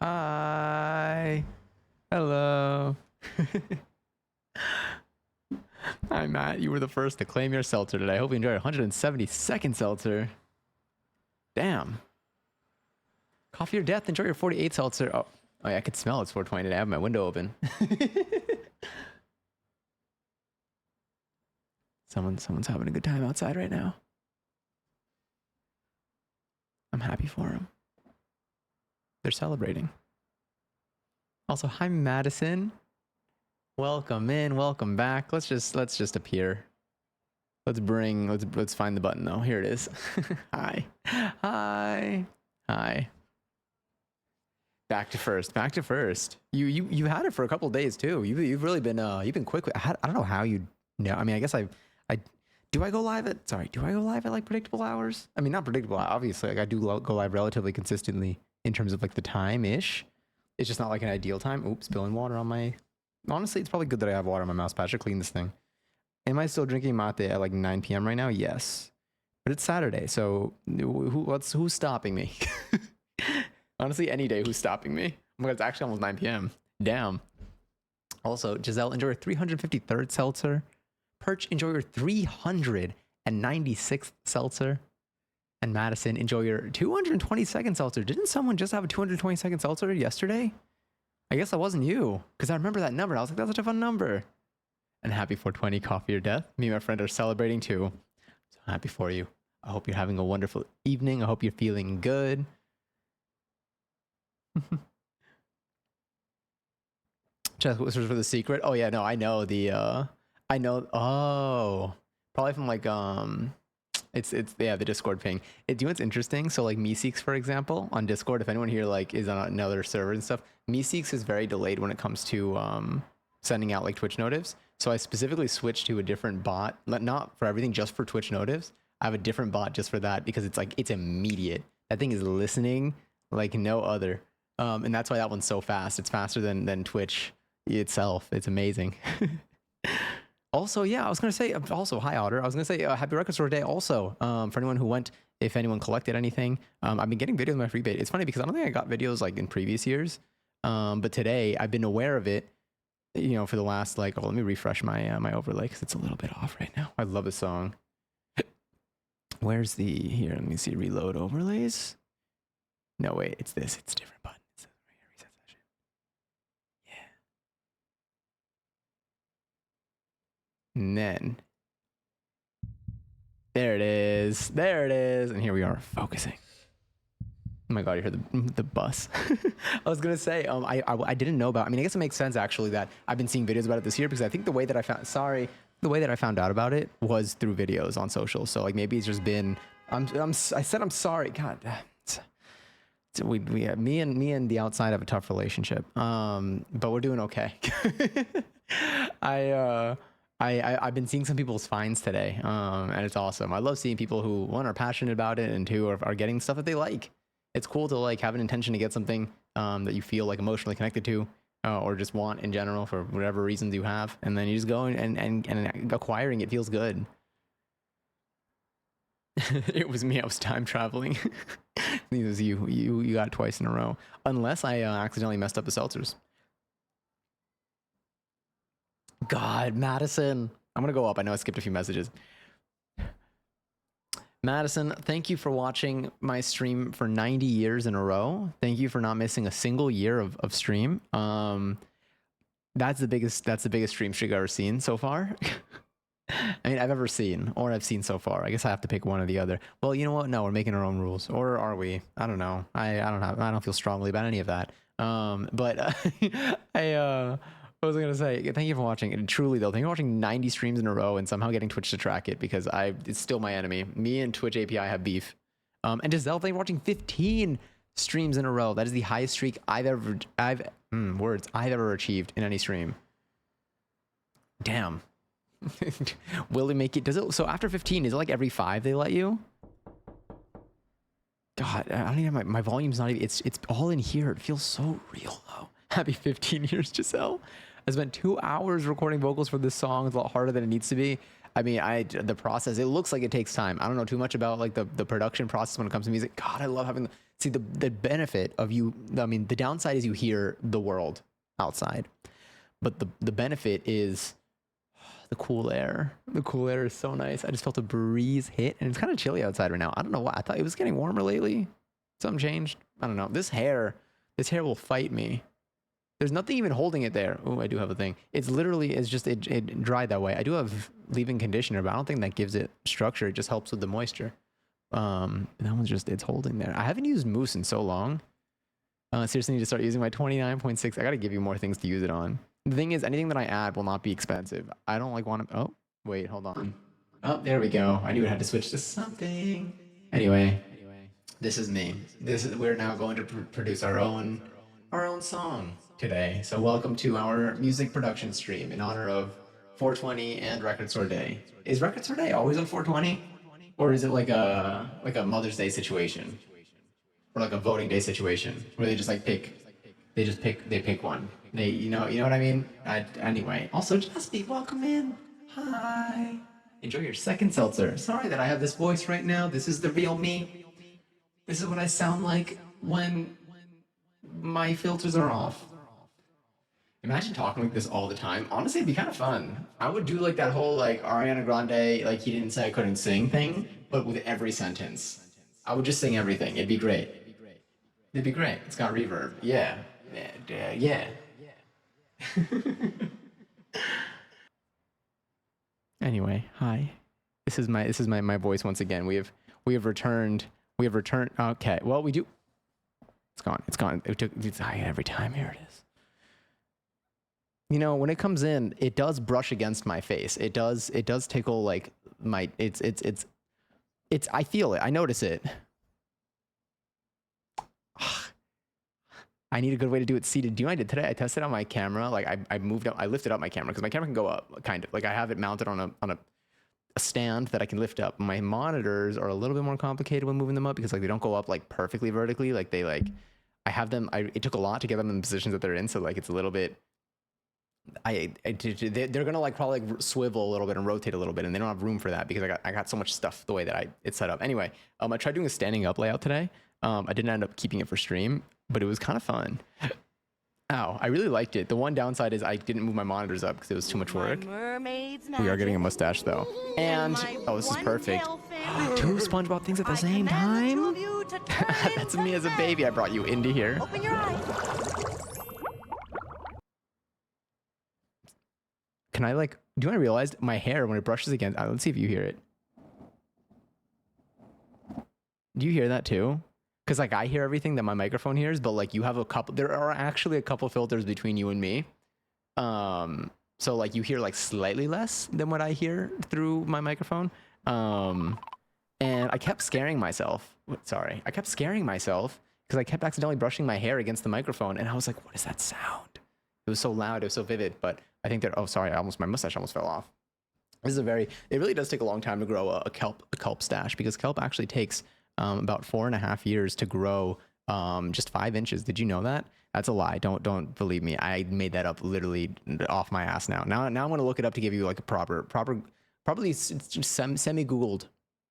Hi. Hello. Hi, Matt. You were the first to claim your seltzer today. I hope you enjoyed 172nd seltzer. Damn. Coffee or death. Enjoy your 48 seltzer. Oh, yeah, I could smell it's 420 today. I have my window open. Someone's having a good time outside right now. I'm happy for them. They're celebrating. Also, hi, Madison. Welcome in. Welcome back. Let's just appear. Let's find the button though. Here it is. Hi. Hi. Hi. Back to first. You had it for a couple of days too. You've really been you've been quick. I don't know how you know. I mean, I guess I do I go live at like predictable hours? I mean, not predictable. Obviously, like I do go live relatively consistently in terms of like the time ish. It's just not like an ideal time. Oops, spilling water on my. Honestly, it's probably good that I have water on my mouse pad to clean this thing. Am I still drinking mate at like 9 p.m. right now? Yes, but it's Saturday, so who's stopping me? Honestly, any day, who's stopping me? Oh my god, it's actually almost 9 p.m. Damn. Also, Giselle, enjoy your 353rd seltzer. Perch, enjoy your 396th seltzer. And Madison, enjoy your 222nd seltzer. Didn't someone just have a 222nd seltzer yesterday? I guess that wasn't you, because I remember that number. I was like, that's such a fun number. And happy 420 coffee or death. Me and my friend are celebrating too. So happy for you. I hope you're having a wonderful evening. I hope you're feeling good. Chess Whispers for the secret. Oh yeah, no, I know the I know probably from like it's yeah, the Discord ping. Do you know what's interesting? So like Meeseeks, for example, on Discord, if anyone here like is on another server and stuff, Meeseeks is very delayed when it comes to sending out like Twitch notifs. So I specifically switched to a different bot, not for everything, just for Twitch notifs. I have a different bot just for that because it's immediate. That thing is listening like no other. And that's why that one's so fast. It's faster than Twitch itself. It's amazing. Also, yeah, I was gonna say also hi Otter. I was gonna say happy record store day also for anyone who went. If anyone collected anything, I've been getting videos of my free bait. It's funny because I don't think I got videos like in previous years, but today I've been aware of it. You know, for the last like, let me refresh my my overlay because it's a little bit off right now. I love this song. Where's the here? Let me see. Reload overlays. No wait, it's this. It's a different button. It's right here, reset session. Yeah. And then there it is. There it is. And here we are focusing. Oh my god, you heard the bus. I was gonna say, I didn't know about. I mean, I guess it makes sense actually that I've been seeing videos about it this year because I think the way that I found out about it was through videos on social. So like maybe it's just been. I said I'm sorry. God, me and the outside have a tough relationship. But we're doing okay. I've been seeing some people's finds today, and it's awesome. I love seeing people who one are passionate about it and two are getting stuff that they like. It's cool to like have an intention to get something that you feel like emotionally connected to, or just want in general for whatever reasons you have, and then you just go and acquiring it feels good. It was me. I was time traveling. It was you. You got it twice in a row. Unless I accidentally messed up the seltzers. God, Madison. I'm gonna go up. I know I skipped a few messages. Madison, thank you for watching my stream for 90 years in a row. Thank you for not missing a single year of stream. That's the biggest stream streak I've ever seen so far. I mean, I've ever seen, or I've seen so far. I guess I have to pick one or the other. Well, you know what? No, we're making our own rules, or are we? I don't know. I don't feel strongly about any of that. But what was I gonna say? Thank you for watching. And truly though, thank you for watching 90 streams in a row and somehow getting Twitch to track it because it's still my enemy. Me and Twitch API have beef. And Giselle, thank you for watching 15 streams in a row. That is the highest streak I've ever achieved in any stream. Damn. Will it make it? Does it? So after 15, is it like every 5 they let you? God, I don't even. My volume's not even. It's all in here. It feels so real though. Happy 15 years, Giselle. I spent 2 hours recording vocals for this song. It's a lot harder than it needs to be. I mean, the process. It looks like it takes time. I don't know too much about like the production process when it comes to music. God, I love having See, the benefit of you, I mean, the downside is you hear the world outside, but the benefit is the cool air. The cool air is so nice. I just felt a breeze hit, and it's kind of chilly outside right now. I don't know why. I thought it was getting warmer lately. Something changed. I don't know. This hair will fight me. There's nothing even holding it there. Oh, I do have a thing. It's literally, it's just, it dried that way. I do have leave-in conditioner, but I don't think that gives it structure. It just helps with the moisture. That one's just, it's holding there. I haven't used mousse in so long. Seriously need to start using my 29.6. I got to give you more things to use it on. The thing is, anything that I add will not be expensive. I don't like want to, oh, wait, hold on. Oh, there we go. I knew it had to switch to something. Anyway, this is me. We're now going to produce our own song today. So welcome to our music production stream in honor of 420 and Record Store Day. Is Record Store Day always on 420? Or is it like a Mother's Day situation? Or like a voting day situation where they just like pick one. You know what I mean? Anyway, also Jaspi, welcome in. Hi. Enjoy your second seltzer. Sorry that I have this voice right now. This is the real me. This is what I sound like when my filters are off. Imagine talking like this all the time. Honestly, it'd be kind of fun. I would do like that whole like Ariana Grande, like he didn't say I couldn't sing thing, but with every sentence. I would just sing everything. It'd be great. It'd be great. It's got reverb. Yeah. Yeah. Anyway, hi. This is my voice once again. We have returned. Okay. Well, we do. It's gone. It's every time. Here it is. You know, when it comes in, it does brush against my face. It does tickle like my. It's. I feel it. I notice it. I need a good way to do it seated. Do you know what I did today? I tested out my camera. Like I lifted up my camera because my camera can go up, kind of. Like I have it mounted on a stand that I can lift up. My monitors are a little bit more complicated when moving them up because like they don't go up like perfectly vertically. Like they like, I have them. It took a lot to get them in the positions that they're in. So like it's a little bit. They're gonna like probably like swivel a little bit and rotate a little bit, and they don't have room for that because I got so much stuff the way that it's set up. Anyway, I tried doing a standing up layout today. I didn't end up keeping it for stream, but it was kind of fun. Ow, I really liked it. The one downside is I didn't move my monitors up because it was too much work. We are getting a mustache though. And, oh, this is perfect. Two SpongeBob things at the same time? That's me as a baby. I brought you into here. Open your eyes. Can I like, do I realize my hair when it brushes against, let's see if you hear it. Do you hear that too? Because like I hear everything that my microphone hears, but like you have a couple, there are actually a couple filters between you and me. So like you hear like slightly less than what I hear through my microphone. And I kept scaring myself. Sorry. I kept scaring myself because I kept accidentally brushing my hair against the microphone. And I was like, what is that sound? It was so loud. It was so vivid. But I think that, oh, sorry. My mustache almost fell off. This is it really does take a long time to grow a kelp stash because kelp actually takes about 4.5 years to grow just 5 inches. Did you know that? That's a lie. Don't believe me. I made that up literally off my ass now. Now I'm going to look it up to give you like a proper probably semi-Googled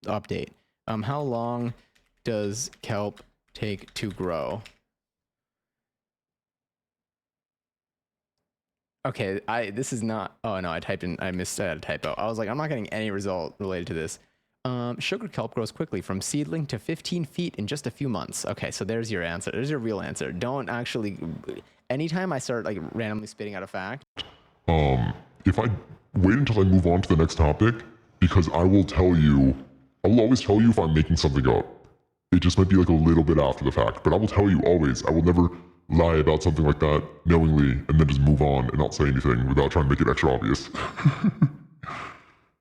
update. How long does kelp take to grow? Okay, this is not, oh no, I missed a typo. I was like, I'm not getting any result related to this. Sugar kelp grows quickly from seedling to 15 feet in just a few months. Okay, so there's your answer. There's your real answer. Don't actually, anytime I start like randomly spitting out a fact. If I wait until I move on to the next topic, because I will always tell you if I'm making something up. It just might be like a little bit after the fact, but I will tell you always. I will never lie about something like that knowingly and then just move on and not say anything without trying to make it extra obvious.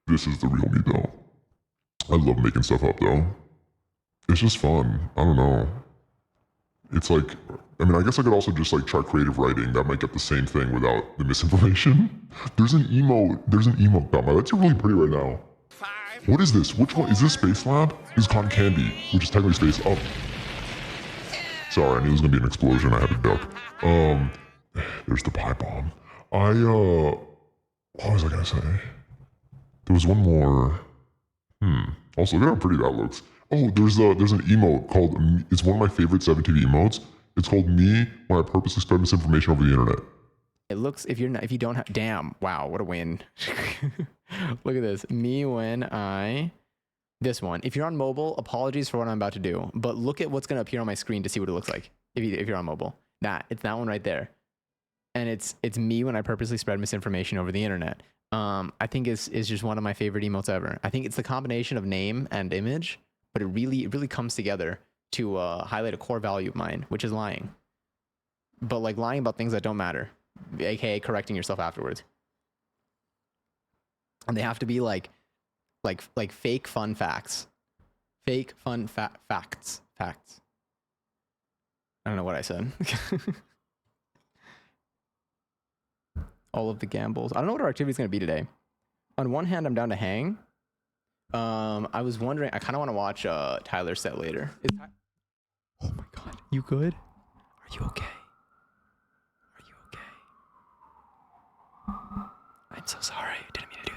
This is the real me though. I love making stuff up though. It's just fun. I don't know. It's like, I mean, I guess I could also just like try creative writing. That might get the same thing without the misinformation. There's an emote. God, that's really pretty right now. What is this? Which one? Is this Space Lab? This is Cotton Candy, which is technically Space Up. Sorry, I knew it was gonna be an explosion. I had to duck. There's the pie bomb. What was I gonna say? There was one more. Also, look how pretty that looks. Oh, there's an emote called. It's one of my favorite 7TV emotes. It's called "Me when I purposely spread misinformation over the internet." It looks if you don't have damn wow what a win. Look at this. Me when I this one. If you're on mobile, apologies for what I'm about to do, but look at what's gonna appear on my screen to see what it looks like if you're on mobile. It's that one right there, and it's me when I purposely spread misinformation over the internet. I think is just one of my favorite emotes ever. I think it's the combination of name and image, but it really comes together to highlight a core value of mine, which is lying. But like lying about things that don't matter, aka correcting yourself afterwards. And they have to be like fake fun facts. Fake fun facts. Facts. I don't know what I said. All of the gambles. I don't know what our activity is going to be today. On one hand, I'm down to hang. I was wondering, I kind of want to watch Tyler's set later. Oh my god, you good? Are you okay? Are you okay? I'm so sorry. I didn't mean to do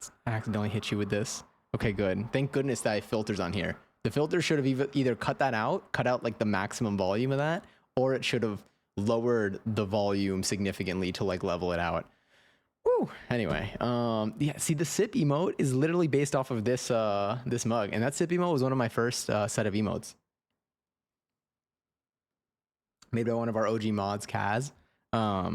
that. I accidentally hit you with this. Okay, good. Thank goodness that I have filters on here. The filter should have either cut out like the maximum volume of that, or it should have lowered the volume significantly to like level it out. Woo. Anyway, yeah. See, the sip emote is literally based off of this this mug, and that sip emote was one of my first set of emotes, made by one of our OG mods, Kaz. I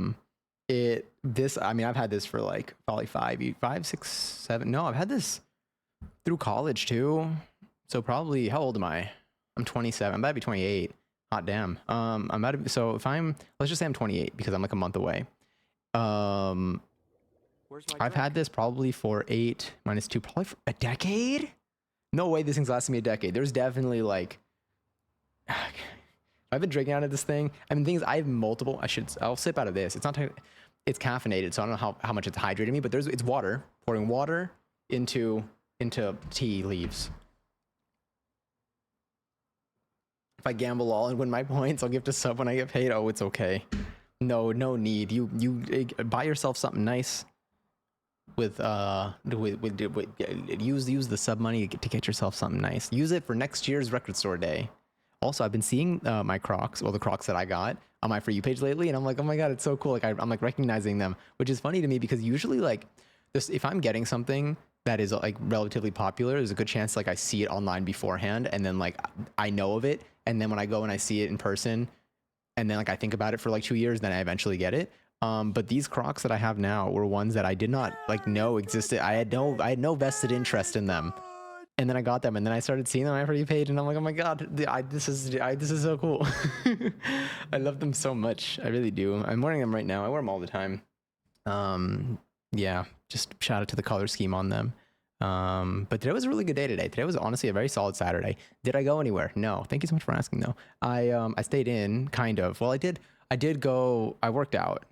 mean, I've had this for like probably 5, 6, 7. No, I've had this through college too. So probably, how old am I? I'm 27. I'm about to be 28. Hot damn. I'm about to be, so if let's just say I'm 28 because I'm like a month away. I've had this probably for 8 minus 2, probably for a decade. No way this thing's lasted me a decade. There's definitely like, I've been drinking out of this thing. I mean, things I have multiple. I'll sip out of this. It's not. It's caffeinated, so I don't know how much it's hydrating me. But it's water. Pouring water into tea leaves. If I gamble all and win my points, I'll give to sub when I get paid. Oh, it's okay. No need. You buy yourself something nice. With use the sub money to get yourself something nice. Use it for next year's record store day. Also, I've been seeing my Crocs, the Crocs that I got on my For You page lately, and I'm like, oh my god, it's so cool. Like I'm like recognizing them, which is funny to me because usually like this, if I'm getting something that is like relatively popular, there's a good chance like I see it online beforehand, and then like I know of it, and then when I go and I see it in person, and then like I think about it for like 2 years, then I eventually get it. But these Crocs that I have now were ones that I did not like know existed. I had no vested interest in them. And then I got them, and then I started seeing them on my For You page, and I'm like, oh my god, this is so cool. I love them so much. I really do. I'm wearing them right now. I wear them all the time. Yeah, just shout out to the color scheme on them. But today was a really good day today. Today was honestly a very solid Saturday. Did I go anywhere? No. Thank you so much for asking though. I stayed in kind of. Well, I did go. I worked out,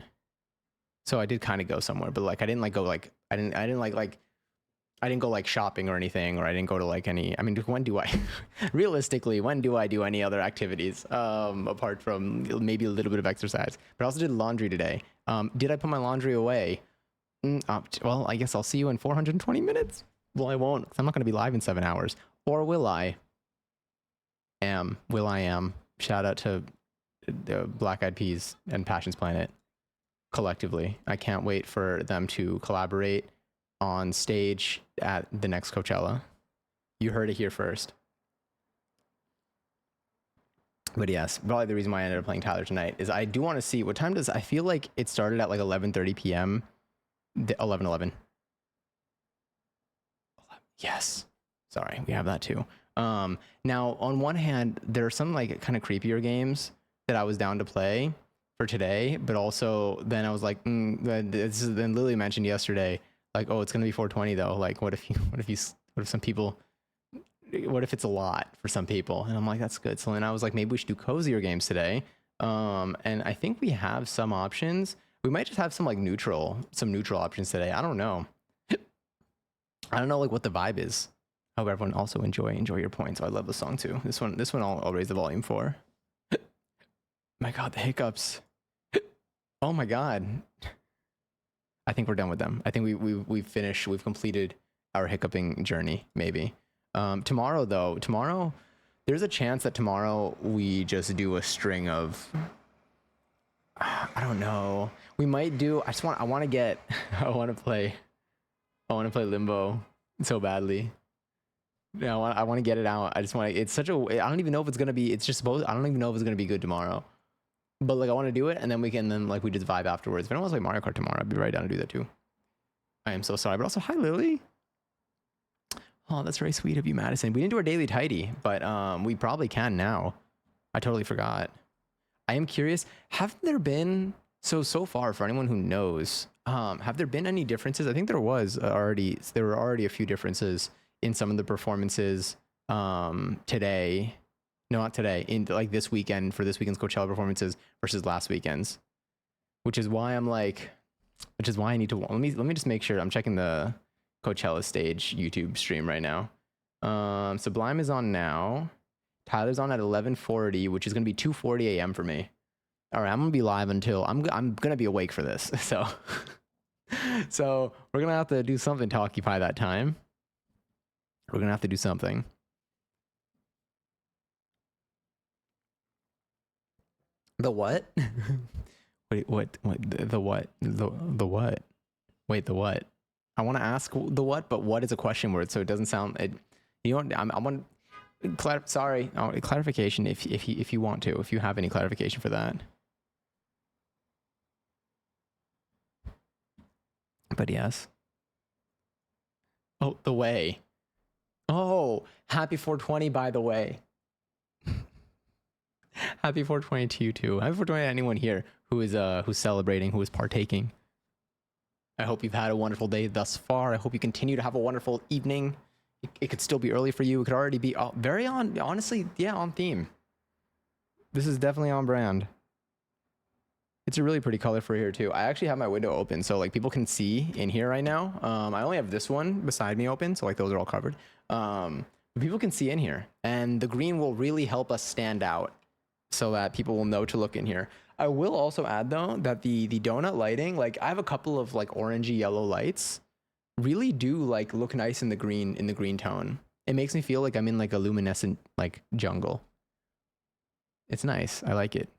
so I did kind of go somewhere, but like I didn't like go like I didn't go like shopping or anything, or I didn't go to like any, I mean, when do I, realistically, when do I do any other activities apart from maybe a little bit of exercise? But I also did laundry today. Did I put my laundry away? Well, I guess I'll see you in 420 minutes. Well, I won't, 'cause I'm not going to be live in 7 hours. Or will I? Will I am. Shout out to the Black Eyed Peas and Passions Planet collectively. I can't wait for them to collaborate on stage at the next Coachella. You heard it here first. But yes, probably the reason why I ended up playing Tyler tonight is I do want to see what time I feel like it started at like 11:30 p.m. 11:11. Yes. Sorry, we have that too. Now on one hand, there are some like kind of creepier games that I was down to play for today, but also then I was like, then Lily mentioned yesterday, like, oh, it's gonna be 420 though. Like, what if some people, what if it's a lot for some people? And I'm like, that's good. So then I was like, maybe we should do cozier games today. And I think we have some options. We might just have some neutral options today. I don't know. I don't know like what the vibe is. I hope everyone also enjoy your points. Oh, I love the song too. This one I'll raise the volume for. My God, the hiccups. Oh my God. I think we're done with them. I think we've finished. We've completed our hiccuping journey, maybe. Tomorrow though, there's a chance that tomorrow we just do a string of, I don't know. We might do, I want to get, I want to play Limbo so badly. Yeah, I want to get it out. I just want to, it's such a, I don't even know if it's going to be, it's just supposed, I don't even know if it's going to be good tomorrow. But like, I want to do it, and then we can, then like we just vibe afterwards. If anyone wants to play Mario Kart tomorrow, I'd be right down to do that too. I am so sorry, but also, hi Lily. Oh, that's very sweet of you, Madison. We didn't do our daily tidy, but we probably can now. I totally forgot. I am curious, have there been, so far, for anyone who knows, have there been any differences? I think there were already a few differences in some of the performances today. No, not today, in like this weekend, for this weekend's Coachella performances versus last weekend's. Which is why I need to, let me just make sure. I'm checking the Coachella stage YouTube stream right now. Sublime is on now. Tyler's on at 11:40, which is gonna be 2:40 a.m. for me. All right, I'm gonna be live until I'm gonna be awake for this. So we're gonna have to do something to occupy that time. We're gonna have to do something. The what? Wait, what? The what? The what? Wait, the what? I want to ask the what, but what is a question word, so it doesn't sound. You know what? I want clarification if you want to, if you have any clarification for that. But yes. Oh, the way. Oh, happy 420, by the way. Happy 420 to you too. Happy 420 to anyone here who's celebrating, who is partaking. I hope you've had a wonderful day thus far. I hope you continue to have a wonderful evening. It could still be early for you. It could already be very honestly, yeah, on theme. This is definitely on brand. It's a really pretty color for here too. I actually have my window open, so like people can see in here right now. I only have this one beside me open, so like those are all covered. People can see in here, and the green will really help us stand out, so that people will know to look in here. I will also add though that the donut lighting, like I have a couple of like orangey yellow lights, really do like look nice in the green tone. It makes me feel like I'm in like a luminescent like jungle. It's nice. I like it.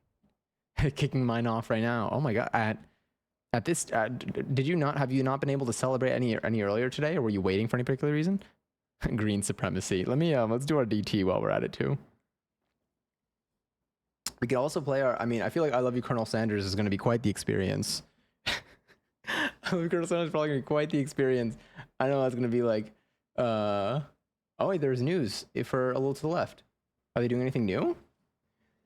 Kicking mine off right now. Oh my god! At this, have you not been able to celebrate any earlier today, or were you waiting for any particular reason? Green supremacy. Let me let's do our DT while we're at it too. We could also play our. I mean, I feel like I Love You, Colonel Sanders is going to be quite the experience. I Love You, Colonel Sanders is probably going to be quite the experience. I know that's going to be like. Oh wait, there's news for a little to the left. Are they doing anything new?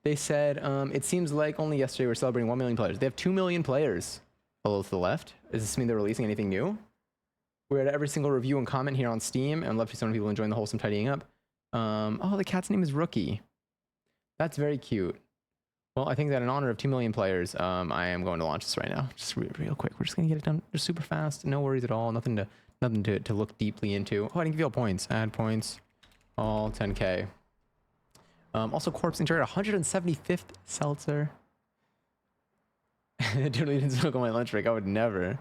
They said it seems like only yesterday we're celebrating 1 million players. They have 2 million players. A little to the left. Does this mean they're releasing anything new? We're at every single review and comment here on Steam, and love to see some people enjoying the wholesome tidying up. Oh, the cat's name is Rookie. That's very cute. Well, I think that in honor of 2 million players, I am going to launch this right now. Just real quick. We're just gonna get it done just super fast. No worries at all. Nothing to look deeply into. Oh, I didn't give you all points. Add points. All 10K. Also, Corpse enjoyed 175th seltzer. I totally didn't smoke on my lunch break. I would never.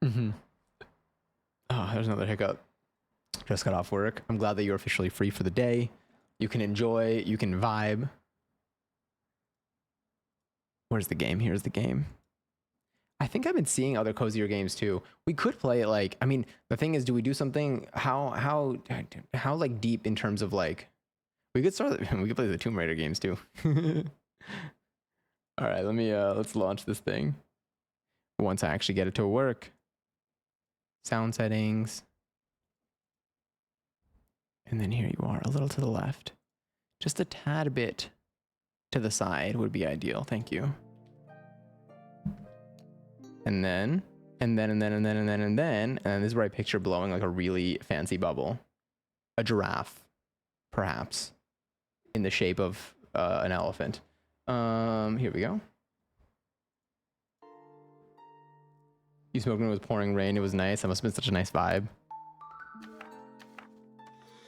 Oh, there's another hiccup. Just got off work. I'm glad that you're officially free for the day. You can enjoy. You can vibe. Where's the game? Here's the game. I think I've been seeing other cozier games too. We could play it like, I mean, the thing is, do we do something, how like deep in terms of like, we could play the Tomb Raider games too. All right, let's launch this thing. Once I actually get it to work. Sound settings. And then here you are, a little to the left. Just a tad bit to the side would be ideal. Thank you. And then this is where I picture blowing like a really fancy bubble. A giraffe, perhaps, in the shape of an elephant. Here we go. You smoked when it was pouring rain. It was nice. That must have been such a nice vibe.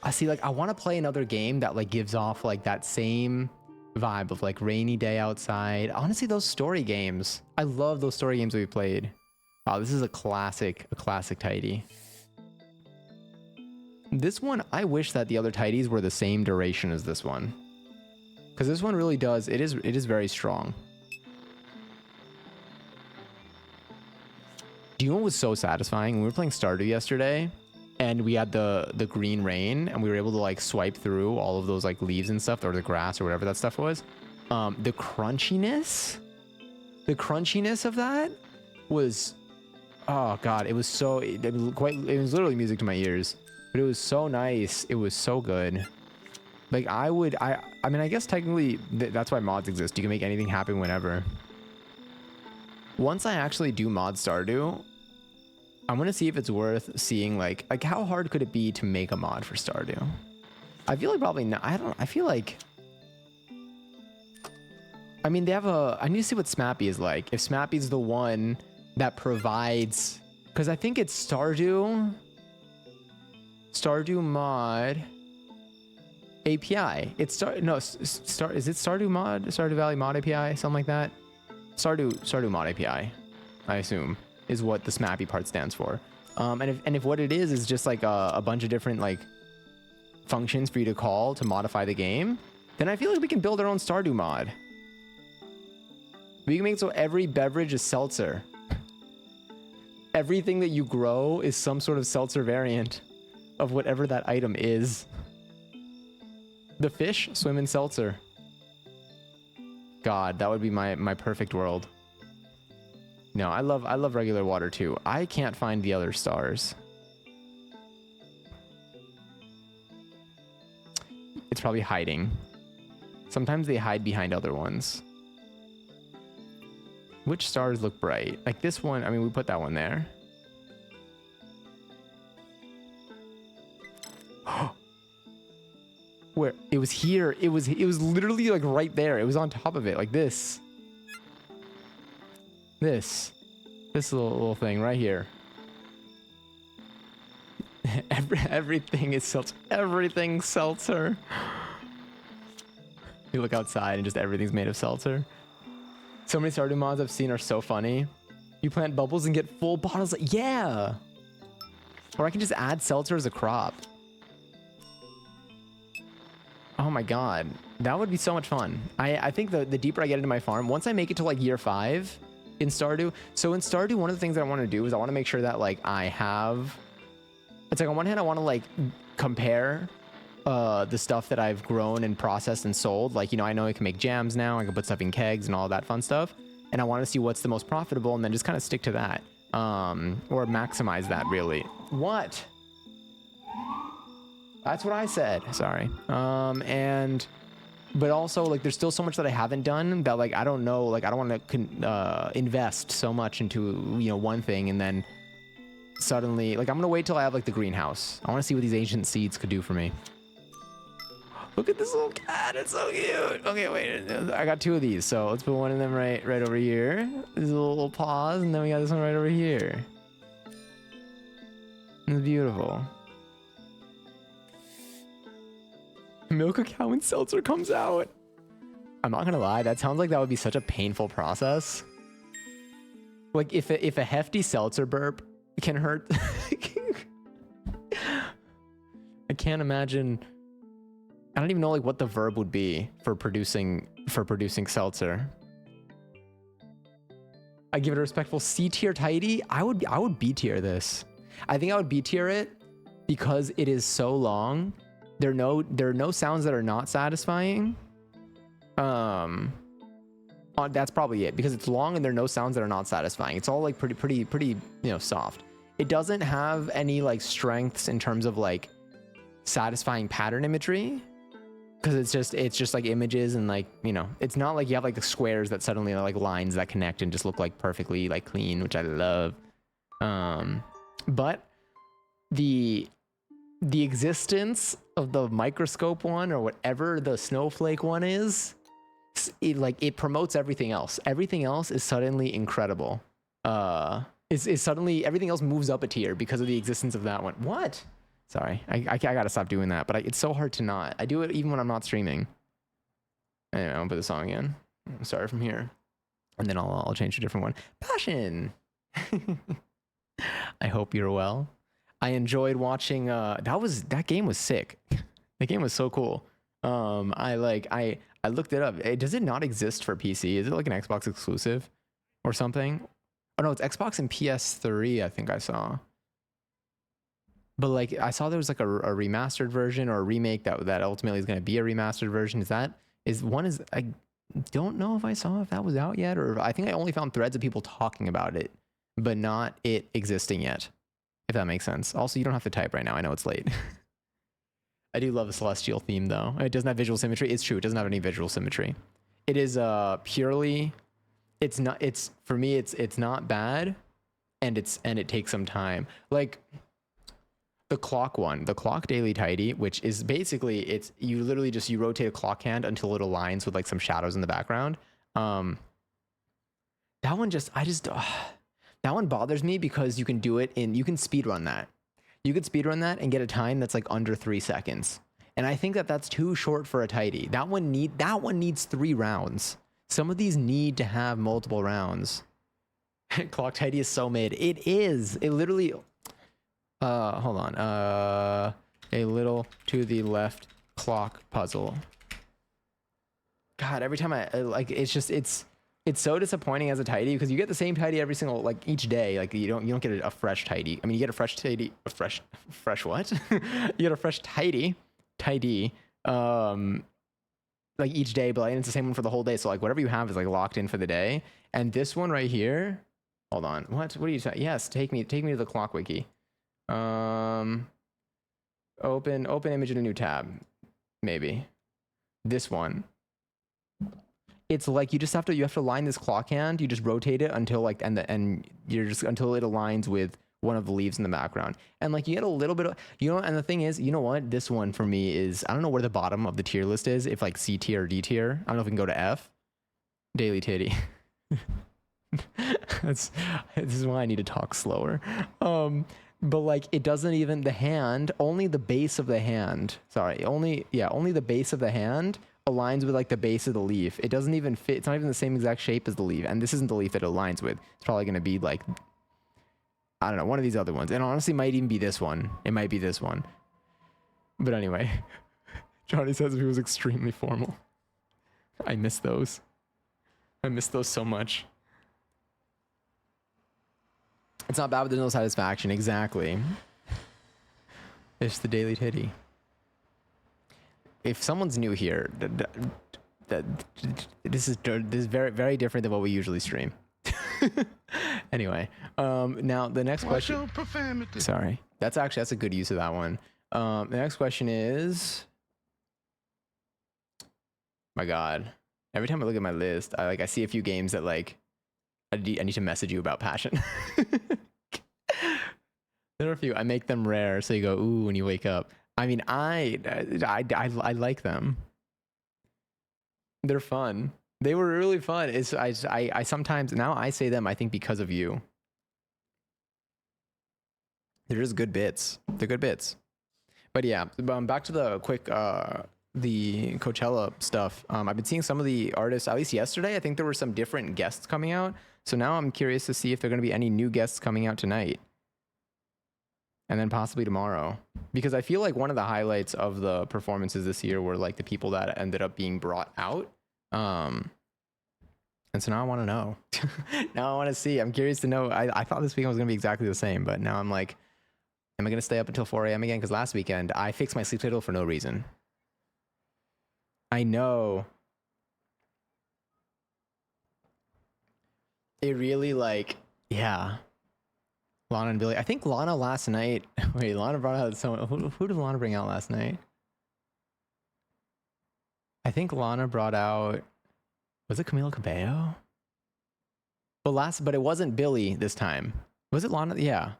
I see, like, I want to play another game that like gives off like that same vibe of like rainy day outside. Honestly, those story games. I love those story games that we played. Oh, this is a classic tidy. This one, I wish that the other tidies were the same duration as this one. Because this one really does, it is very strong. Do you know what was so satisfying? When we were playing Stardew yesterday, and we had the green rain, and we were able to like swipe through all of those like leaves and stuff, or the grass or whatever that stuff was. The crunchiness of that was, oh god, it was so, it was literally music to my ears, but it was so nice. It was so good. Like I mean, I guess technically that's why mods exist. You can make anything happen whenever. Once I actually do mod Stardew, I'm gonna see if it's worth seeing like how hard could it be to make a mod for Stardew? I feel like probably not. I feel like, I mean, I need to see what Smappy is like. If Smappy's the one that provides, because I think it's Stardew mod API. It's is it Stardew Valley mod API, something like that? Stardew mod API, I assume, is what the Smappy part stands for. And if what it is just like a bunch of different like functions for you to call to modify the game, then I feel like we can build our own Stardew mod. We can make it so every beverage is seltzer. Everything that you grow is some sort of seltzer variant of whatever that item is. The fish swim in seltzer. God, that would be my perfect world. No, I love regular water too. I can't find the other stars. It's probably hiding. Sometimes they hide behind other ones. Which stars look bright? Like this one, I mean, we put that one there. Where? It was here. It was literally like right there. It was on top of it, like this. This little thing right here. Everything is seltzer. Everything's seltzer. You look outside and just everything's made of seltzer. So many Stardew mods I've seen are so funny. You plant bubbles and get full bottles. Yeah. Or I can just add seltzer as a crop. Oh my god. That would be so much fun. I think the deeper I get into my farm, once I make it to like year 5 in Stardew. So in Stardew, one of the things I want to do is I want to make sure that like I have... It's like on one hand, I want to like compare the stuff that I've grown and processed and sold. Like, you know I can make jams now. I can put stuff in kegs and all that fun stuff. And I want to see what's the most profitable and then just kind of stick to that. Or maximize that, really. What? That's what I said. Sorry. But also, like, there's still so much that I haven't done that, like, I don't know. Like, I don't want to invest so much into, you know, one thing and then suddenly... Like, I'm going to wait till I have, like, the greenhouse. I want to see what these ancient seeds could do for me. Look at this little cat. It's so cute. Okay, wait. I got 2 of these, so let's put one of them right over here. These little paws, and then we got this one right over here. It's beautiful. Milk a cow and seltzer comes out. I'm not gonna lie, that sounds like that would be such a painful process. Like if a hefty seltzer burp can hurt. I can't imagine. I don't even know like what the verb would be for producing seltzer. I give it a respectful C tier tidy. I would B tier this. I think I would B tier it because it is so long. There are no sounds that are not satisfying. That's probably it, because it's long and there are no sounds that are not satisfying. It's all like pretty, you know, soft. It doesn't have any like strengths in terms of like satisfying pattern imagery, because it's just like images and like, you know, it's not like you have like the squares that suddenly are like lines that connect and just look like perfectly like clean, which I love. But the existence of the microscope one or whatever the snowflake one is, it promotes everything else. Everything else is suddenly incredible. Is suddenly everything else moves up a tier because of the existence of that one. What? Sorry, I gotta stop doing that. But it's so hard to not. I do it even when I'm not streaming. Anyway, I'll put the song again. Start from here, and then I'll change to a different one. Passion. I hope you're well. I enjoyed watching. That game was sick. The game was so cool. I looked it up. Does it not exist for PC? Is it like an Xbox exclusive or something? Oh no, it's Xbox and PS3. I think I saw. But like I saw there was like a remastered version or a remake that ultimately is going to be a remastered version. I don't know if I saw if that was out yet, or I think I only found threads of people talking about it, but not it existing yet. If that makes sense. Also, you don't have to type right now. I know it's late. I do love the celestial theme though. It doesn't have visual symmetry. It's true. It doesn't have any visual symmetry. It is purely. For me. It's not bad, and it takes some time. Like the clock one, the clock daily tidy, which is basically you literally just you rotate a clock hand until it aligns with like some shadows in the background. That one that one bothers me because you can speed run that. You could speed run that and get a time that's like under 3 seconds. And I think that's too short for a tidy. That one needs 3 rounds. Some of these need to have multiple rounds. Clock tidy is so mid. It is. It literally hold on. A little to the left clock puzzle. God, every time it's so disappointing as a tidy because you get the same tidy every single each day. Like you don't get a fresh tidy. I mean, you get a fresh tidy, fresh what? You get a fresh tidy, like each day, but it's the same one for the whole day. So like whatever you have is like locked in for the day. And this one right here, hold on. What are you saying? Yes, take me to the clock wiki. Open image in a new tab, maybe. This one. It's like you have to line this clock hand. You just rotate it until until it aligns with one of the leaves in the background. And like you get a little bit of, and the thing is, you know what? This one for me is, I don't know where the bottom of the tier list is, if like C tier or D tier. I don't know if we can go to F. Daily titty. This is why I need to talk slower. But like it doesn't even, the hand, only the base of the hand. Only the base of the hand aligns with like the base of the leaf. It doesn't even fit. It's not even the same exact shape as the leaf. And this isn't the leaf that it aligns with. It's probably going to be like, I don't know, one of these other ones. And honestly, might even be this one. It might be this one. But anyway, Johnny says he was extremely formal. I miss those. I miss those so much. It's not bad, but there's no satisfaction. Exactly. It's the daily titty. If someone's new here, this is very, very different than what we usually stream. Anyway, now the next question. Sorry, that's a good use of that one. The next question is, my God, every time I look at my list, I see a few games that like I need to message you about Passion. There are a few. I make them rare, so you go ooh when you wake up. I mean, I like them. They're fun. They were really fun. I sometimes, now I say them, I think because of you. They're just good bits. They're good bits. But yeah, back to the quick, the Coachella stuff. I've been seeing some of the artists, at least yesterday, I think there were some different guests coming out. So now I'm curious to see if there are going to be any new guests coming out tonight. And then possibly tomorrow. Because I feel like one of the highlights of the performances this year were like the people that ended up being brought out. And so now I want to know. Now I want to see. I'm curious to know. I thought this weekend was going to be exactly the same, but now I'm like, am I going to stay up until 4 a.m. again? Because last weekend I fixed my sleep schedule for no reason. I know. It really like, yeah. Lana and Billy. I think Lana last night. Wait, Lana brought out someone. Who did Lana bring out last night? I think Lana brought out. Was it Camila Cabello? But it wasn't Billy this time. Was it Lana? Yeah.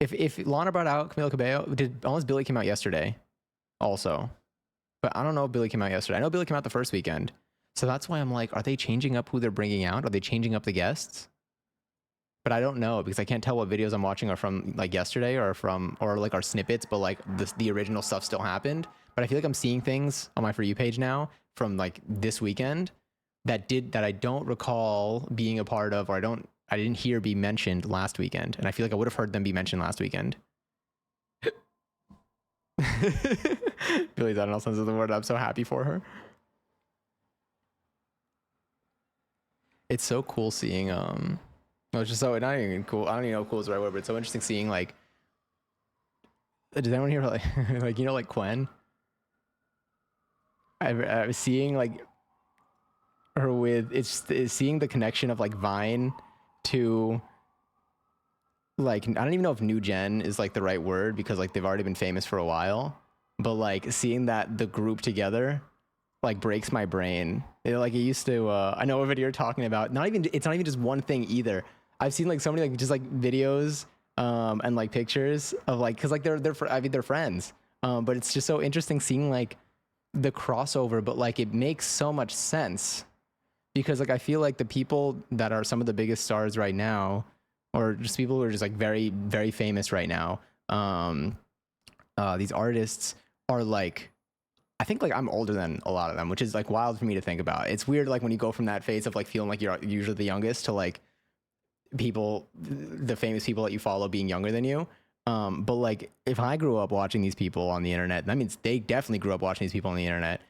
If Lana brought out Camila Cabello, unless Billy came out yesterday, also. But I don't know if Billy came out yesterday. I know Billy came out the first weekend. So that's why I'm like, are they changing up who they're bringing out? Are they changing up the guests? But I don't know because I can't tell what videos I'm watching are from like yesterday or like are snippets, but like the original stuff still happened. But I feel like I'm seeing things on my For You page now from like this weekend that I don't recall being a part of, or I didn't hear be mentioned last weekend. And I feel like I would have heard them be mentioned last weekend. Billy's out in all sense of the word. I'm so happy for her. It's so cool seeing no, it's just so not even cool. I don't even know if cool is the right word, but it's so interesting seeing like. Does anyone here like like you know like Quen? I was seeing like her with it's seeing the connection of like Vine to like I don't even know if new gen is like the right word because like they've already been famous for a while, but like seeing that the group together like breaks my brain. Like it used to I know what video you're talking about. It's not even just one thing either. I've seen like so many like just like videos and like pictures of like cuz like they're friends. But it's just so interesting seeing like the crossover, but like it makes so much sense because like I feel like the people that are some of the biggest stars right now or just people who are just like very very famous right now, these artists are like I think like I'm older than a lot of them, which is like wild for me to think about. It's weird like when you go from that phase of like feeling like you're usually the youngest to like people, the famous people that you follow being younger than you. But like if I grew up watching these people on the internet, that means they definitely grew up watching these people on the internet.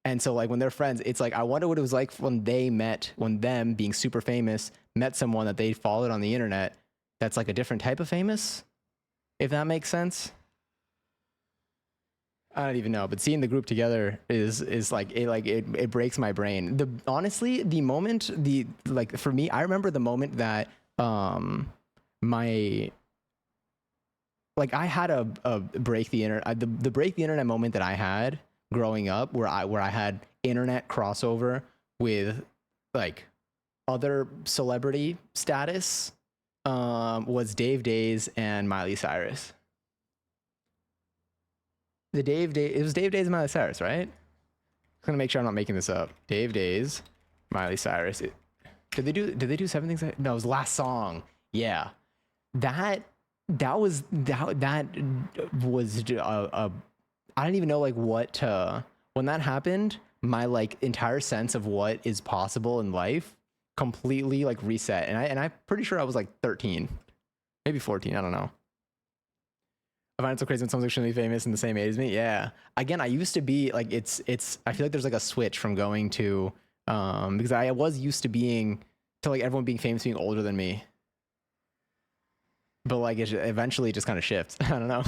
And so like when they're friends, it's like I wonder what it was like when them being super famous met someone that they followed on the internet that's like a different type of famous, if that makes sense. I don't even know, but seeing the group together is like it breaks my brain. Honestly, the moment like for me, I remember the moment that my like I had a break the internet the break the internet moment that I had growing up where I had internet crossover with like other celebrity status was Dave Days and Miley Cyrus. It was Dave Days and Miley Cyrus, right? I'm gonna make sure I'm not making this up. Dave Days, Miley Cyrus. Did they do Seven Things? No, it was Last Song. Yeah, that was I don't even know like what to when that happened. My like entire sense of what is possible in life completely like reset, and I'm pretty sure I was like 13, maybe 14. I don't know. I find it so crazy when someone's extremely famous in the same age as me. Yeah. Again, I used to be like, it's, I feel like there's like a switch from going to, because I was used to like everyone being famous, being older than me. But like, eventually it just kind of shifts. I don't know.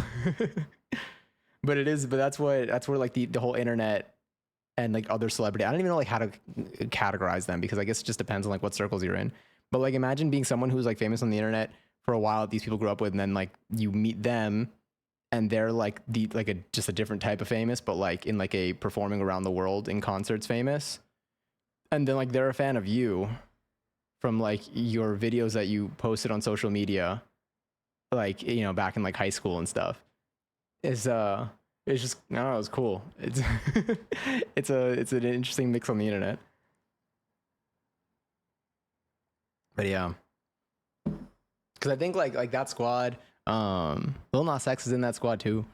but that's where like the whole internet and like other celebrity, I don't even know like how to categorize them because I guess it just depends on like what circles you're in. But like, imagine being someone who's like famous on the internet for a while that these people grew up with, and then like you meet them and they're like just a different type of famous, but like in like a performing around the world in concerts famous. And then like they're a fan of you from like your videos that you posted on social media, like, you know, back in like high school and stuff. It's just, I don't know, it's cool. It's it's an interesting mix on the internet. But yeah. Cause I think like that squad, Lil Nas X is in that squad too.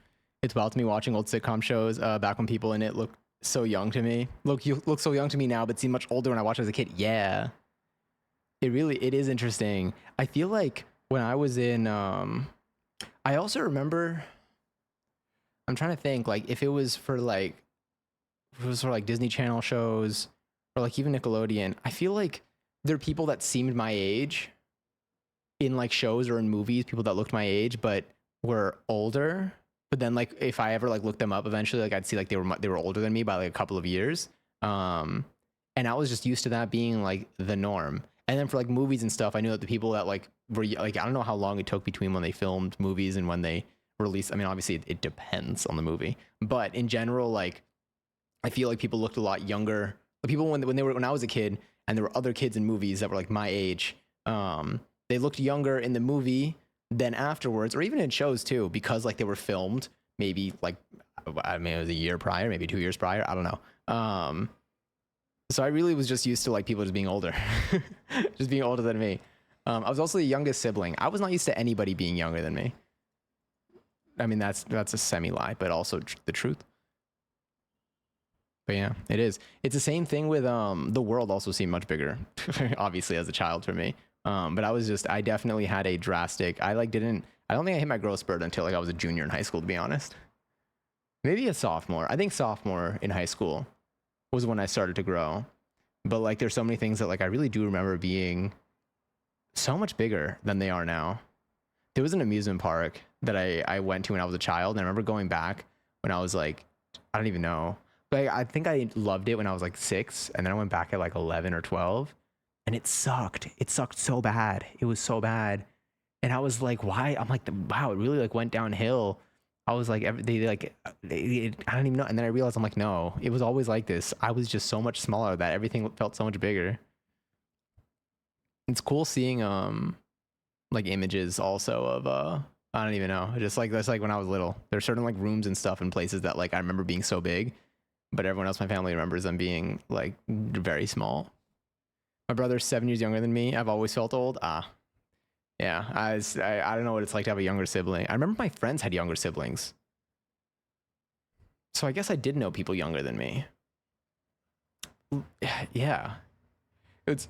It's wild to me watching old sitcom shows back when people in it looked so young to me. You look so young to me now, but seem much older when I watched as a kid. Yeah, it is interesting. I feel like when I was in, I also remember. I'm trying to think like if it was for like Disney Channel shows or like even Nickelodeon. I feel like there are people that seemed my age in like shows or in movies, people that looked my age but were older. But then like if I ever like looked them up eventually, like I'd see like they were older than me by like a couple of years. And I was just used to that being like the norm. And then for like movies and stuff, I knew that the people that like were like, I don't know how long it took between when they filmed movies and when they released. I mean, obviously it depends on the movie, but in general, like I feel like people looked a lot younger. People when I was a kid and there were other kids in movies that were like my age, they looked younger in the movie than afterwards, or even in shows too, because like they were filmed maybe like, I mean, it was a year prior, maybe 2 years prior. I don't know. So I really was just used to like people just being older, just being older than me. I was also the youngest sibling. I was not used to anybody being younger than me. I mean, that's a semi-lie, but also the truth. But yeah, it is. It's the same thing with the world also seemed much bigger, obviously as a child for me. But I definitely had a drastic, I don't think I hit my growth spurt until like I was a junior in high school, to be honest. Maybe a sophomore. I think sophomore in high school was when I started to grow. But like, there's so many things that like I really do remember being so much bigger than they are now. There was an amusement park that I went to when I was a child, and I remember going back when I was like, I don't even know. Like, I think I loved it when I was like 6, and then I went back at like 11 or 12, and it sucked. It sucked so bad. It was so bad. And I was like, why? I'm like, wow, it really like went downhill. I was like, I don't even know. And then I realized, I'm like, no, it was always like this. I was just so much smaller that everything felt so much bigger. It's cool seeing like images also of I don't even know, just like that's like when I was little. There's certain like rooms and stuff in places that like I remember being so big, but everyone else in my family remembers them being like very small. My brother's 7 years younger than me. I've always felt old. Yeah, I don't know what it's like to have a younger sibling. I remember my friends had younger siblings, so I guess I did know people younger than me. Yeah, it's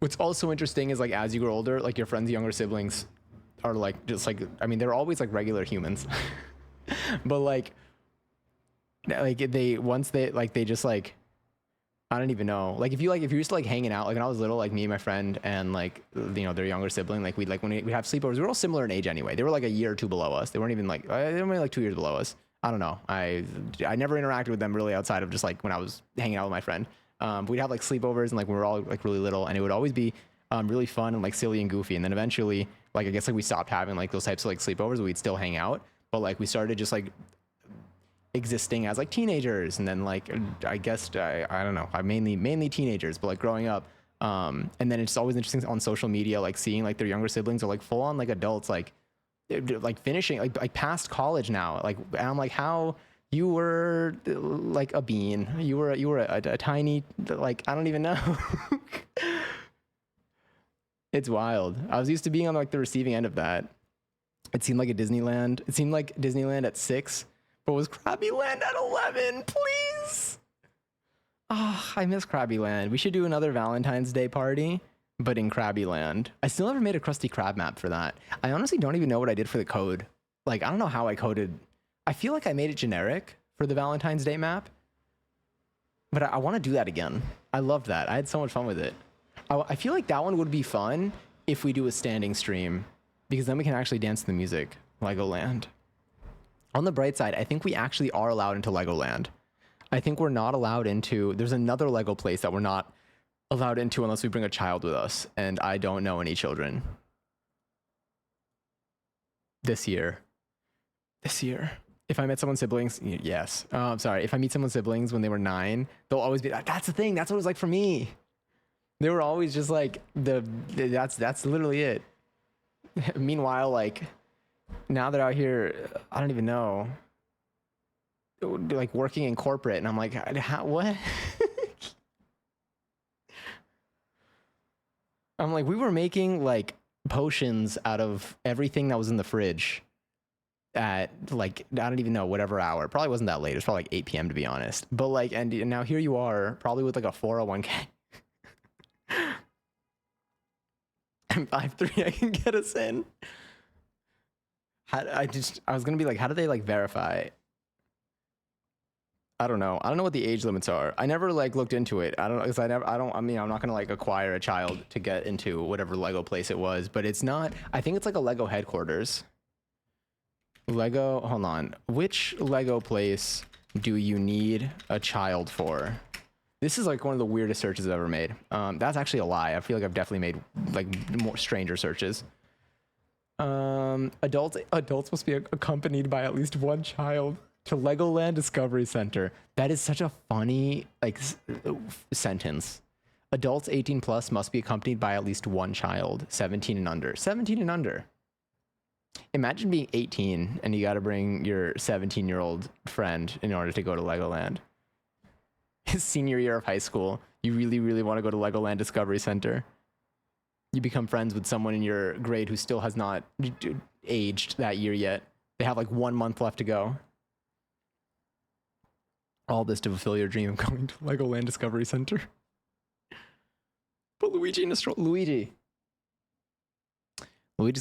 what's also interesting is like as you grow older, like your friends' younger siblings are like just like, I mean, they're always like regular humans, but like they once they like they just like, I don't even know. Like if you're just like hanging out, like when I was little, like me and my friend and like, you know, their younger sibling, like we'd like when we have sleepovers, we were all similar in age anyway. They were like a year or two below us. They weren't even like, they were maybe like 2 years below us. I don't know. I never interacted with them really outside of just like when I was hanging out with my friend. But we'd have like sleepovers and like we were all like really little, and it would always be really fun and like silly and goofy. And then eventually, like I guess like we stopped having like those types of like sleepovers, but we'd still hang out. But like we started just like existing as like teenagers, and then like I guess I don't know, I mainly teenagers, but like growing up, and then it's always interesting on social media like seeing like their younger siblings are like full on like adults, like finishing like past college now, like, and I'm like, how you were like a bean, you were a tiny, like I don't even know. It's wild. I was used to being on like the receiving end of that. It seemed like Disneyland at 6, but was Krabby Land at 11, please? Oh, I miss Krabby Land. We should do another Valentine's Day party, but in Krabby Land. I still never made a Krusty Krab map for that. I honestly don't even know what I did for the code. Like, I don't know how I coded. I feel like I made it generic for the Valentine's Day map, but I want to do that again. I loved that. I had so much fun with it. I feel like that one would be fun if we do a standing stream, because then we can actually dance to the music. Legoland. On the bright side, I think we actually are allowed into Legoland. I think we're not allowed into, there's another Lego place that we're not allowed into unless we bring a child with us, and I don't know any children. This year. If I met someone's siblings, yes. I'm sorry. If I meet someone's siblings when they were 9, they'll always be, that's the thing. That's what it was like for me. They were always just like, that's literally it. Meanwhile, like, now they're out here, I don't even know, like working in corporate, and I'm like, what? I'm like, we were making like potions out of everything that was in the fridge at like, I don't even know, whatever hour. It probably wasn't that late. It was probably like 8 p.m. to be honest. But like, and now here you are, probably with like a 401k. And 5'3", I can get us in. I was gonna be like, how do they like verify? I don't know what the age limits are. I never like looked into it. I don't know, because I mean, I'm not gonna like acquire a child to get into whatever Lego place it was, but it's not, I think it's like a Lego headquarters. Lego, hold on. Which Lego place do you need a child for? This is like one of the weirdest searches I've ever made. That's actually a lie. I feel like I've definitely made like more stranger searches. Adults must be accompanied by at least one child to Legoland Discovery Center. That is such a funny like sentence. Adults 18 plus must be accompanied by at least one child, 17 and under. 17 and under. Imagine being 18 and you got to bring your 17-year-old friend in order to go to Legoland. His senior year of high school, you really, really want to go to Legoland Discovery Center. You become friends with someone in your grade who still has not aged that year yet. They have like 1 month left to go. All this to fulfill your dream of going to Legoland Discovery Center. But Luigi's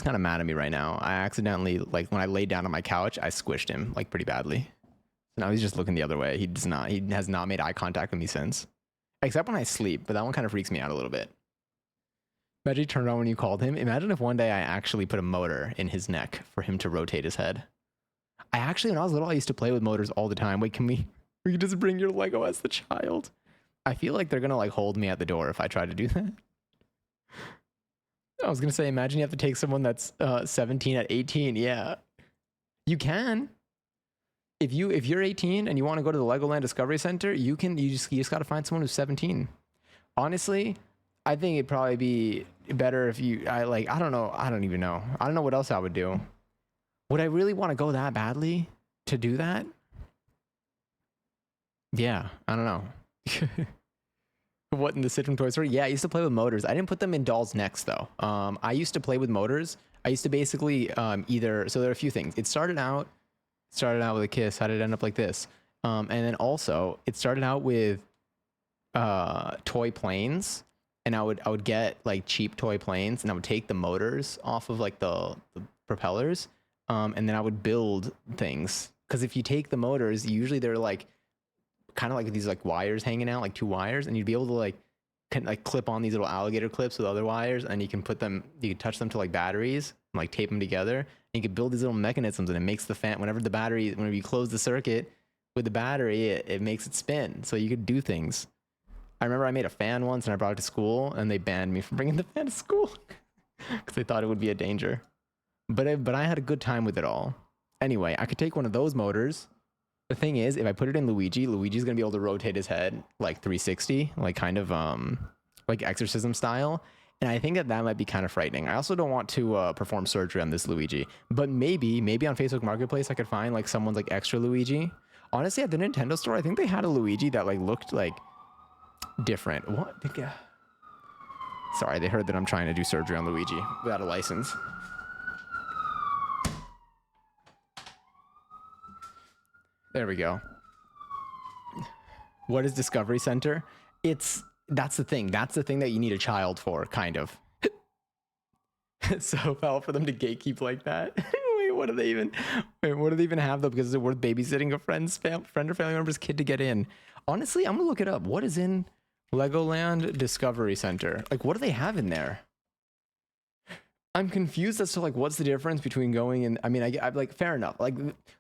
kind of mad at me right now. I accidentally, like when I laid down on my couch, I squished him like pretty badly. No, he's just looking the other way. He has not made eye contact with me since. Except when I sleep, but that one kind of freaks me out a little bit. Imagine he turned on when you called him. Imagine if one day I actually put a motor in his neck for him to rotate his head. I actually, when I was little, I used to play with motors all the time. Wait, we can just bring your Lego as the child? I feel like they're gonna like hold me at the door if I try to do that. I was gonna say, imagine you have to take someone that's 17 at 18. Yeah, you can. If you're 18 and you want to go to the Legoland Discovery Center, you can. You just got to find someone who's 17. Honestly, I think it'd probably be better if I don't know. I don't even know. I don't know what else I would do. Would I really want to go that badly to do that? Yeah, I don't know. What in the sit from Toy Story? Yeah, I used to play with motors. I didn't put them in dolls' necks though. I used to play with motors. I used to basically either. So there are a few things. It started out with a kiss. How did it end up like this? And then also it started out with toy planes, and I would get like cheap toy planes, and I would take the motors off of like the propellers, and then I would build things. Because if you take the motors, usually they're like kind of like these like wires hanging out, like two wires, and you'd be able to like clip on these little alligator clips with other wires, and you can touch them to like batteries and like tape them together, and you can build these little mechanisms, and it makes the fan whenever you close the circuit with the battery, it makes it spin, so you could do things. I remember I made a fan once and I brought it to school, and they banned me from bringing the fan to school because they thought it would be a danger. But I had a good time with it all. Anyway, I could take one of those motors. The thing is, if I put it in Luigi's gonna be able to rotate his head like 360, like kind of like exorcism style. And I think that might be kind of frightening. I also don't want to perform surgery on this Luigi, but maybe on Facebook Marketplace I could find like someone's like extra Luigi. Honestly, at the Nintendo store, I think they had a Luigi that like looked like different. What? Sorry, they heard that I'm trying to do surgery on Luigi without a license. There we go. What is Discovery Center? That's the thing. That's the thing that you need a child for, kind of. It's so foul for them to gatekeep like that. Wait, what do they even have though? Because is it worth babysitting a friend or family member's kid to get in? Honestly, I'm gonna look it up. What is in Legoland Discovery Center? Like, what do they have in there? I'm confused as to like what's the difference between going and I mean I like fair enough. Like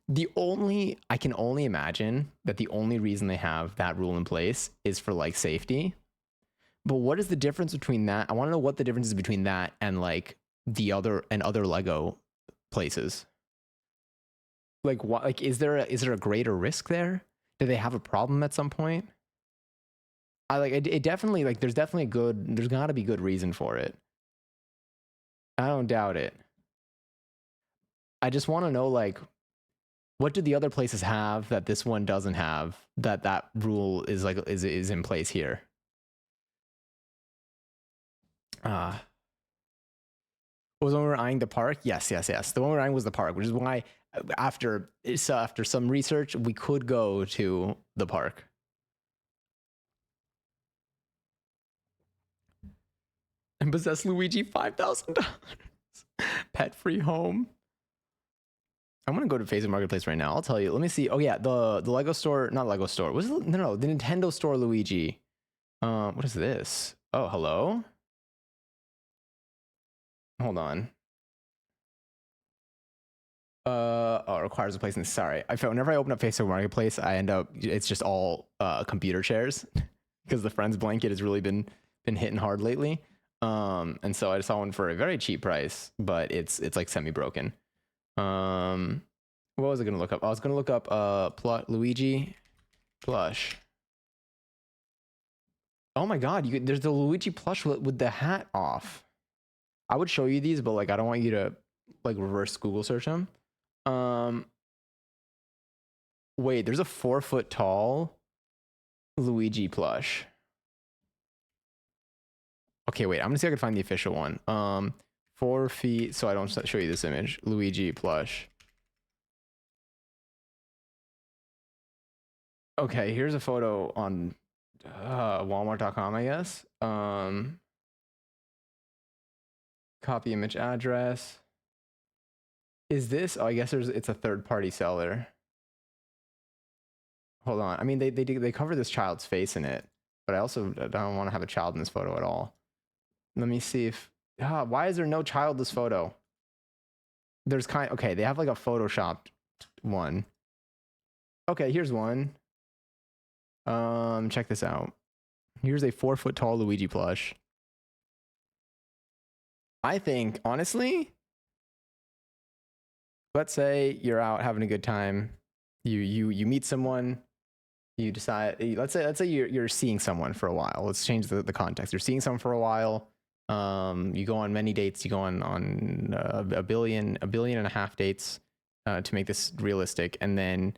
I can only imagine that the only reason they have that rule in place is for like safety. But what is the difference between that? I want to know what the difference is between that and like other Lego places. Like what? Like is there a greater risk there? Do they have a problem at some point? It definitely like there's got to be good reason for it. I don't doubt it. I just want to know, like, what do the other places have that this one doesn't have, that rule is like is in place here? Was the one we were eyeing the park? Yes. The one we were eyeing was the park, which is why after some research, we could go to the park. And possess Luigi $5,000. Pet free home. I'm gonna go to Facebook Marketplace right now. I'll tell you. Let me see. Oh yeah, the Lego store, not Lego store. Was it no the Nintendo store Luigi? What is this? Oh, hello. Hold on. Oh, it requires a place in. Sorry, whenever I open up Facebook Marketplace, it's just all computer chairs because the Friends blanket has really been hitting hard lately. And so I saw one for a very cheap price, but it's like semi-broken. What was I gonna look up? I was gonna look up Luigi plush. Oh my god, there's the Luigi plush with the hat off. I would show you these, but like I don't want you to like reverse Google search them. Wait, there's a 4 foot tall Luigi plush. Okay, wait, I'm gonna see if I can find the official one. 4 feet, so I don't show you this image. Luigi plush. Okay, here's a photo on Walmart.com, I guess. Copy image address. Is this? Oh, I guess it's a third-party seller. Hold on. I mean, they cover this child's face in it, but I also don't want to have a child in this photo at all. Let me see if. Why is there no child in this photo? There's okay. They have like a photoshopped one. Okay, here's one. Check this out. Here's a 4-foot tall Luigi plush. I think honestly, let's say you're out having a good time. You meet someone. You decide. Let's say you're seeing someone for a while. Let's change the context. You're seeing someone for a while. You go on many dates. You go on a billion and a half dates to make this realistic. And then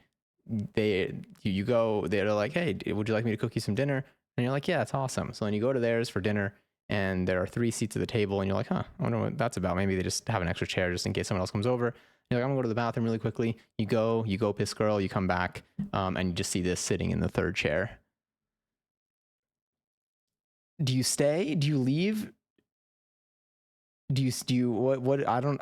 you go. They're like, hey, would you like me to cook you some dinner? And you're like, yeah, that's awesome. So then you go to theirs for dinner, and there are 3 seats at the table, and you're like, huh, I wonder what that's about. Maybe they just have an extra chair just in case someone else comes over. You're like, I'm gonna go to the bathroom really quickly. You go piss girl, you come back, and you just see this sitting in the 3rd chair. Do you stay? Do you leave? Do you what I don't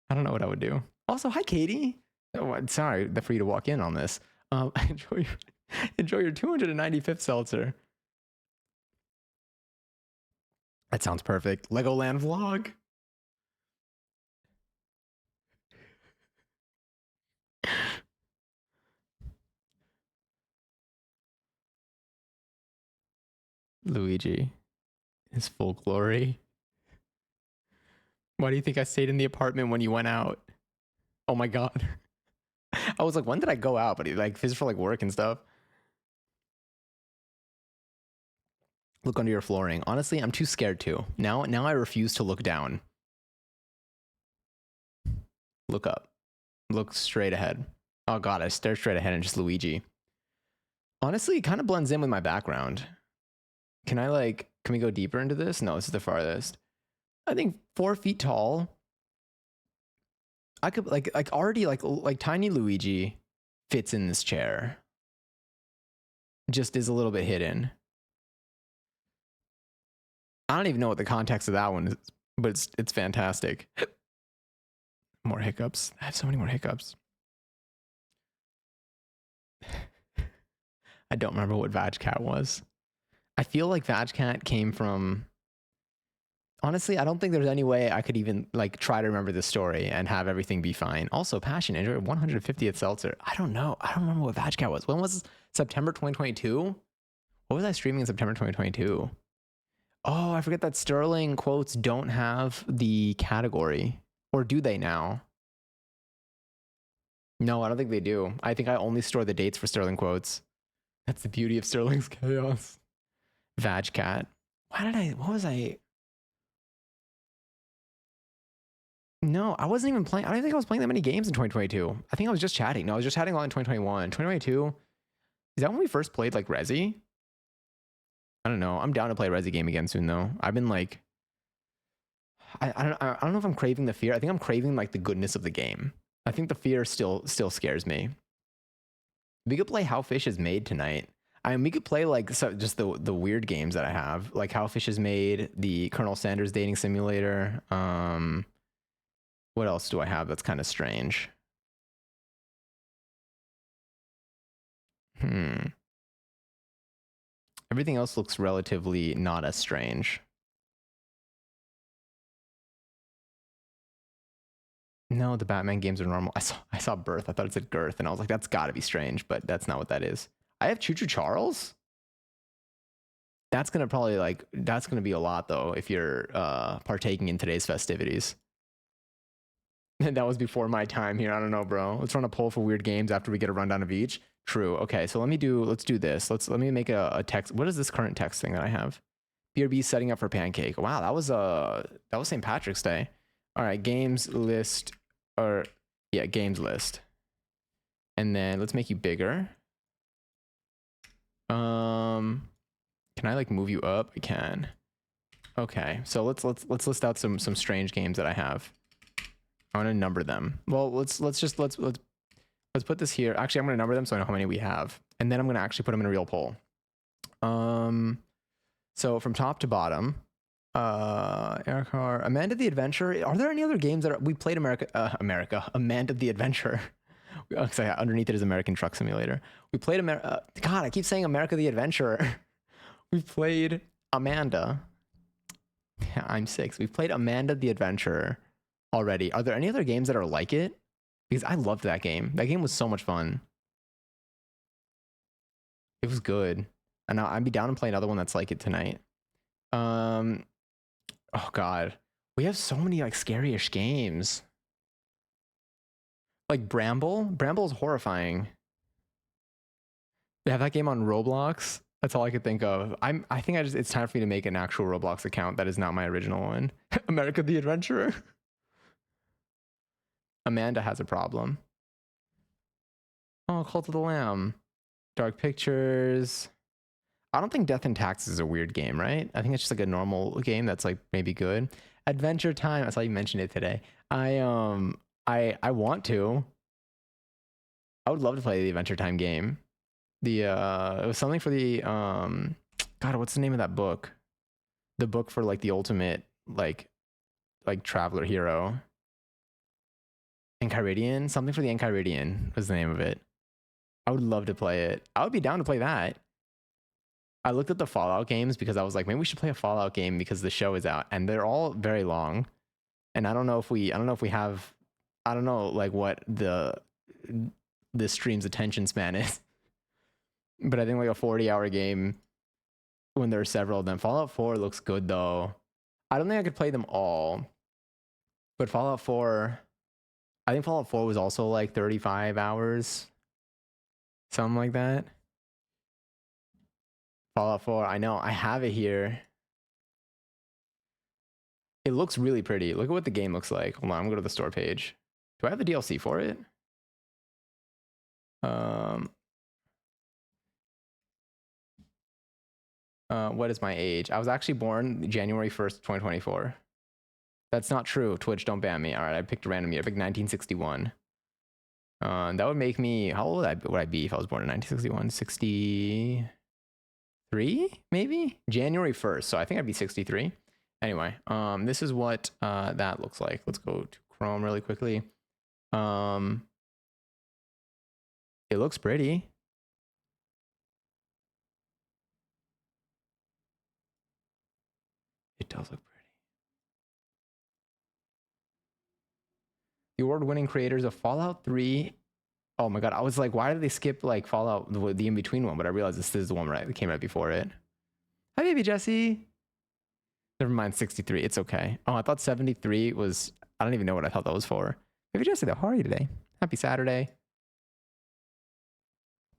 know what I would do. Also, hi Katie. Oh, sorry for you to walk in on this. Enjoy your 295th seltzer. That sounds perfect. Legoland vlog. Luigi, his full glory. Why do you think I stayed in the apartment when you went out? Oh my god. I was like, when did I go out? But like, this is for like work and stuff. Look under your flooring. Honestly, I'm too scared to. Now I refuse to look down. Look up. Look straight ahead. Oh god, I stare straight ahead and just Luigi. Honestly, it kind of blends in with my background. Can we go deeper into this? No, this is the farthest. I think 4 feet tall. I could like already like tiny Luigi fits in this chair. Just is a little bit hidden. I don't even know what the context of that one is, but it's fantastic. More hiccups. I have so many more hiccups. I don't remember what VagCat was. I feel like VagCat came from. Honestly, I don't think there's any way I could even like try to remember this story and have everything be fine. Also, Passion, enjoy 150th seltzer. I don't know. I don't remember what VagCat was. When was September 2022? What was I streaming in September 2022? Oh, I forget that Sterling quotes don't have the category. Or do they now? No, I don't think they do. I think I only store the dates for Sterling quotes. That's the beauty of Sterling's chaos. VagCat. What was I? No, I wasn't even playing. I don't think I was playing that many games in 2022. I think I was just chatting. No, I was just chatting a lot in 2021. 2022, is that when we first played like Resi? I don't know. I'm down to play a Resi game again soon though. I've been like, I don't know if I'm craving the fear. I think I'm craving like the goodness of the game. I think the fear still scares me. We could play How Fish is Made tonight. We could play like just the weird games that I have, like How Fish is Made, the Colonel Sanders dating simulator. What else do I have that's kind of strange? Everything else looks relatively not as strange. No, the Batman games are normal. I saw Birth. I thought it said Girth, and I was like, that's got to be strange, but that's not what that is. I have Choo Choo Charles. That's gonna be a lot though if you're partaking in today's festivities. And that was before my time here. I don't know, bro. Let's run a poll for weird games after we get a rundown of each. True. Okay, so let's do this. Let me make a text. What is this current text thing that I have? BRB setting up for pancake. Wow, that was St. Patrick's Day. All right, games list games list. And then let's make you bigger. Can I like move you up? I can. Okay, so let's list out some strange games that I have. I want to number them. Well, let's put this here. Actually, I'm going to number them so I know how many we have, and then I'm going to actually put them in a real poll. So from top to bottom, Amanda the Adventure. Are there any other games that we played? Amanda the Adventure. Underneath it is American Truck Simulator. We played God, I keep saying America the Adventurer. We played Amanda. Yeah, I'm 6. We've played Amanda the Adventurer already. Are there any other games that are like it? Because I loved that game. That game was so much fun. It was good. And I'd be down to play another one that's like it tonight. Oh God. We have so many like scary-ish games. Like Bramble. Bramble is horrifying. They have that game on Roblox. That's all I could think of. I think it's time for me to make an actual Roblox account that is not my original one. America the Adventurer. Amanda has a problem. Oh, Cult of the Lamb. Dark Pictures. I don't think Death and Taxes is a weird game, right? I think it's just like a normal game that's like maybe good. Adventure Time. I saw you mention it today. I want to. I would love to play the Adventure Time game. It was something for the God, what's the name of that book? The book for like the ultimate like traveler hero. Enchiridion? Something for the Enchiridion was the name of it. I would love to play it. I would be down to play that. I looked at the Fallout games because I was like, maybe we should play a Fallout game because the show is out and they're all very long. And I don't know like what the stream's attention span is. But I think like a 40-hour game when there are several of them. Fallout 4 looks good though. I don't think I could play them all. But Fallout 4, I think Fallout 4 was also like 35 hours. Something like that. Fallout 4, I know, I have it here. It looks really pretty. Look at what the game looks like. Hold on, I'm gonna go to the store page. Do I have the DLC for it? What is my age? I was actually born January 1st, 2024. That's not true. Twitch, don't ban me. All right, I picked a random year. I picked 1961. That would make me, how old would I be if I was born in 1961? 63, maybe? January 1st, so I think I'd be 63. Anyway, this is what that looks like. Let's go to Chrome really quickly. It looks pretty. It does look pretty. The award-winning creators of Fallout 3. Oh my god, I was like, why did they skip like Fallout, the in-between one? But I realized this is the one that came right before it. Hi, baby Jesse. Never mind, 63. It's okay. Oh, I thought 73 was, I don't even know what I thought that was for. Baby Jesse, how are you today? Happy Saturday.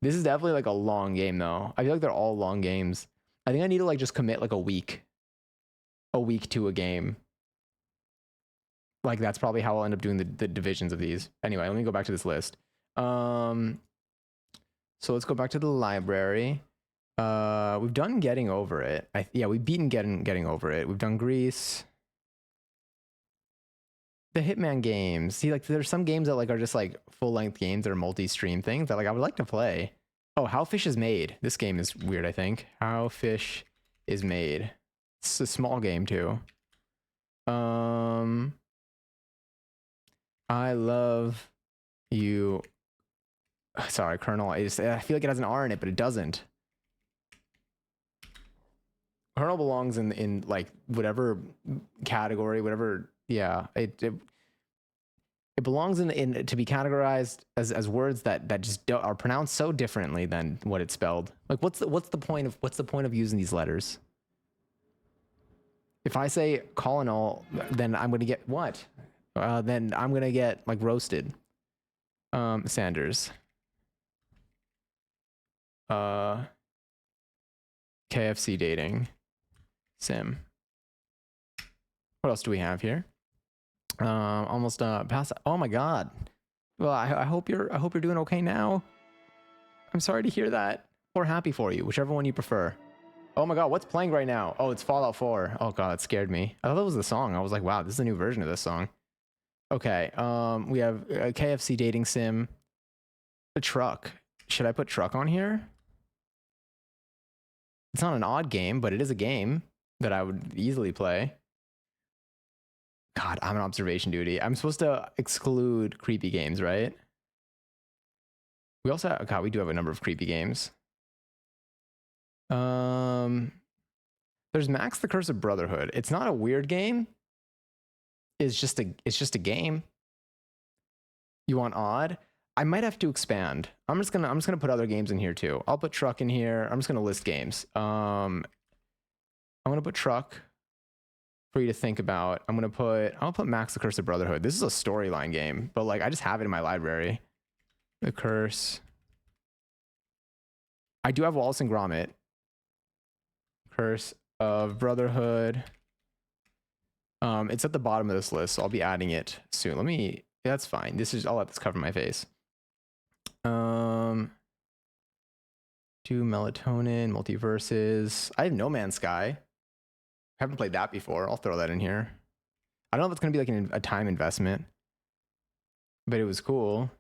This is definitely like a long game though. I feel like they're all long games. I think I need to like just commit like a week to a game. Like that's probably how I'll end up doing the divisions of these. Anyway, let me go back to this list. So let's go back to the library. We've done Getting Over It. Yeah, we've beaten Getting Over It. We've done Grease. The Hitman games. See, like there's some games that like are just like full-length games that are multi-stream things that like I would like to play. Oh, How Fish Is Made. This game is weird, I think. How Fish Is Made. It's a small game too. I love you. Sorry, Colonel. I feel like it has an R in it, but it doesn't. Colonel belongs in like whatever category, whatever. Yeah, it belongs in to be categorized as words that just are pronounced so differently than what it's spelled. Like what's the point of using these letters? If I say colonel, then I'm gonna get what? Then I'm gonna get like roasted. Sanders. KFC dating sim. What else do we have here? Almost past. Oh my god. Well, I hope you're doing okay now. I'm sorry to hear that, or happy for you, whichever one you prefer. Oh my god, what's playing right now? Oh, it's Fallout 4. Oh god, it scared me. I thought that was the song. I was like, wow, this is a new version of this song. Okay, we have a KFC dating sim. A truck. Should I put truck on here? It's not an odd game, but it is a game that I would easily play. God, I'm on observation duty. I'm supposed to exclude creepy games, right? We also have, God, we do have a number of creepy games. There's Max the Curse of Brotherhood. It's not a weird game. It's just a game. You want odd? I might have to expand. I'm just gonna put other games in here too. I'll put truck in here. I'm just gonna list games. I'm gonna put truck for you to think about. I'll put Max the Curse of Brotherhood. This is a storyline game, but like I just have it in my library. The Curse. I do have Wallace and Gromit. Curse of Brotherhood. It's at the bottom of this list, so I'll be adding it soon. That's fine. I'll let this cover my face. Do Melatonin, Multiverses. I have No Man's Sky. Haven't played that before. I'll throw that in here. I don't know if it's gonna be like a time investment, but it was cool.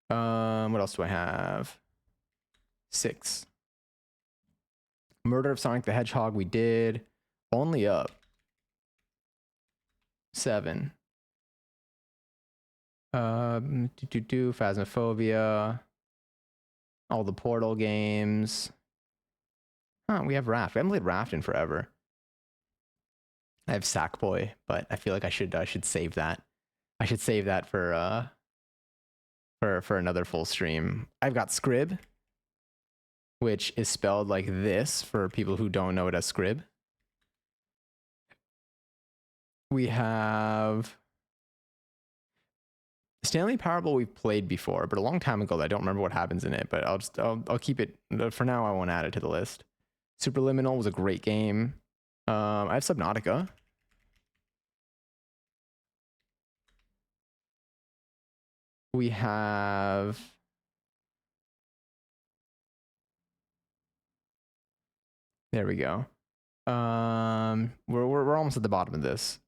What else do I have? 6. Murder of Sonic the Hedgehog. We did. Only Up. 7. Phasmophobia. All the Portal games. We have Raft. We haven't played Raft in forever. I have Sackboy, but I feel like I should save that. I should save that for another full stream. I've got Scrib, which is spelled like this for people who don't know it as Scrib. We have Stanley Parable. We've played before, but a long time ago. I don't remember what happens in it, but I'll keep it for now. I won't add it to the list. Superliminal was a great game. I have Subnautica. We have there we go. We're almost at the bottom of this.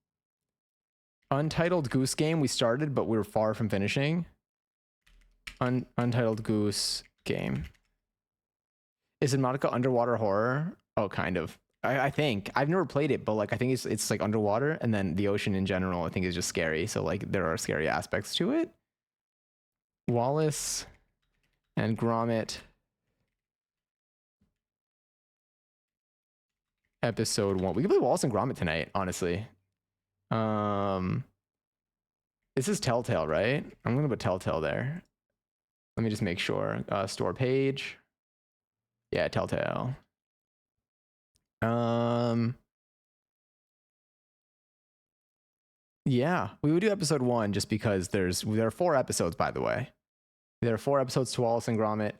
Untitled Goose Game. We started, but we were far from finishing. Untitled Goose Game. Is Subnautica underwater horror? Oh, kind of. I think I've never played it, but like I think it's like underwater, and then the ocean in general I think is just scary. So like there are scary aspects to it. Wallace and Gromit. Episode 1. We can play Wallace and Gromit tonight, honestly. This is Telltale, right? I'm gonna put Telltale there. Let me just make sure. Store page. Yeah, Telltale. Yeah, we would do episode 1 just because there are 4 episodes, by the way. There are 4 episodes to Wallace and Gromit.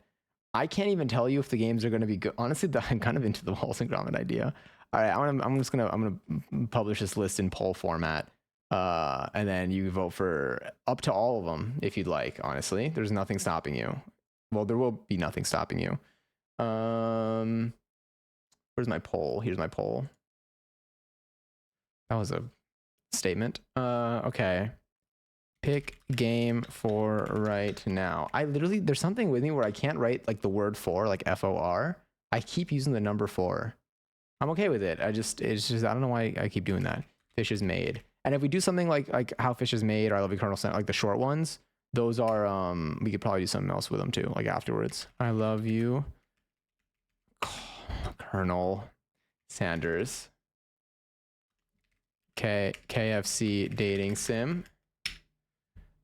I can't even tell you if the games are going to be good. Honestly, I'm kind of into the Wallace and Gromit idea. All right, I'm gonna publish this list in poll format, and then you vote for up to all of them if you'd like. Honestly, there's nothing stopping you. Well, there will be nothing stopping you. Where's my poll? Here's my poll. That was a statement. Okay. Pick game for right now. There's something with me where I can't write like the word for, like FOR. I keep using the number 4. I'm okay with it. It's just I don't know why I keep doing that. Fish is made. And if we do something like How Fish is Made or I Love You Colonel Sanders, like the short ones, those are we could probably do something else with them too, like afterwards. I love you, Colonel Sanders. KFC dating sim.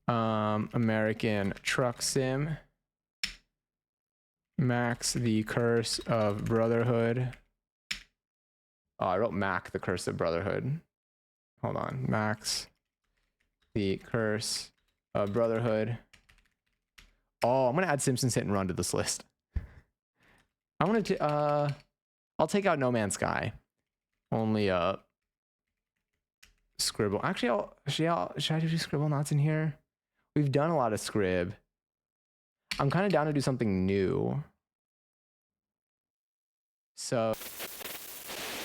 American truck sim. Max the Curse of Brotherhood. Oh, I wrote Mac the Curse of Brotherhood. Hold on. Max the Curse of Brotherhood. Oh, I'm gonna add Simpsons Hit and Run to this list. I'm gonna I'll take out No Man's Sky. Only Scribble. Actually, should I do Scribble Knots in here? We've done a lot of Scrib. I'm kind of down to do something new. So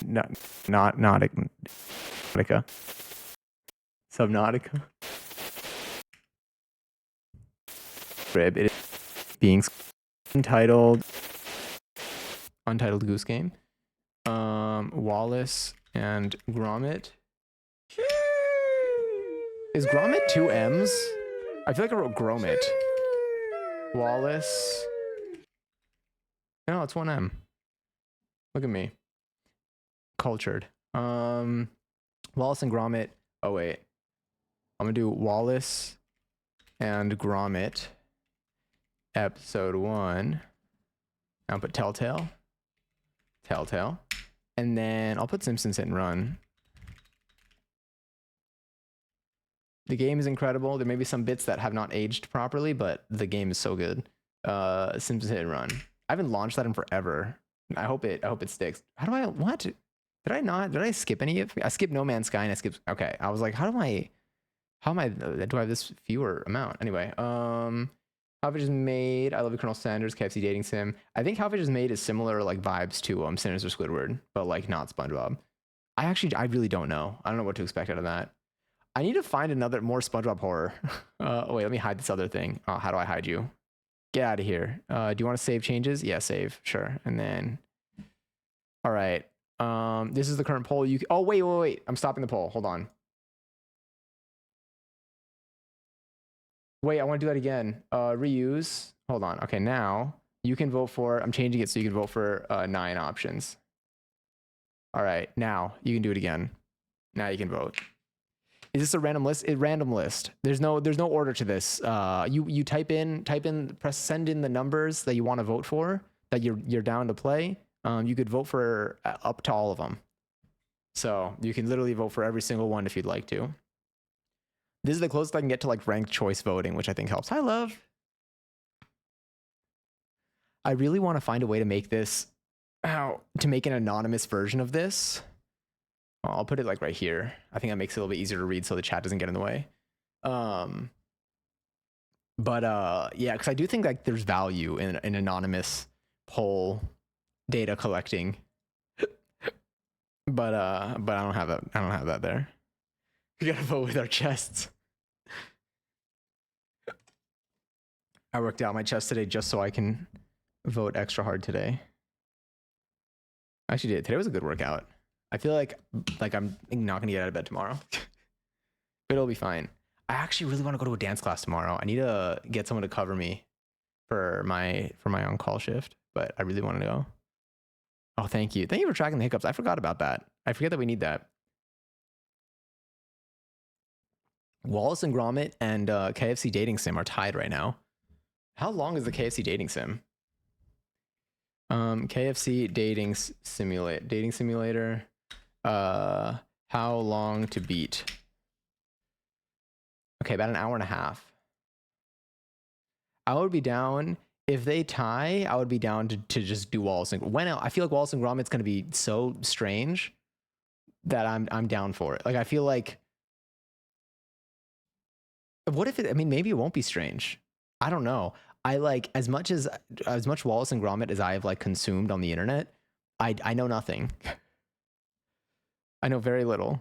Nautica. Subnautica. Scrib. It is being Untitled Goose Game. Wallace and Gromit. Is Gromit 2 M's? I feel like I wrote Gromit. Wallace. No, it's 1M. Look at me. Cultured. Wallace and Gromit. Oh wait. I'm gonna do Wallace and Gromit. Episode 1. I'll put Telltale. Telltale. And then I'll put Simpsons Hit and Run. The game is incredible. There may be some bits that have not aged properly, but the game is so good. Simpsons Hit and Run. I haven't launched that in forever. I hope it sticks. How do I what? Did I skip any of I skipped No Man's Sky and I skipped okay. I was like, do I have this fewer amount? Anyway, How Fish is Made. I love you, Colonel Sanders. KFC Dating Sim. I think How Fish is Made is similar like vibes to Sinners or Squidward, but like not SpongeBob. I really don't know. I don't know what to expect out of that. I need to find another more SpongeBob horror. Wait, let me hide this other thing. How do I hide you? Get out of here. Do you want to save changes? Yeah, save. Sure. And then, all right. This is the current poll. Oh, wait. I'm stopping the poll. Hold on. Wait, I want to do that again. Reuse. Hold on. Okay, now you can vote for, I'm changing it so you can vote for 9 options. All right, now you can do it again. Now you can vote. Is this a random list? A random list. There's no order to this. You type in, press send in the numbers that you want to vote for, that you're down to play. You could vote for up to all of them. So you can literally vote for every single one if you'd like to. This is the closest I can get to like ranked choice voting, which I think helps. Hi, love. I really want to find a way to make this, to make an anonymous version of this. I'll put it like right here. I think that makes it a little bit easier to read so the chat doesn't get in the way. Yeah, because I do think like there's value in anonymous poll data collecting. But I don't have that. I don't have that there. We gotta vote with our chests. I worked out my chest today just so I can vote extra hard today. I actually did. Today was a good workout. I feel like I'm not gonna get out of bed tomorrow. But it'll be fine. I actually really want to go to a dance class tomorrow. I need to get someone to cover me for my on-call shift, but I really want to go. Oh, thank you. Thank you for tracking the hiccups. I forgot about that. I forget that we need that. Wallace and Gromit and KFC Dating Sim are tied right now. How long is the KFC Dating Sim? KFC Dating Simulator. How long to beat? Okay, about an hour and a half. I would be down if they tie. I would be down to just do Wallace and I feel like Wallace and Gromit's gonna be so strange that I'm down for it. Like I feel like, what if it? I mean, maybe it won't be strange. I don't know. I like as much Wallace and Gromit as I have like consumed on the internet. I know nothing. I know very little.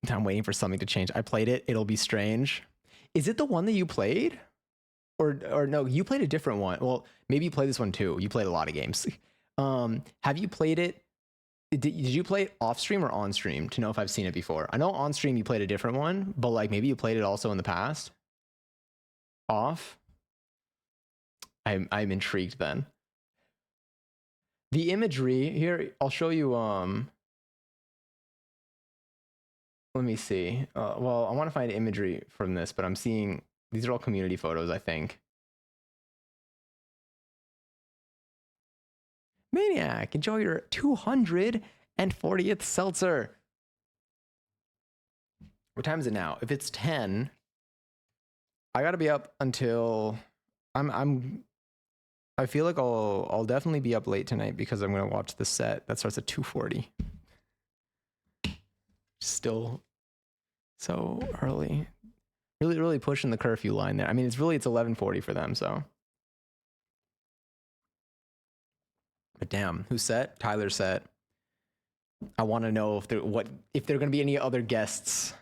I'm waiting for something to change. I played it. It'll be strange. Is it the one that you played? Or no, you played a different one. Well, maybe you played this one too. You played a lot of games. Have you played it? Did you play it off stream or on stream to know if I've seen it before? I know on stream you played a different one, but like maybe you played it also in the past. Off? I'm intrigued then. The imagery here, I'll show you. Let me see. Well, I want to find imagery from this, but I'm seeing these are all community photos, I think. Maniac, enjoy your 240th seltzer. What time is it now? If it's 10, I gotta be up until I feel like I'll definitely be up late tonight because I'm gonna watch the set that starts at 2:40. Still so early. Really pushing the curfew line there. I mean, it's 11:40 for them, so. But damn, who's set? Tyler's set. I want to know if there are going to be any other guests.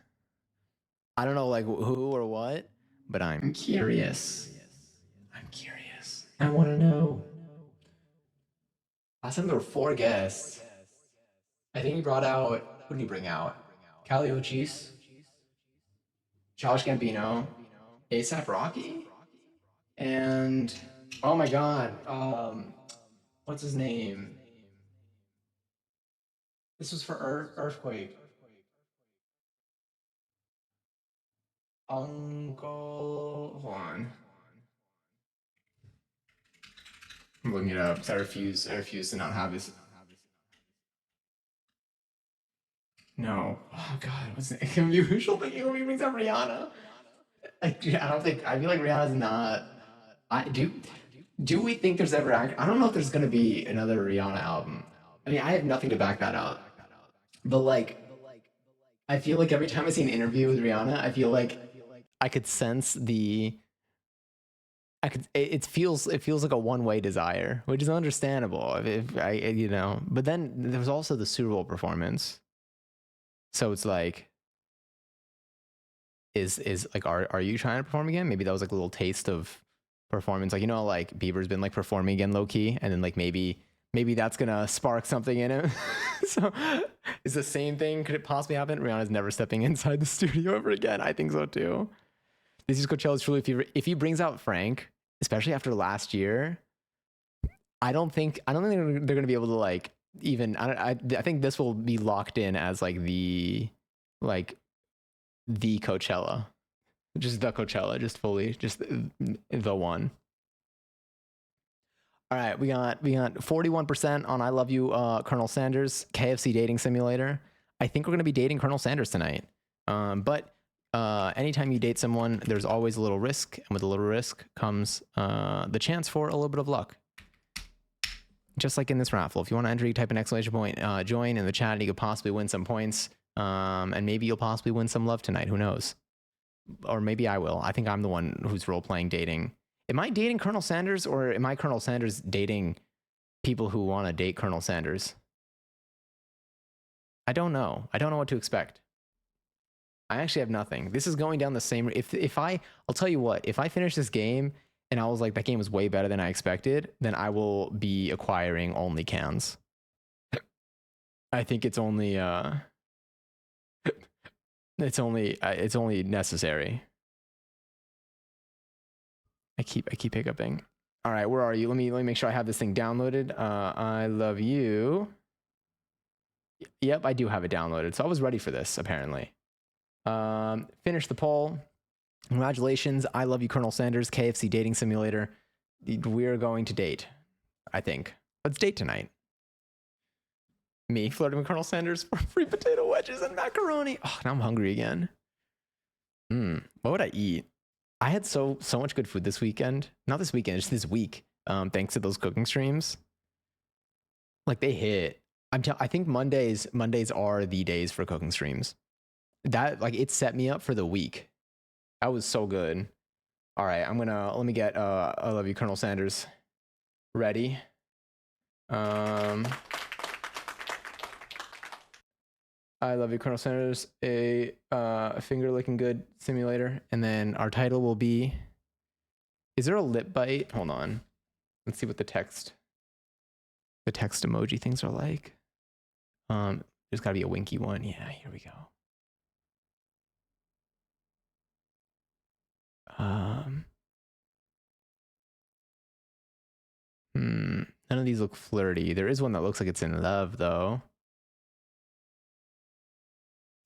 I don't know like who or what, but I'm curious. I'm curious. I want to know. Last time there were 4 guests. I think he brought out. What did he bring out? Calio Cheese. Josh Gambino, ASAP Rocky, and oh my god, what's his name? This was for Earthquake. Uncle, hold on. I'm looking it up. 'Cause I refuse to not have his. No. Oh God, what's it? Can be usual thinking when he brings up Rihanna. I don't think. I feel like Rihanna's not. I do. Do we think there's ever? I don't know if there's gonna be another Rihanna album. I mean, I have nothing to back that up. But like, I feel like every time I see an interview with Rihanna, I feel like I could sense the. I could. It feels like a one-way desire, which is understandable. If I, you know, but then there was also the Super Bowl performance. So it's like, is like, are you trying to perform again? Maybe that was like a little taste of performance. Like, you know, like Bieber's been like performing again low key, and then like maybe that's gonna spark something in him. So is the same thing? Could it possibly happen? Rihanna's never stepping inside the studio ever again. I think so too. This is Coachella's truly. If he brings out Frank, especially after last year, I don't think they're gonna be able to like even. I think this will be locked in as like the Coachella, just the Coachella, just fully, just the one. All right, we got 41% on I Love You, Colonel Sanders, KFC Dating Simulator. I think we're gonna be dating Colonel Sanders tonight. But anytime you date someone, there's always a little risk, and with a little risk comes the chance for a little bit of luck. Just like in this raffle, if you want to enter, you type an exclamation point, join in the chat, and you could possibly win some points, and maybe you'll possibly win some love tonight. Who knows? Or maybe I will. I think I'm the one who's role playing dating. Am I dating Colonel Sanders, or am I Colonel Sanders dating people who want to date Colonel Sanders? I don't know. I don't know what to expect. I actually have nothing. This is going down the same. I'll tell you what. If I finish this game and I was like, that game was way better than I expected, then I will be acquiring only cans. I think it's only it's only necessary. I keep hiccuping. All right, where are you? Let me make sure I have this thing downloaded. I Love You. Yep, I do have it downloaded. So I was ready for this, apparently. Finish the poll. Congratulations. I Love You, Colonel Sanders, KFC Dating Simulator. We're going to date, I think. Let's date tonight. Me flirting with Colonel Sanders for free potato wedges and macaroni. Oh, now I'm hungry again. What would I eat? I had so much good food this weekend. Not this weekend, just this week. Thanks to those cooking streams. Like they hit. I think Mondays are the days for cooking streams. That like it set me up for the week. That was so good. All right, let me get I Love You, Colonel Sanders ready. I Love You, Colonel Sanders, a finger licking good simulator. And then our title will be, is there a lip bite? Hold on. Let's see what the text emoji things are like. There's gotta be a winky one. Yeah, here we go. None of these look flirty. There is one that looks like it's in love though.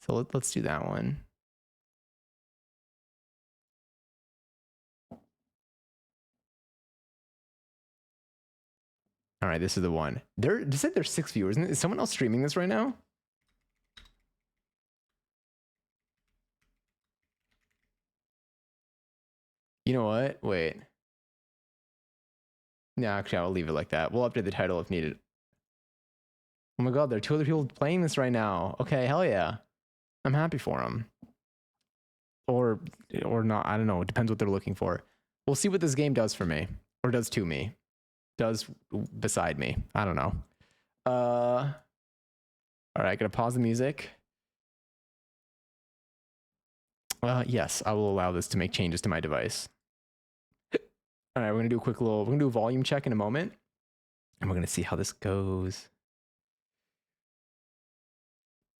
So let's do that one. All right, this is the one. They said there's 6 viewers. Is someone else streaming this right now? You know what? Wait. No, actually, I'll leave it like that. We'll update the title if needed. Oh my god, there are 2 other people playing this right now. Okay, hell yeah. I'm happy for them. Or not. I don't know. It depends what they're looking for. We'll see what this game does for me. Or does to me. Does beside me. I don't know. All right, gonna pause the music. Yes, I will allow this to make changes to my device. All right, we're gonna do a volume check in a moment, and we're gonna see how this goes.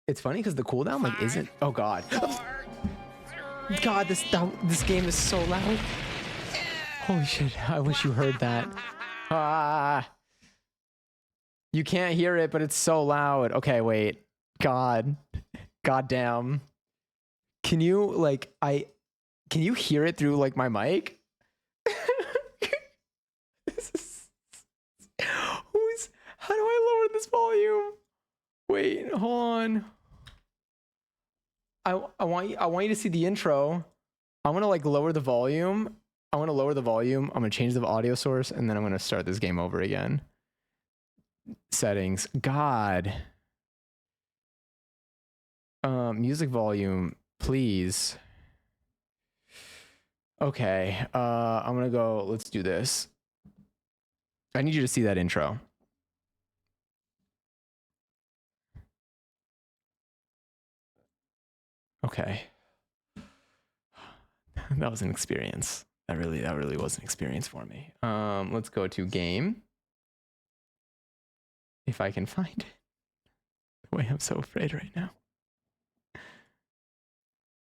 It's funny because the cooldown like isn't. Oh god. 4, 3, God, this game is so loud. Holy shit! I wish you heard that. Ah, you can't hear it, but it's so loud. Okay, wait. God, goddamn. Can you like Can you hear it through like my mic? How do I lower this volume? Wait, hold on. I want you to see the intro. I'm gonna like lower the volume. I want to lower the volume. I'm gonna change the audio source, and then I'm gonna start this game over again. Settings. God. Music volume, please. Okay. I'm gonna go. Let's do this. I need you to see that intro. Okay. That was an experience. That really was an experience for me. Let's go to game. If I can find it. Wait, I'm so afraid right now.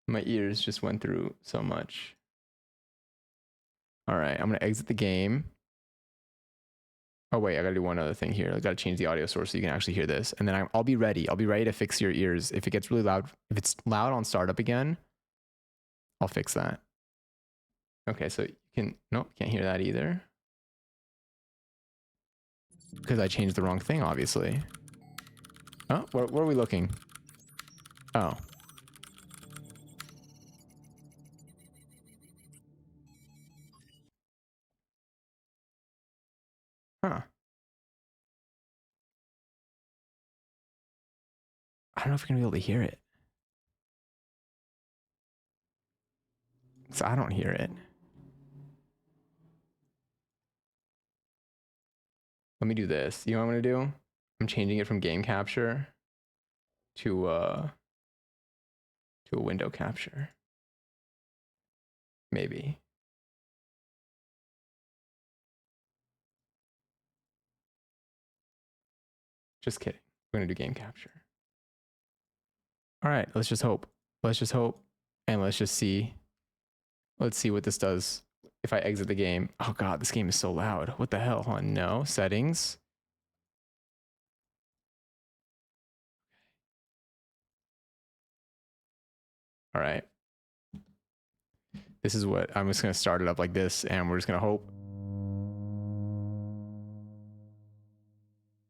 My ears just went through so much. All right, I'm gonna exit the game. Oh wait, I gotta do one other thing here. I gotta change the audio source so you can actually hear this, and then I'll be ready. I'll be ready to fix your ears if it gets really loud. If it's loud on startup again, I'll fix that. Okay, so you can nope, can't hear that either because I changed the wrong thing, obviously. Oh, where are we looking? Oh. Huh. I don't know if we're gonna be able to hear it. So I don't hear it. Let me do this. You know what I'm gonna do? I'm changing it from game capture to a window capture. Maybe. Just kidding. We're gonna do game capture. All right, let's just hope. Let's just hope, and let's just see. Let's see what this does if I exit the game. Oh god, this game is so loud. What the hell? Hold on. No settings. All right. This is what I'm just gonna start it up like this, and we're just gonna hope.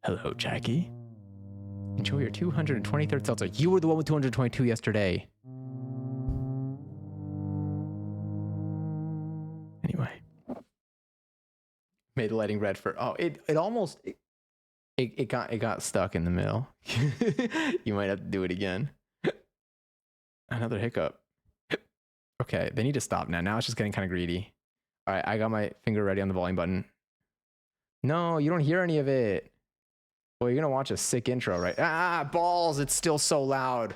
Hello, Jackie. Enjoy your 223rd seltzer. You were the one with 222 yesterday. Anyway. Made the lighting red for it almost it got stuck in the middle. You might have to do it again. Another hiccup. Okay, they need to stop now. Now it's just getting kind of greedy. All right, I got my finger ready on the volume button. No, you don't hear any of it. Well, you're gonna watch a sick intro, right? Ah, balls! It's still so loud.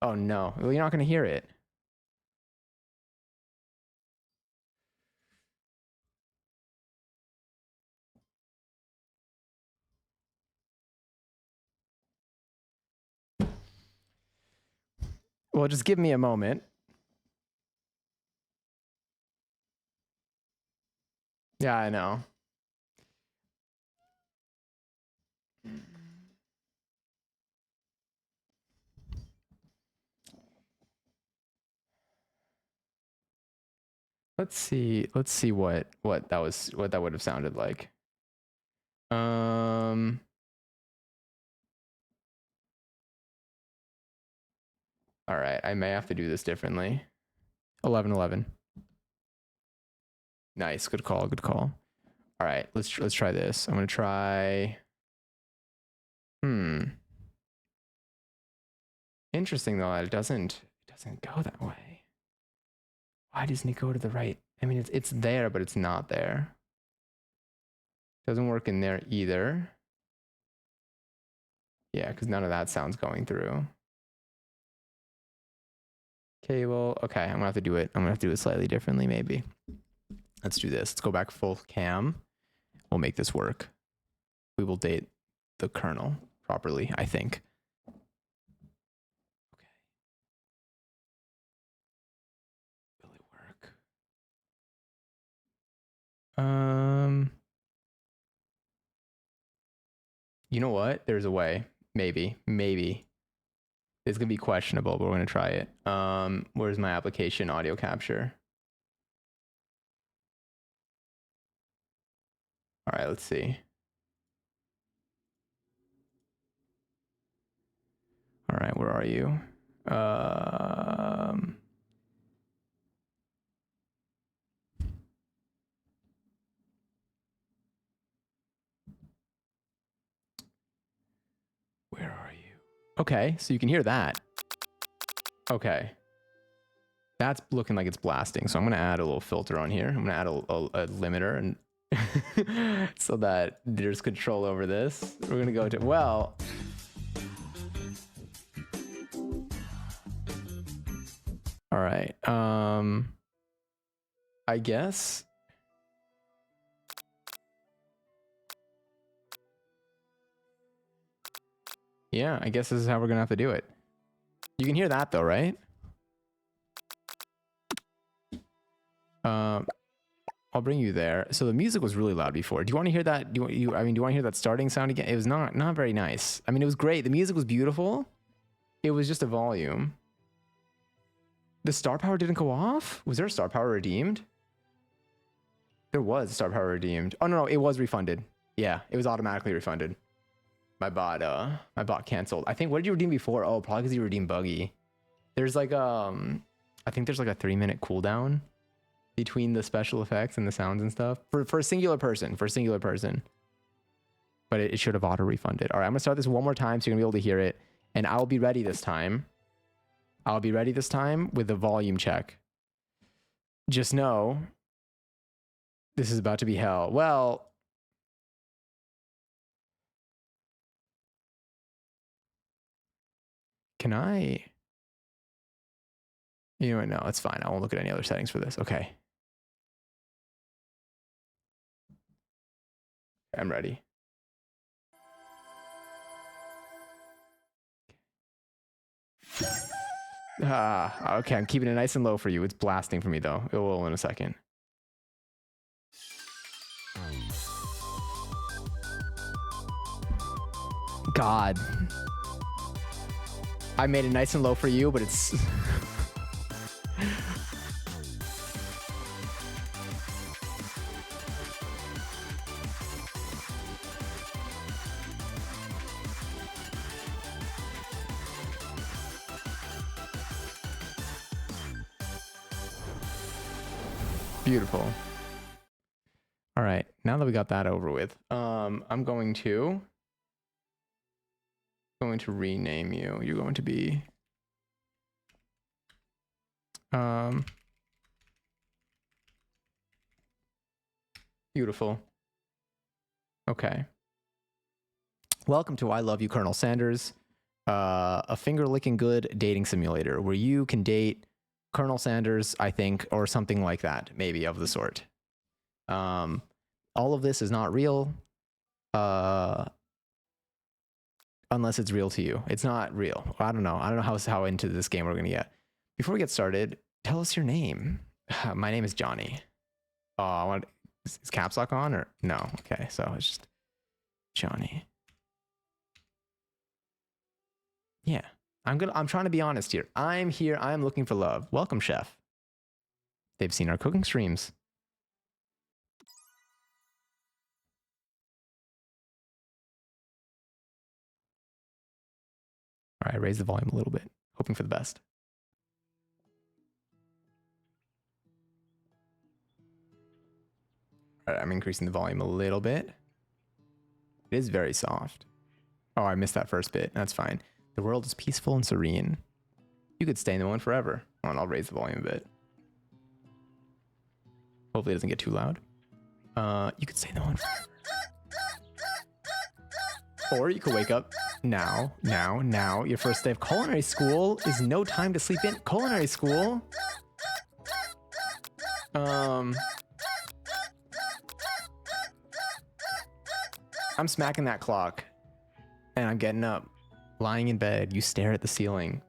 Oh no, well, you're not gonna hear it. Well, just give me a moment. Yeah, I know. Let's see what that would have sounded like. All right, I may have to do this differently. 11:11. Nice, good call, good call. All right, let's try this. I'm gonna try. Interesting though, it doesn't go that way. Why doesn't it go to the right? I mean, it's there, but it's not there. Doesn't work in there either. Yeah, because none of that sound's going through. Cable. Okay, I'm gonna have to do it. I'm gonna have to do it slightly differently, maybe. Let's do this. Let's go back full cam. We'll make this work. We will date the kernel properly, I think. You know what? There's a way. Maybe. It's gonna be questionable, but we're gonna try it. Where's my application audio capture? All right, let's see. All right, where are you? Where are you? Okay, so you can hear that. Okay. That's looking like it's blasting, so I'm gonna add a little filter on here. I'm gonna add a limiter and so that there's control over this. We're gonna go to, well, all right. I guess. Yeah, I guess this is how we're gonna have to do it. You can hear that though, right? I'll bring you there. So the music was really loud before. Do you want to hear that? Do you want to hear that starting sound again? It was not very nice. I mean, it was great. The music was beautiful. It was just a volume. The star power didn't go off? Was there a star power redeemed? There was a star power redeemed. Oh no, it was refunded. Yeah, it was automatically refunded. My bot canceled. I think, what did you redeem before? Oh, probably because you redeemed Buggy. There's like I think there's like a 3-minute cooldown between the special effects and the sounds and stuff for a singular person, but it should have auto refunded. All right, I'm gonna start this one more time so you're gonna be able to hear it, and I'll be ready this time. With the volume check. Just know this is about to be hell. Well, can I? You know what? No, it's fine. I won't look at any other settings for this. Okay. I'm ready. Okay, I'm keeping it nice and low for you. It's blasting for me though. It will in a second. God. I made it nice and low for you, but it's... Beautiful. All right, now that we got that over with, I'm going to rename you. You're going to be beautiful. Okay. Welcome to I Love You, Colonel Sanders, a finger-licking good dating simulator where you can date Colonel Sanders, I think, or something like that, maybe of the sort. All of this is not real, unless it's real to you. It's not real. I don't know how into this game we're gonna get. Before we get started, tell us your name. My name is Johnny. Oh, is caps lock on or no? Okay, so it's just Johnny. Yeah. I'm trying to be honest here. I'm here. I'm looking for love. Welcome, chef. They've seen our cooking streams. All right, raise the volume a little bit, hoping for the best. All right, I'm increasing the volume a little bit. It is very soft. Oh, I missed that first bit. That's fine. The world is peaceful and serene. You could stay in the one forever. Hold on, I'll raise the volume a bit. Hopefully it doesn't get too loud. You could stay in the one forever. Or you could wake up now. Your first day of culinary school is no time to sleep in. Culinary school? I'm smacking that clock. And I'm getting up. Lying in bed, you stare at the ceiling.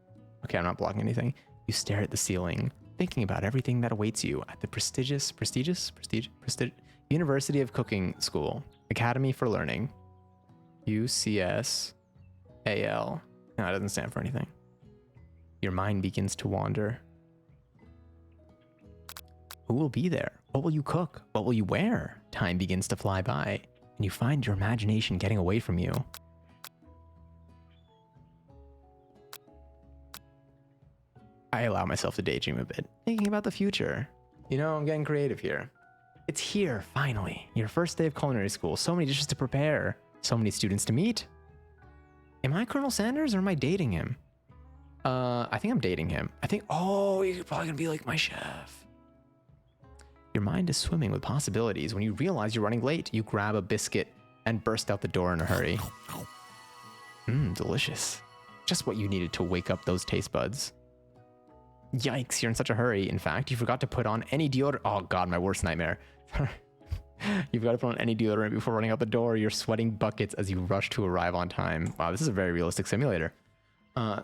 Okay, I'm not blocking anything. You stare at the ceiling, thinking about everything that awaits you at the prestigious. University of Cooking School, Academy for Learning, UCSAL. No, it doesn't stand for anything. Your mind begins to wander. Who will be there? What will you cook? What will you wear? Time begins to fly by, and you find your imagination getting away from you. I allow myself to daydream a bit, thinking about the future. You know, I'm getting creative here. It's here, finally. Your first day of culinary school. So many dishes to prepare. So many students to meet. Am I Colonel Sanders or am I dating him? I think I'm dating him. I think, oh, you're probably gonna be like my chef. Your mind is swimming with possibilities. When you realize you're running late, you grab a biscuit and burst out the door in a hurry. Delicious. Just what you needed to wake up those taste buds. Yikes, you're in such a hurry. In fact, you forgot to put on any deodorant. Oh god, my worst nightmare. You've got to put on any deodorant before running out the door. You're sweating buckets as you rush to arrive on time. Wow, this is a very realistic simulator.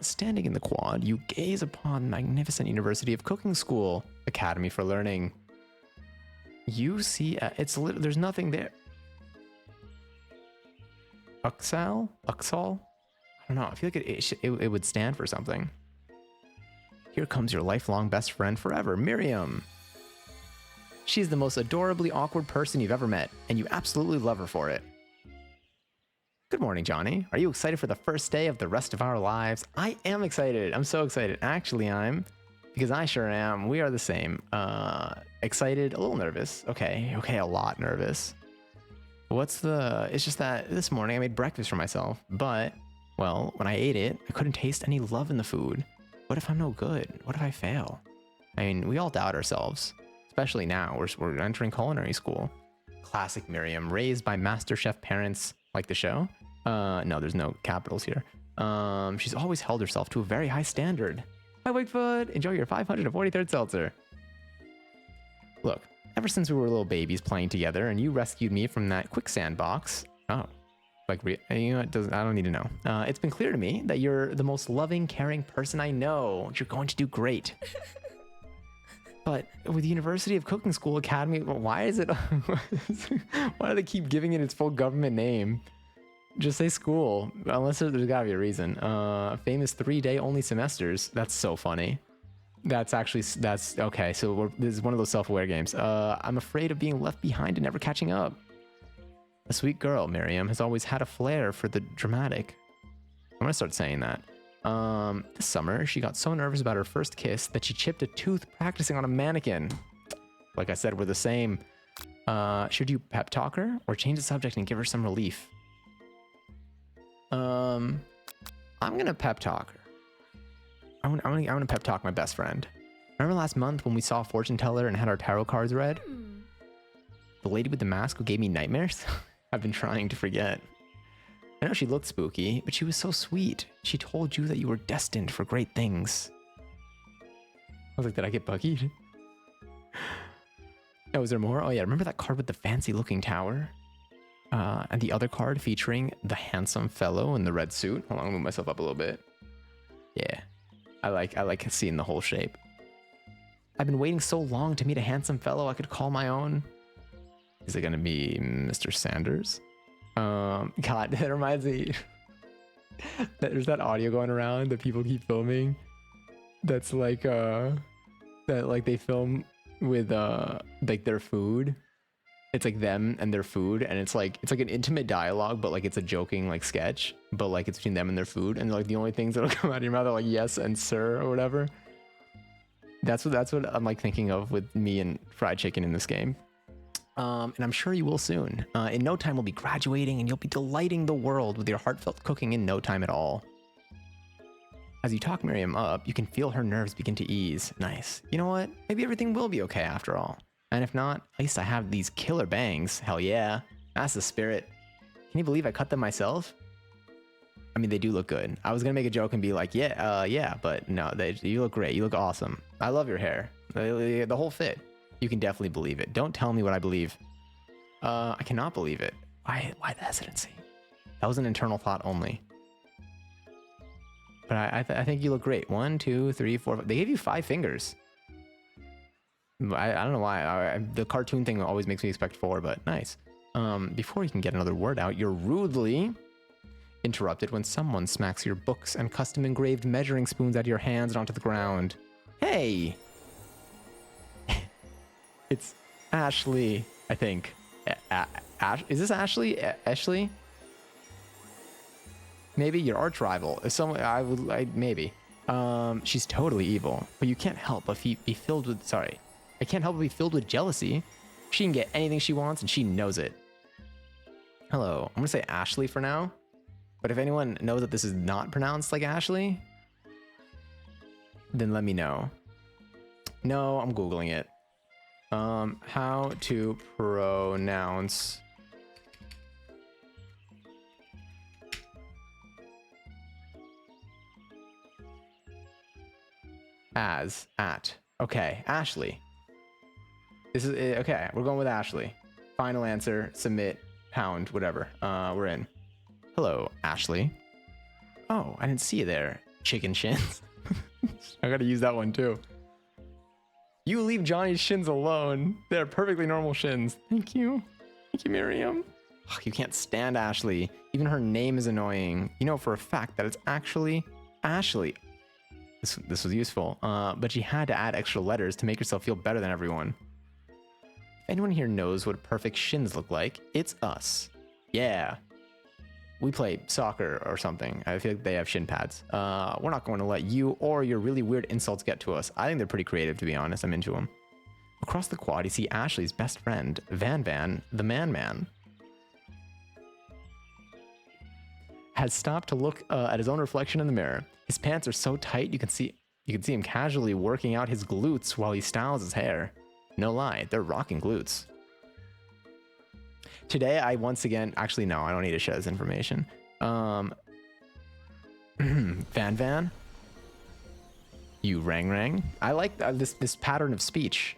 Standing in the quad, you gaze upon magnificent University of Cooking School, Academy for Learning. You see, there's nothing there. Uxal? I don't know. I feel like it would stand for something. Here comes your lifelong best friend forever, Miriam. She's the most adorably awkward person you've ever met, and you absolutely love her for it. Good morning, Johnny. Are you excited for the first day of the rest of our lives? I am excited. I'm so excited. Actually, because I sure am. We are the same. Excited, a little nervous. Okay, a lot nervous. It's just that this morning I made breakfast for myself, but, well, when I ate it, I couldn't taste any love in the food. What if I'm no good? What if I fail? I mean, we all doubt ourselves, especially now. We're entering culinary school. Classic Miriam, raised by MasterChef parents, like the show. No, there's no capitals here. She's always held herself to a very high standard. Hi, Wigfoot. Enjoy your 543rd seltzer. Look, ever since we were little babies playing together and you rescued me from that quicksand box. Oh. You know, I don't need to know. It's been clear to me that you're the most loving, caring person I know. You're going to do great. But with University of Cooking School Academy, why is it? Why do they keep giving it its full government name? Just say school, unless there's gotta be a reason. Famous 3-day only semesters. That's so funny. That's okay. So this is one of those self-aware games. I'm afraid of being left behind and never catching up. A sweet girl, Miriam, has always had a flair for the dramatic. I'm gonna start saying that. This summer, she got so nervous about her first kiss that she chipped a tooth practicing on a mannequin. Like I said, we're the same. Should you pep talk her or change the subject and give her some relief? I'm gonna pep talk her. I'm gonna pep talk my best friend. Remember last month when we saw a fortune teller and had our tarot cards read? The lady with the mask who gave me nightmares? I've been trying to forget. I know she looked spooky, but she was so sweet. She told you that you were destined for great things. I was like, did I get buggied? Oh, is there more? Oh yeah, remember that card with the fancy looking tower? And the other card featuring the handsome fellow in the red suit. Hold on, I'll move myself up a little bit. Yeah, I like seeing the whole shape. I've been waiting so long to meet a handsome fellow I could call my own. Is it gonna be Mr. Sanders? God, that reminds me. There's that audio going around that people keep filming. That's like that like they film with like their food. It's like them and their food, and it's like an intimate dialogue, but like it's a joking like sketch, but like it's between them and their food, and like the only things that'll come out of your mouth are like yes and sir or whatever. That's what I'm like thinking of with me and fried chicken in this game. And I'm sure you will soon. In no time we'll be graduating and you'll be delighting the world with your heartfelt cooking in no time at all. As you talk Miriam up, you can feel her nerves begin to ease. Nice. You know what? Maybe everything will be okay after all. And if not, at least I have these killer bangs. Hell yeah. That's the spirit. Can you believe I cut them myself? I mean, they do look good. I was gonna make a joke and be like, yeah, but no, you look great. You look awesome. I love your hair. The whole fit. You can definitely believe it. Don't tell me what I believe. I cannot believe it. Why the hesitancy? That was an internal thought only. But I think you look great. 1, 2, 3, 4. They gave you 5 fingers. I don't know why. The cartoon thing always makes me expect 4, but nice. Before you can get another word out, you're rudely interrupted when someone smacks your books and custom engraved measuring spoons out of your hands and onto the ground. Hey! It's Ashley, I think. Is this Ashley? Ashley? Maybe your arch rival. If someone, maybe. She's totally evil, but you can't help but be filled with, sorry. I can't help but be filled with jealousy. She can get anything she wants and she knows it. Hello, I'm gonna say Ashley for now. But if anyone knows that this is not pronounced like Ashley, then let me know. No, I'm Googling it. How to pronounce at. Okay, Ashley. This is okay. We're going with Ashley. Final answer, submit, pound, whatever. We're in. Hello, Ashley. Oh, I didn't see you there. Chicken shins. I gotta use that one too. You leave Johnny's shins alone. They're perfectly normal shins. Thank you. Thank you, Miriam. Ugh, you can't stand Ashley. Even her name is annoying. You know for a fact that it's actually Ashley. This was useful, but you had to add extra letters to make yourself feel better than everyone. If anyone here knows what perfect shins look like, it's us. Yeah. We play soccer or something. I feel like they have shin pads. We're not going to let you or your really weird insults get to us. I think they're pretty creative, to be honest. I'm into them. Across the quad, you see Ashley's best friend, Van Van, the Man, has stopped to look at his own reflection in the mirror. His pants are so tight you can see him casually working out his glutes while he styles his hair. No lie, they're rocking glutes. Today, I once again, actually, no, I don't need to share this information. Van Van, you rang. I like this pattern of speech.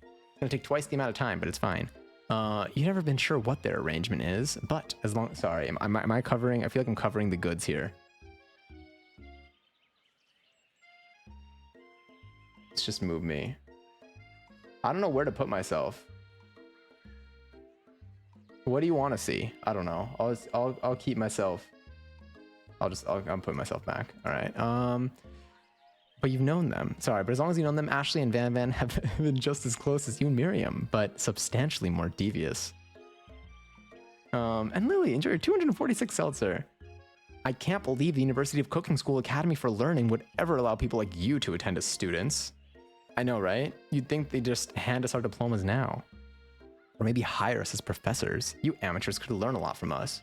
It's gonna take twice the amount of time, but it's fine. You've never been sure what their arrangement is, but as long, sorry, am I covering? I feel like I'm covering the goods here. Let's just move me. I don't know where to put myself. What do you want to see? I don't know. I'll keep myself. I'll put myself back. All right. But you've known them. Sorry, but as long as you've known them, Ashley and Van Van have been just as close as you and Miriam, but substantially more devious. And Lily, enjoy your 246 seltzer. I can't believe the University of Cooking School Academy for Learning would ever allow people like you to attend as students. I know, right? You'd think they'd just hand us our diplomas now. Or maybe hire us as professors. You amateurs could learn a lot from us.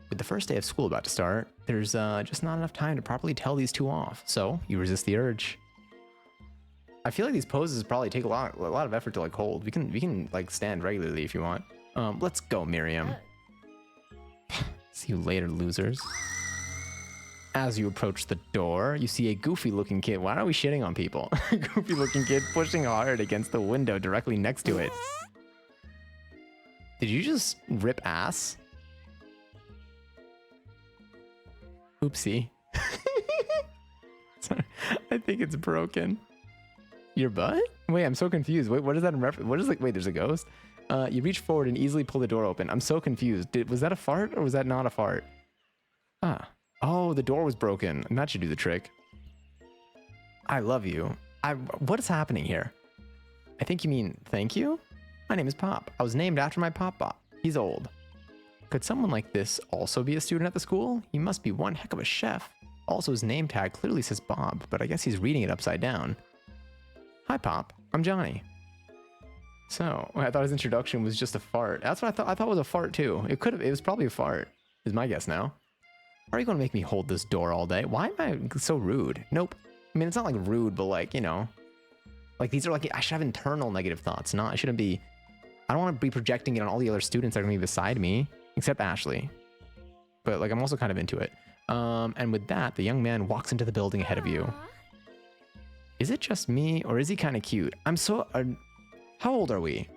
With the first day of school about to start, there's just not enough time to properly tell these two off, so you resist the urge. I feel like these poses probably take a lot of effort to like hold. We can like stand regularly if you want. Let's go, Miriam. See you later, losers. As you approach the door, you see a goofy-looking kid. Why are we shitting on people? Goofy-looking kid pushing hard against the window directly next to it. Did you just rip ass? Oopsie. Sorry, I think it's broken. Your butt? Wait, I'm so confused. Wait, what is that in reference? What is like? Wait, there's a ghost. You reach forward and easily pull the door open. I'm so confused. Was that a fart or was that not a fart? Ah. Oh, the door was broken. And that should do the trick. I love you. What is happening here? I think you mean thank you? My name is Pop. I was named after my Pop. He's old. Could someone like this also be a student at the school? He must be one heck of a chef. Also, his name tag clearly says Bob, but I guess he's reading it upside down. Hi, Pop. I'm Johnny. So, I thought his introduction was just a fart. That's what I thought. I thought it was a fart too. It was probably a fart, is my guess now. Are you going to make me hold this door all day? Why am I so rude? Nope. I mean, it's not like rude, but like, you know, like these are like, I should have internal negative thoughts. I shouldn't be, I don't want to be projecting it on all the other students that are going to be beside me, except Ashley. But like, I'm also kind of into it. And with that, the young man walks into the building ahead of you. Is it just me or is he kind of cute? I'm so, how old are we?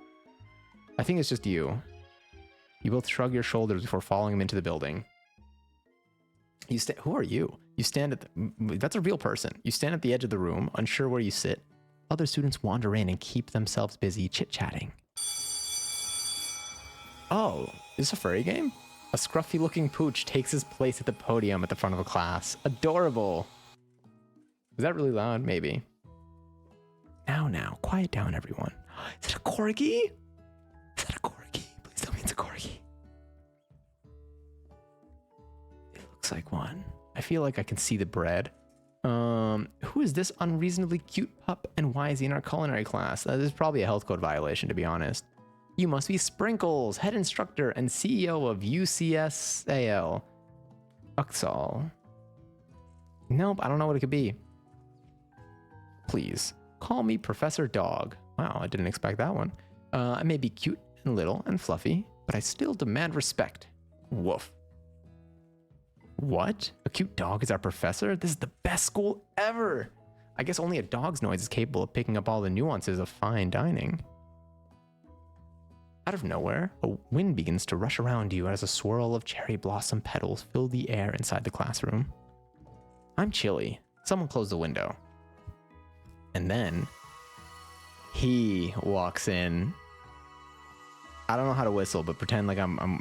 I think it's just you. You both shrug your shoulders before following him into the building. Who are you? You stand at that's a real person. You stand at the edge of the room, unsure where you sit. other students wander in and keep themselves busy chit-chatting. Oh, is this a furry game? A scruffy-looking pooch takes his place at the podium at the front of a class. Adorable. Is that really loud? Maybe. Now, quiet down, everyone. Is it a corgi? Is that a corgi? Please tell me it's a corgi. It looks like one. I feel like I can see the bread. Who is this unreasonably cute pup and why is he in our culinary class? This is probably a health code violation, to be honest. You must be Sprinkles, head instructor and CEO of UCSAL. Uxall. Nope, I don't know what it could be. Please, call me Professor Dog. Wow, I didn't expect that one. I may be cute and little and fluffy, but I still demand respect. Woof. What? A cute dog is our professor? This is the best school ever! I guess only a dog's noise is capable of picking up all the nuances of fine dining. Out of nowhere, a wind begins to rush around you as a swirl of cherry blossom petals fill the air inside the classroom. I'm chilly. Someone close the window. And then he walks in. I don't know how to whistle, but pretend like I'm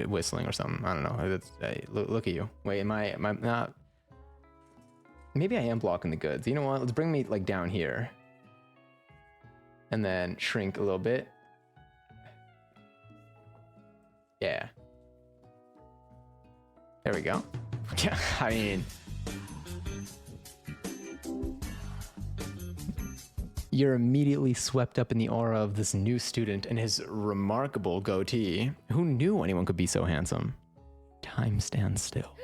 whistling or something. I don't know. Look at you. Wait, am I not? Maybe I am blocking the goods. You know what? Let's bring me like down here, and then shrink a little bit. Yeah. There we go. Yeah, I mean, you're immediately swept up in the aura of this new student and his remarkable goatee. Who knew anyone could be so handsome? Time stands still.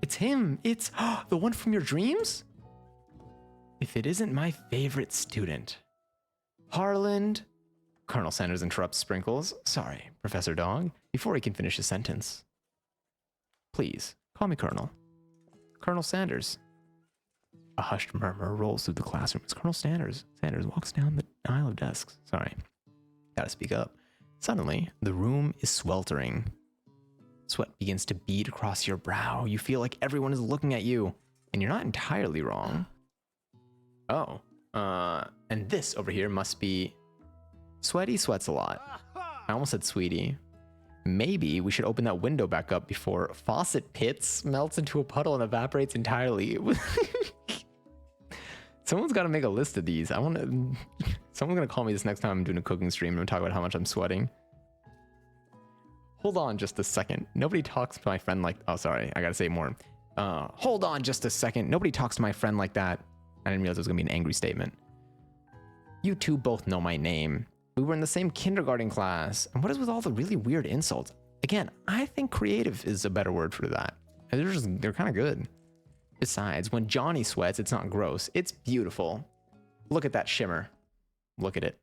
It's him. It's the one from your dreams? If it isn't my favorite student. Harland. Colonel Sanders interrupts Sprinkles. Sorry, Professor Dog. Before he can finish his sentence. Please, call me Colonel. Colonel Sanders. A hushed murmur rolls through the classroom as Colonel Sanders walks down the aisle of desks. Sorry, gotta speak up. Suddenly, the room is sweltering. Sweat begins to bead across your brow. You feel like everyone is looking at you, and you're not entirely wrong. Oh, and this over here must be... Sweaty sweats a lot. I almost said sweetie. Maybe we should open that window back up before Faucet Pits melts into a puddle and evaporates entirely. Someone's got to make a list of these. Someone's going to call me this next time I'm doing a cooking stream and talk about how much I'm sweating. Hold on just a second. Nobody talks to my friend like... Oh, sorry. I got to say more. Hold on just a second. Nobody talks to my friend like that. I didn't realize it was going to be an angry statement. You two both know my name. We were in the same kindergarten class. And what is with all the really weird insults? Again, I think creative is a better word for that. They're kind of good. Besides, when Johnny sweats, it's not gross. It's beautiful. Look at that shimmer. Look at it.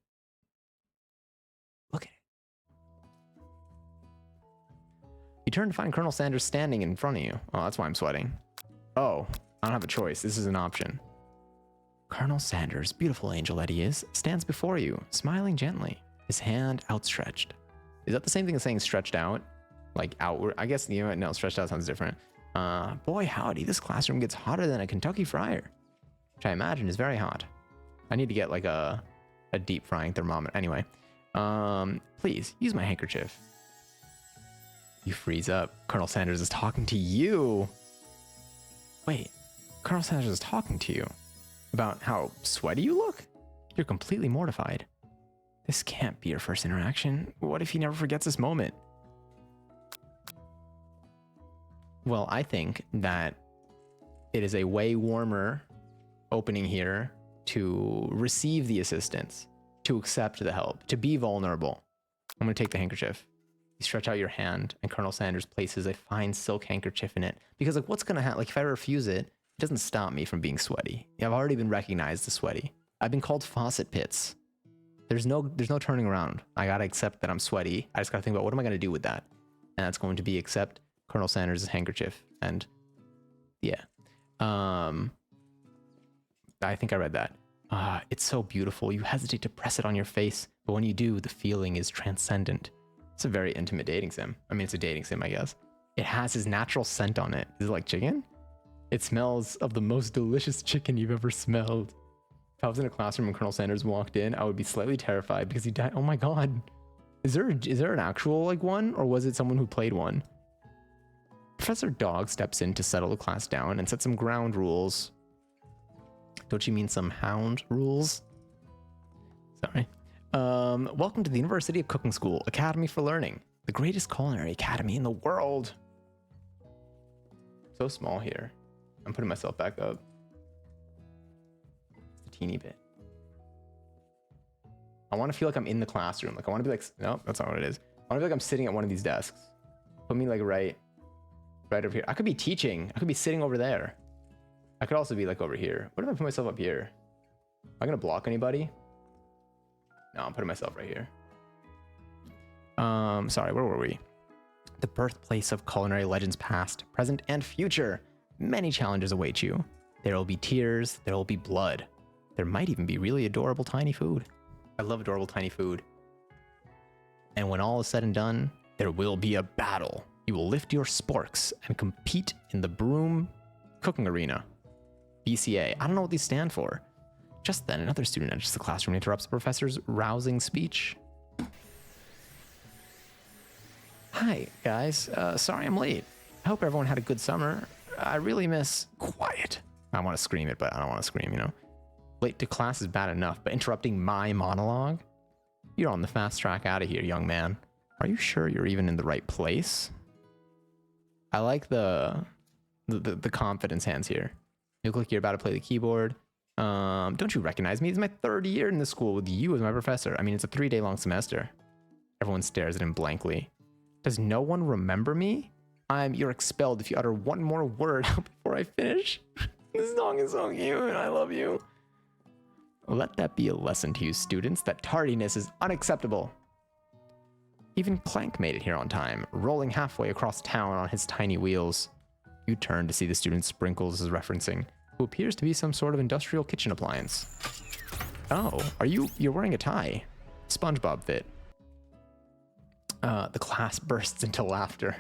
Look at it. You turn to find Colonel Sanders standing in front of you. Oh, that's why I'm sweating. Oh, I don't have a choice. This is an option. Colonel Sanders, beautiful angel that he is, stands before you, smiling gently, his hand outstretched. Is that the same thing as saying stretched out? Like outward? I guess, you know what? No, stretched out sounds different. Boy, howdy, this classroom gets hotter than a Kentucky fryer, which I imagine is very hot. I need to get like a deep frying thermometer. Anyway, please use my handkerchief. You freeze up. Colonel Sanders is talking to you. Wait, Colonel Sanders is talking to you about how sweaty you look? You're completely mortified. This can't be your first interaction. What if he never forgets this moment? Well, I think that it is a way warmer opening here to receive the assistance, to accept the help, to be vulnerable. I'm going to take the handkerchief. You stretch out your hand, and Colonel Sanders places a fine silk handkerchief in it. Because, like, what's going to happen? Like, if I refuse it, it doesn't stop me from being sweaty. I've already been recognized as sweaty. I've been called Faucet Pits. There's no turning around. I got to accept that I'm sweaty. I just got to think about what am I going to do with that? And that's going to be accept Colonel Sanders' handkerchief. And yeah. I think I read that. It's so beautiful. You hesitate to press it on your face, but when you do, the feeling is transcendent. It's a very intimate dating sim. I mean, it's a dating sim, I guess. It has his natural scent on it. Is it like chicken? It smells of the most delicious chicken you've ever smelled. If I was in a classroom and Colonel Sanders walked in, I would be slightly terrified because he died. Oh my god. Is there an actual like one, or was it someone who played one? Professor Dog steps in to settle the class down and set some ground rules. Don't you mean some hound rules? Sorry. Welcome to the University of Cooking School, Academy for Learning, the greatest culinary academy in the world. So small here. I'm putting myself back up. Just a teeny bit. I want to feel like I'm in the classroom. Like I want to be like, no, that's not what it is. I want to feel like I'm sitting at one of these desks. Put me like right over here. I could be teaching. I could be sitting over there. I could also be like over here. What if I put myself up here? Am I gonna block anybody? No, I'm putting myself right here. Sorry, where were we? The birthplace of culinary legends past, present, and future. Many challenges await you. There will be tears, there will be blood. There might even be really adorable tiny food. I love adorable tiny food. And when all is said and done, there will be a battle. You will lift your sporks and compete in the Broom Cooking Arena. BCA. I don't know what these stand for. Just then, another student enters the classroom and interrupts the professor's rousing speech. Hi, guys. Sorry I'm late. I hope everyone had a good summer. I really miss quiet. I want to scream it, but I don't want to scream, you know? Late to class is bad enough, but interrupting my monologue? You're on the fast track out of here, young man. Are you sure you're even in the right place? I like the confidence hands here. You look like you're about to play the keyboard. Don't you recognize me? It's my third year in this school with you as my professor. I mean, it's a 3-day long semester. Everyone stares at him blankly. Does no one remember me? You're expelled if you utter one more word before I finish. This song is so cute and I love you. Let that be a lesson to you students that tardiness is unacceptable. Even Clank made it here on time, rolling halfway across town on his tiny wheels. You turn to see the student Sprinkles is referencing, who appears to be some sort of industrial kitchen appliance. Oh, you're wearing a tie. SpongeBob fit. The class bursts into laughter.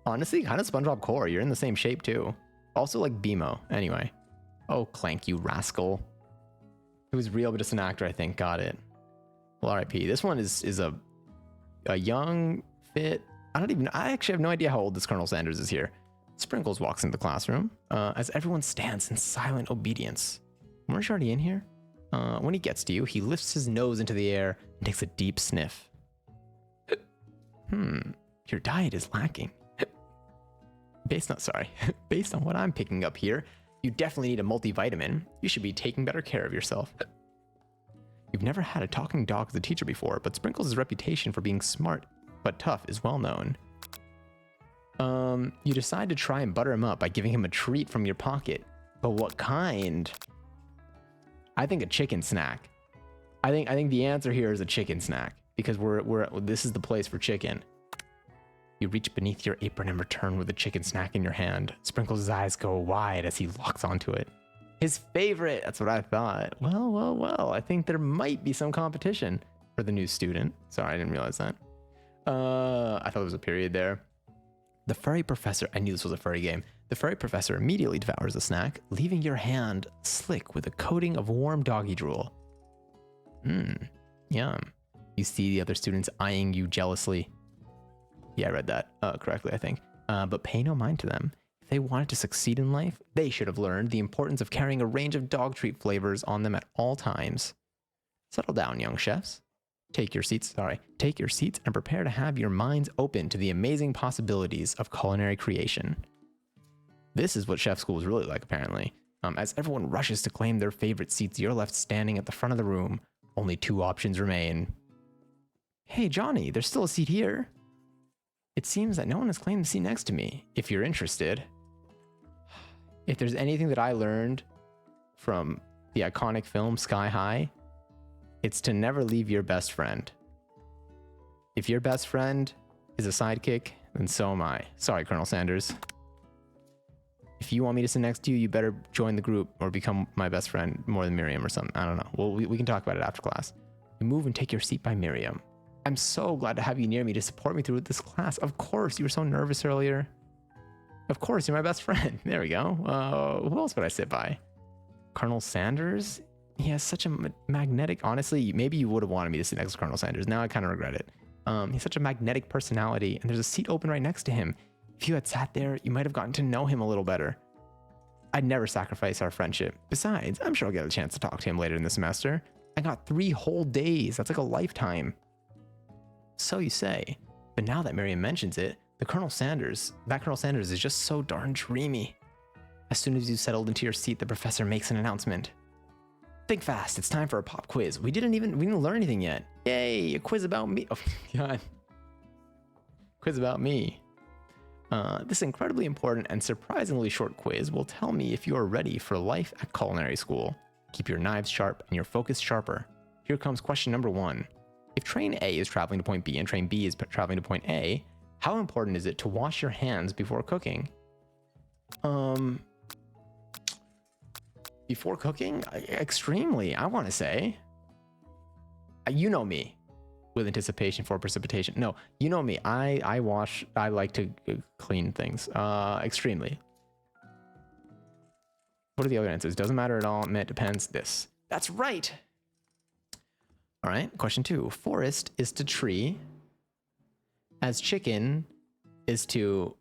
Honestly, kind of SpongeBob core. You're in the same shape too. Also like BMO. Anyway. Oh, Clank, you rascal. It was real, but just an actor, I think. Got it. Well, RIP. This one is a young, fit. I actually have no idea how old this Colonel Sanders is here. Sprinkles walks into the classroom as everyone stands in silent obedience. Weren't you already in here? When he gets to you, he lifts his nose into the air and takes a deep sniff. Your diet is lacking. Based on what I'm picking up here, you definitely need a multivitamin. You should be taking better care of yourself. You've never had a talking dog as a teacher before, but Sprinkles' reputation for being smart but tough is well known. You decide to try and butter him up by giving him a treat from your pocket. But what kind? I think a chicken snack. I think the answer here is a chicken snack because this is the place for chicken. You reach beneath your apron and return with a chicken snack in your hand. Sprinkles' eyes go wide as he locks onto it. His favorite! That's what I thought. Well, I think there might be some competition for the new student. Sorry, I didn't realize that. I thought there was a period there. The furry professor, I knew this was a furry game. The furry professor immediately devours the snack, leaving your hand slick with a coating of warm doggy drool. Yum. You see the other students eyeing you jealously. Yeah, I read that correctly, I think. But pay no mind to them. If they wanted to succeed in life, they should have learned the importance of carrying a range of dog treat flavors on them at all times. Settle down, young chefs. Take your seats and prepare to have your minds open to the amazing possibilities of culinary creation. This is what chef school is really like, apparently. As everyone rushes to claim their favorite seats, you're left standing at the front of the room. Only 2 options remain. Hey, Johnny, there's still a seat here. It seems that no one has claimed the seat next to me, if you're interested. If there's anything that I learned from the iconic film Sky High, it's to never leave your best friend. If your best friend is a sidekick, then so am I. Sorry, Colonel Sanders. If you want me to sit next to you, you better join the group or become my best friend more than Miriam or something. I don't know. Well, we can talk about it after class. You move and take your seat by Miriam. I'm so glad to have you near me to support me through this class. Of course, you were so nervous earlier. Of course, you're my best friend. There we go. Who else would I sit by? Colonel Sanders? He has such a magnetic, honestly, maybe you would have wanted me to sit next to Colonel Sanders. Now I kind of regret it. He's such a magnetic personality, and there's a seat open right next to him. If you had sat there, you might have gotten to know him a little better. I'd never sacrifice our friendship. Besides, I'm sure I'll get a chance to talk to him later in the semester. I got 3 whole days. That's like a lifetime. So you say. But now that Miriam mentions it, that Colonel Sanders is just so darn dreamy. As soon as you settled into your seat, the professor makes an announcement. Think fast, it's time for a pop quiz. We didn't learn anything yet. Yay, a quiz about me. Oh God. Quiz about me. This incredibly important and surprisingly short quiz will tell me if you are ready for life at culinary school. Keep your knives sharp and your focus sharper. Here comes question number 1. If train A is traveling to point B and train B is traveling to point A, how important is it to wash your hands before cooking? Before cooking? Extremely, I want to say. You know me. With anticipation for precipitation. No, you know me. I like to clean things. Extremely. What are the other answers? Doesn't matter at all. It depends. This. That's right. All right. Question 2. Forest is to tree, as chicken is to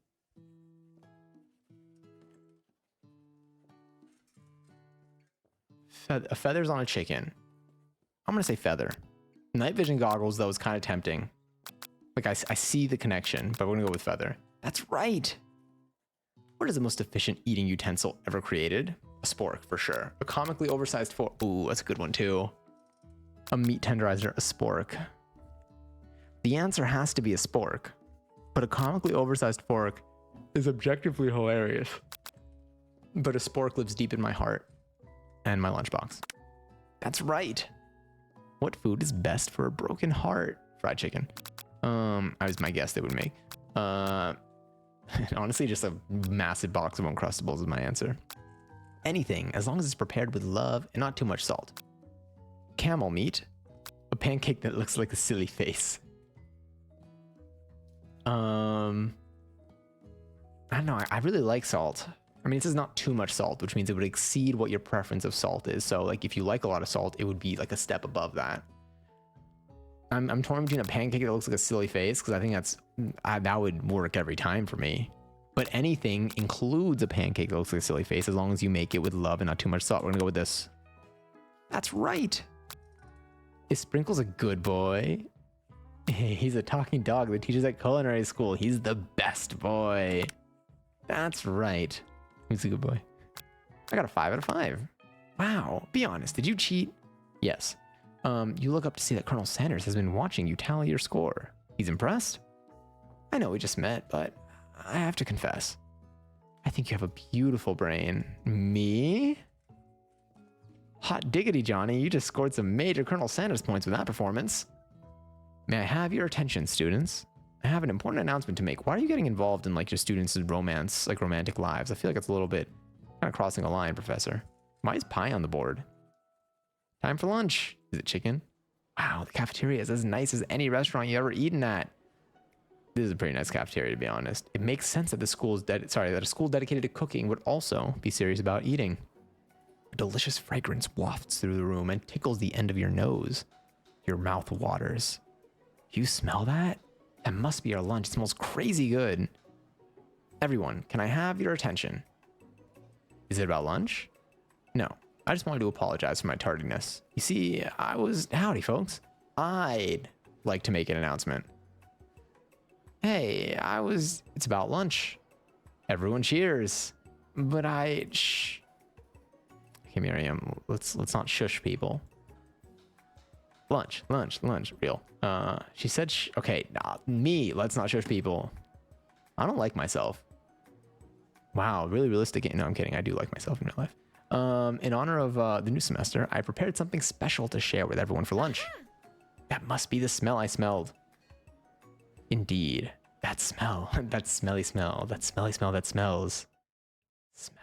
a feather's on a chicken. I'm gonna say feather. Night vision goggles, though, is kind of tempting. Like, I see the connection, but we're gonna go with feather. That's right. What is the most efficient eating utensil ever created? A spork, for sure. A comically oversized fork. Ooh, that's a good one, too. A meat tenderizer, a spork. The answer has to be a spork, but a comically oversized fork is objectively hilarious. But a spork lives deep in my heart and my lunchbox. That's right. What food is best for a broken heart? Fried chicken. I was my guess they would make. Honestly, just a massive box of Uncrustables is my answer. Anything, as long as it's prepared with love and not too much salt. Camel meat. A pancake that looks like a silly face. I don't know. I really like salt. I mean, this is not too much salt, which means it would exceed what your preference of salt is. So, like, if you like a lot of salt, it would be like a step above that. I'm torn between a pancake that looks like a silly face, because I think that would work every time for me. But anything includes a pancake that looks like a silly face, as long as you make it with love and not too much salt. We're gonna go with this. That's right. Is Sprinkles a good boy? He's a talking dog that teaches at culinary school. He's the best boy. That's right. He's a good boy. I got a 5 out of 5. Wow. Be honest. Did you cheat? Yes. You look up to see that Colonel Sanders has been watching you tally your score. He's impressed? I know we just met, but I have to confess. I think you have a beautiful brain. Me? Hot diggity, Johnny. You just scored some major Colonel Sanders points with that performance. May I have your attention, students? I have an important announcement to make. Why are you getting involved in, like, your students' romance, like, romantic lives? I feel like it's a little bit kind of crossing a line, Professor. Why is pie on the board? Time for lunch. Is it chicken? Wow, the cafeteria is as nice as any restaurant you ever eaten at. This is a pretty nice cafeteria, to be honest. It makes sense that the school's that a school dedicated to cooking would also be serious about eating. A delicious fragrance wafts through the room and tickles the end of your nose. Your mouth waters. You smell that? That must be our lunch. It smells crazy good. Everyone, can I have your attention? Is it about lunch? No. I just wanted to apologize for my tardiness. You see, howdy folks. I'd like to make an announcement. Hey, it's about lunch. Everyone cheers. But shh. Okay, Miriam, let's not shush people. Lunch. Real. She said, okay, me, let's not shush people. I don't like myself. Wow, really realistic. No, I'm kidding. I do like myself in real life. In honor of the new semester, I prepared something special to share with everyone for lunch. That must be the smell I smelled. Indeed. That smell. That smelly smell. That smelly smell that smells. Smelly.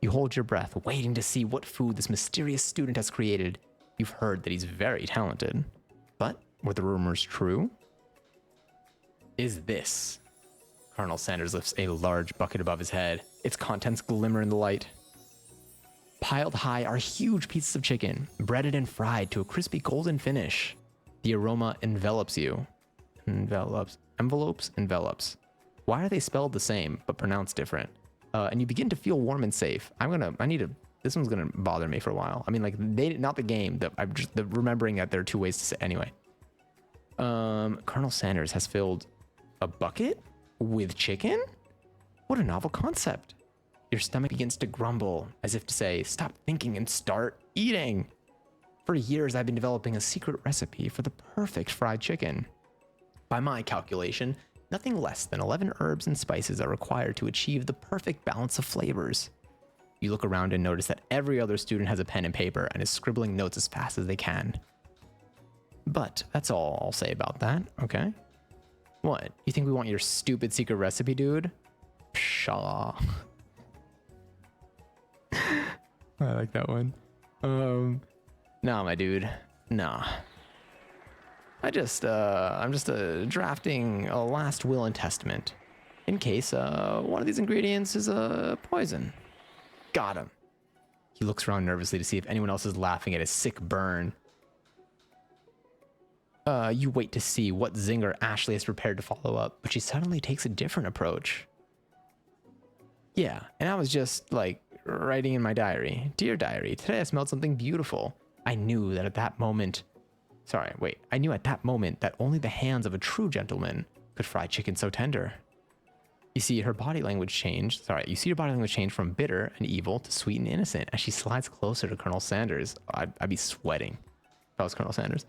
You hold your breath, waiting to see what food this mysterious student has created. You've heard that he's very talented. But were the rumors true? Is this? Colonel Sanders lifts a large bucket above his head. Its contents glimmer in the light. Piled high are huge pieces of chicken, breaded and fried to a crispy golden finish. The aroma envelops you. Envelops. Why are they spelled the same but pronounced different? And you begin to feel warm and safe. This one's gonna bother me for a while. I mean, like, not the game, the remembering that there are two ways to say. Anyway, Colonel Sanders has filled a bucket with chicken. What a novel concept. Your stomach begins to grumble, as if to say, stop thinking and start eating. For years, I've been developing a secret recipe for the perfect fried chicken. By my calculation, nothing less than 11 herbs and spices are required to achieve the perfect balance of flavors. You look around and notice that every other student has a pen and paper and is scribbling notes as fast as they can. But that's all I'll say about that, okay? What? You think we want your stupid secret recipe, dude? Pshaw. I like that one. Nah, my dude. Nah. I'm just drafting a last will and testament in case one of these ingredients is a poison. Got him. He looks around nervously to see if anyone else is laughing at his sick burn. You wait to see what zinger Ashley has prepared to follow up, but she suddenly takes a different approach. Yeah, and I was just like writing in my diary. Dear diary, today I smelled something beautiful. I knew at that moment that only the hands of a true gentleman could fry chicken so tender. You see her body language change from bitter and evil to sweet and innocent as she slides closer to Colonel Sanders. I'd be sweating if I was Colonel Sanders.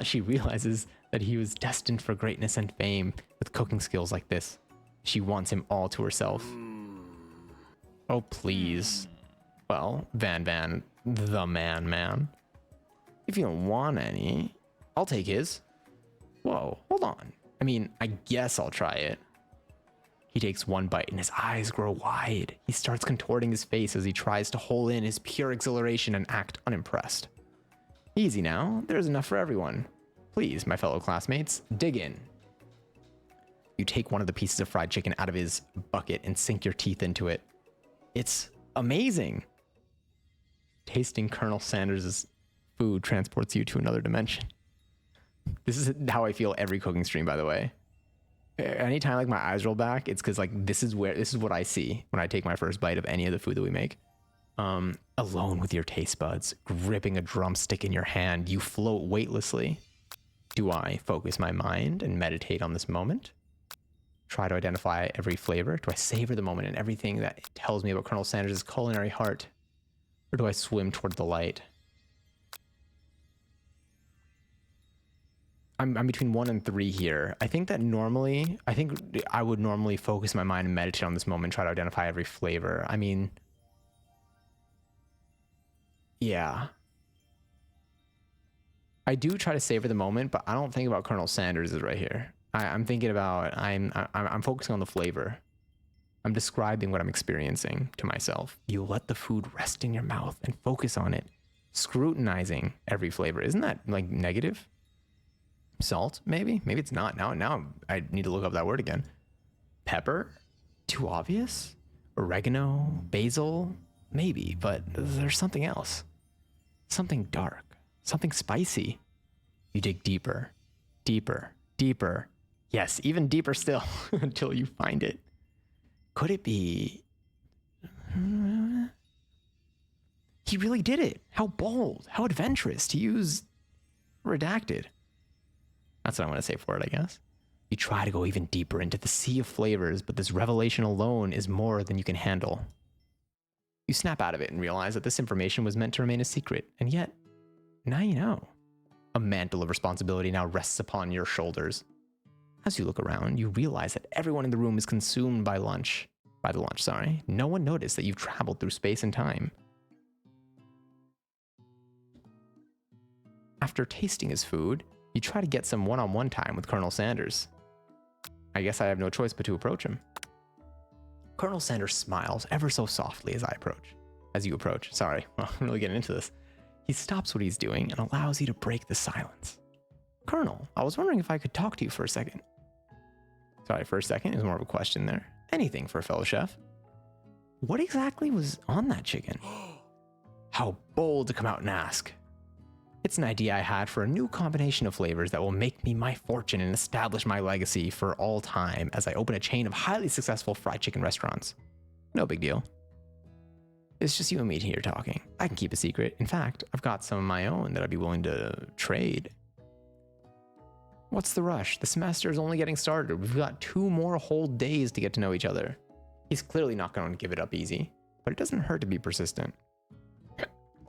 She realizes that he was destined for greatness and fame with cooking skills like this. She wants him all to herself. Oh, please. Well, Van, the man. If you don't want any, I'll take his. Whoa, hold on. I mean, I guess I'll try it. He takes one bite and his eyes grow wide. He starts contorting his face as he tries to hold in his pure exhilaration and act unimpressed. Easy now, there's enough for everyone. Please, my fellow classmates, dig in. You take one of the pieces of fried chicken out of his bucket and sink your teeth into it. It's amazing. Tasting Colonel Sanders' food transports you to another dimension. This is how I feel every cooking stream, by the way. Anytime like my eyes roll back, it's because like this is what I see when I take my first bite of any of the food that we make. Alone with your taste buds, gripping a drumstick in your hand, you float weightlessly. Do I focus my mind and meditate on this moment? Try to identify every flavor? Do I savor the moment and everything that it tells me about Colonel Sanders' culinary heart? Or do I swim toward the light? I'm between 1 and 3 here. I think I would normally focus my mind and meditate on this moment, try to identify every flavor. I mean, yeah. I do try to savor the moment, but I don't think about Colonel Sanders is right here. I'm thinking about, I'm focusing on the flavor. I'm describing what I'm experiencing to myself. You let the food rest in your mouth and focus on it, scrutinizing every flavor. Isn't that like negative? Salt, maybe? Maybe it's not. Now I need to look up that word again. Pepper? Too obvious? Oregano? Basil? Maybe, but there's something else. Something dark. Something spicy. You dig deeper. Deeper. Deeper. Yes, even deeper still until you find it. Could it be... He really did it. How bold. How adventurous to use redacted. That's what I'm going to say for it, I guess. You try to go even deeper into the sea of flavors, but this revelation alone is more than you can handle. You snap out of it and realize that this information was meant to remain a secret, and yet, now you know. A mantle of responsibility now rests upon your shoulders. As you look around, you realize that everyone in the room is consumed by the lunch. No one noticed that you've traveled through space and time. After tasting his food, you try to get some one-on-one time with Colonel Sanders. I guess I have no choice but to approach him. Colonel Sanders smiles ever so softly as you approach. Sorry, I'm really getting into this. He stops what he's doing and allows you to break the silence. Colonel, I was wondering if I could talk to you for a second. Sorry, for a second, it was more of a question there. Anything for a fellow chef. What exactly was on that chicken? How bold to come out and ask. It's an idea I had for a new combination of flavors that will make me my fortune and establish my legacy for all time as I open a chain of highly successful fried chicken restaurants. No big deal. It's just you and me here talking. I can keep a secret. In fact, I've got some of my own that I'd be willing to trade. What's the rush? The semester is only getting started. We've got 2 more whole days to get to know each other. He's clearly not going to give it up easy, but it doesn't hurt to be persistent.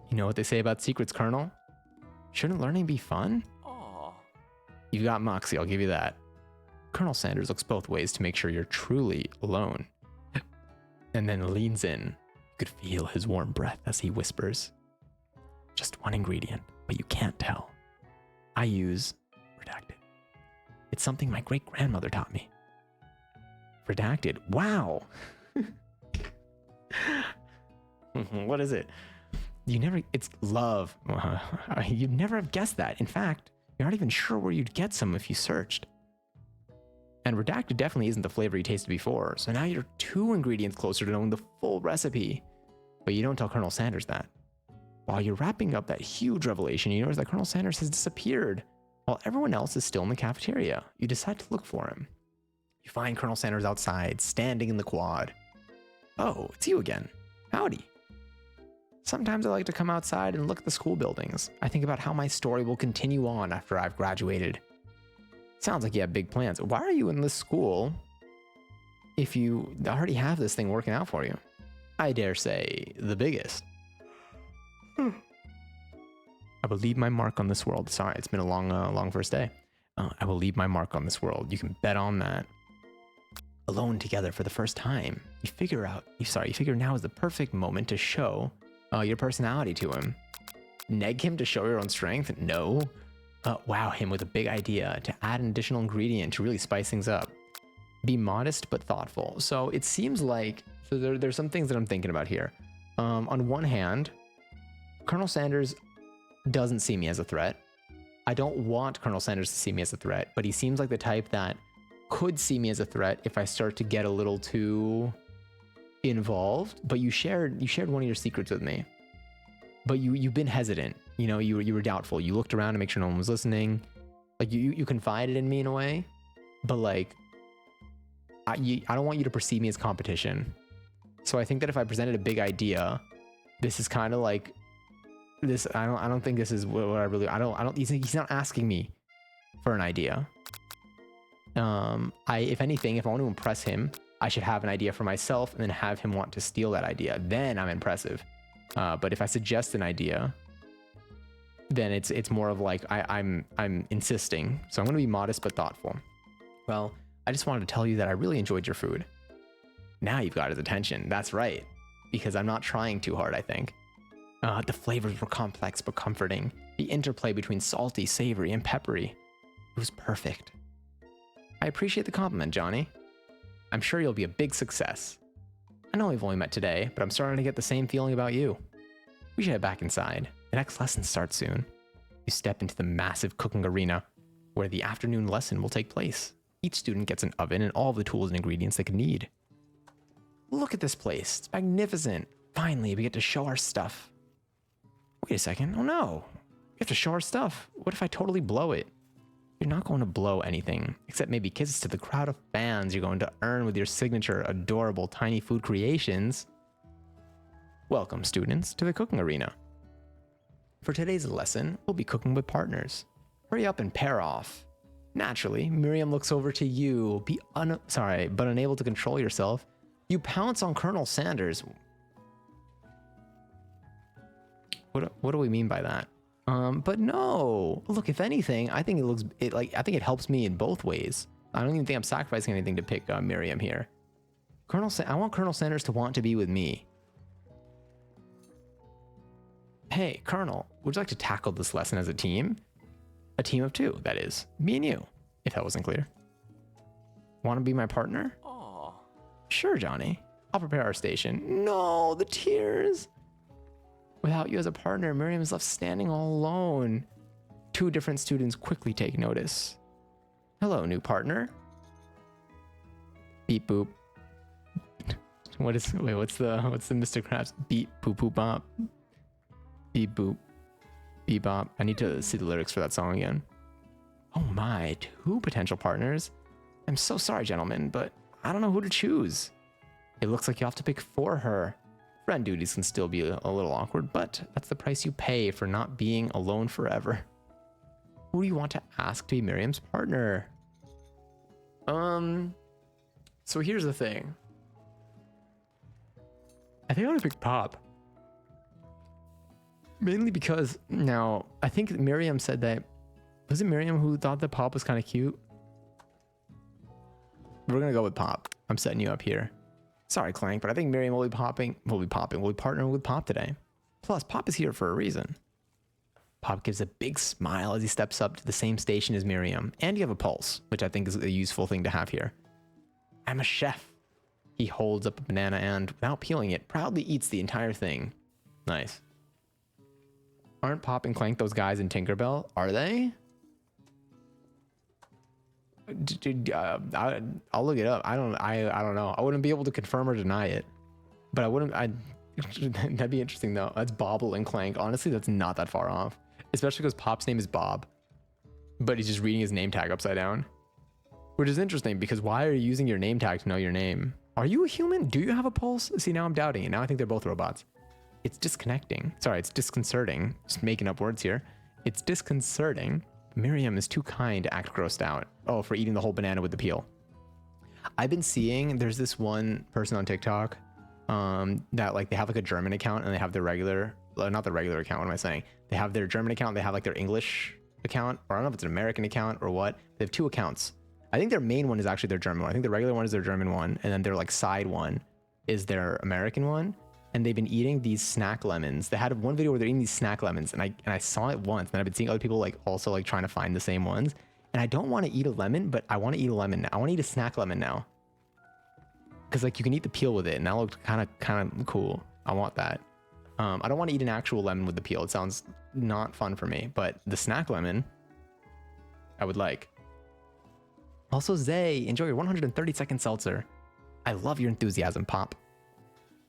You know what they say about secrets, Colonel? Shouldn't learning be fun? Aww. You've got moxie, I'll give you that. Colonel Sanders looks both ways to make sure you're truly alone. And then leans in. You could feel his warm breath as he whispers. Just one ingredient, but you can't tell. I use redacted. It's something my great-grandmother taught me. Redacted. Wow. What is it? It's love. You'd never have guessed that. In fact, you're not even sure where you'd get some if you searched. And redacted definitely isn't the flavor you tasted before, so now you're 2 ingredients closer to knowing the full recipe. But you don't tell Colonel Sanders that. While you're wrapping up that huge revelation, you notice that Colonel Sanders has disappeared, while everyone else is still in the cafeteria. You decide to look for him. You find Colonel Sanders outside, standing in the quad. Oh, it's you again. Howdy. Sometimes I like to come outside and look at the school buildings. I think about how my story will continue on after I've graduated. Sounds like you have big plans. Why are you in this school if you already have this thing working out for you? I dare say the biggest. I will leave my mark on this world. Sorry, it's been a long first day. I will leave my mark on this world. You can bet on that. Alone together for the first time, you figure now is the perfect moment to show your personality to him. Neg him to show your own strength? No. Wow him with a big idea to add an additional ingredient to really spice things up. Be modest but thoughtful. So it seems like there's some things that I'm thinking about here. On one hand, Colonel Sanders doesn't see me as a threat. I don't want Colonel Sanders to see me as a threat, but he seems like the type that could see me as a threat if I start to get a little too involved. But you shared one of your secrets with me, but you've been hesitant. You know, you were doubtful. You looked around to make sure no one was listening. Like you confided in me in a way, but like I don't want you to perceive me as competition. So I think that if I presented a big idea, this is kind of like this. I don't think this is what I really. He's not asking me for an idea. If anything, if I want to impress him, I should have an idea for myself and then have him want to steal that idea. Then I'm impressive. But if I suggest an idea, then it's more of like I'm insisting. So I'm going to be modest but thoughtful. Well, I just wanted to tell you that I really enjoyed your food. Now you've got his attention. That's right, because I'm not trying too hard, I think. The flavors were complex but comforting. The interplay between salty, savory, and peppery. It was perfect. I appreciate the compliment, Johnny. I'm sure you'll be a big success. I know we've only met today, but I'm starting to get the same feeling about you. We should head back inside. The next lesson starts soon. You step into the massive cooking arena, where the afternoon lesson will take place. Each student gets an oven and all the tools and ingredients they could need. Look at this place. It's magnificent. Finally, we get to show our stuff. Wait a second. Oh no. We have to show our stuff. What if I totally blow it? You're not going to blow anything, except maybe kisses to the crowd of fans you're going to earn with your signature adorable tiny food creations. Welcome, students, to the cooking arena. For today's lesson, we'll be cooking with partners. Hurry up and pair off. Naturally, Miriam looks over to you, but unable to control yourself. You pounce on Colonel Sanders. What do we mean by that? But no. Look, if anything, I think it helps me in both ways. I don't even think I'm sacrificing anything to pick Miriam here. I want Colonel Sanders to want to be with me. Hey, Colonel, would you like to tackle this lesson as a team? A team of 2, that is. Me and you, if that wasn't clear. Want to be my partner? Aww. Sure, Johnny. I'll prepare our station. No, the tears. Without you as a partner, Miriam is left standing all alone. 2 different students quickly take notice. Hello, new partner. Beep boop. What's the Mr. Krabs? Beep boop boop bop. Beep boop. Bebop. I need to see the lyrics for that song again. Oh my, 2 potential partners? I'm so sorry, gentlemen, but I don't know who to choose. It looks like you have to pick for her. Friend duties can still be a little awkward, but that's the price you pay for not being alone forever. Who do you want to ask to be Miriam's partner? So here's the thing. I think I want to pick Pop. Mainly because now I think Miriam said that, was it Miriam who thought that Pop was kind of cute? We're gonna go with Pop. I'm setting you up here. Sorry, Clank, but I think Miriam will be partnering with Pop today. Plus, Pop is here for a reason. Pop gives a big smile as he steps up to the same station as Miriam, and you have a pulse, which I think is a useful thing to have here. I'm a chef. He holds up a banana and, without peeling it, proudly eats the entire thing. Nice. Aren't Pop and Clank those guys in Tinkerbell? Are they? I'll look it up. I don't know. I wouldn't be able to confirm or deny it, but that'd be interesting though. That's Bobble and Clank. Honestly, that's not that far off, especially because Pop's name is Bob, but he's just reading his name tag upside down, which is interesting because why are you using your name tag to know your name? Are you a human? Do you have a pulse? See, now I'm doubting it. Now I think they're both robots. It's disconnecting. Sorry, it's disconcerting. Just making up words here. It's disconcerting. Miriam is too kind to act grossed out. Oh, for eating the whole banana with the peel. I've been seeing, there's this one person on TikTok that like they have like a German account and they have their regular, not the regular account, what am I saying? They have their German account, they have like their English account, or I don't know if it's an American account or what. They have 2 accounts. I think their main one is actually their German one. I think the regular one is their German one, and then their like side one is their American one. And they've been eating these snack lemons. They had one video where they're eating these snack lemons, and I saw it once, and I've been seeing other people like also like trying to find the same ones. And I don't want to eat a lemon, but I want to eat a lemon now. I want to eat a snack lemon now, because like you can eat the peel with it, and that looked kind of cool. I want that. I don't want to eat an actual lemon with the peel. It sounds not fun for me, but the snack lemon, I would like. Also, Zay, enjoy your 130-second seltzer. I love your enthusiasm, Pop.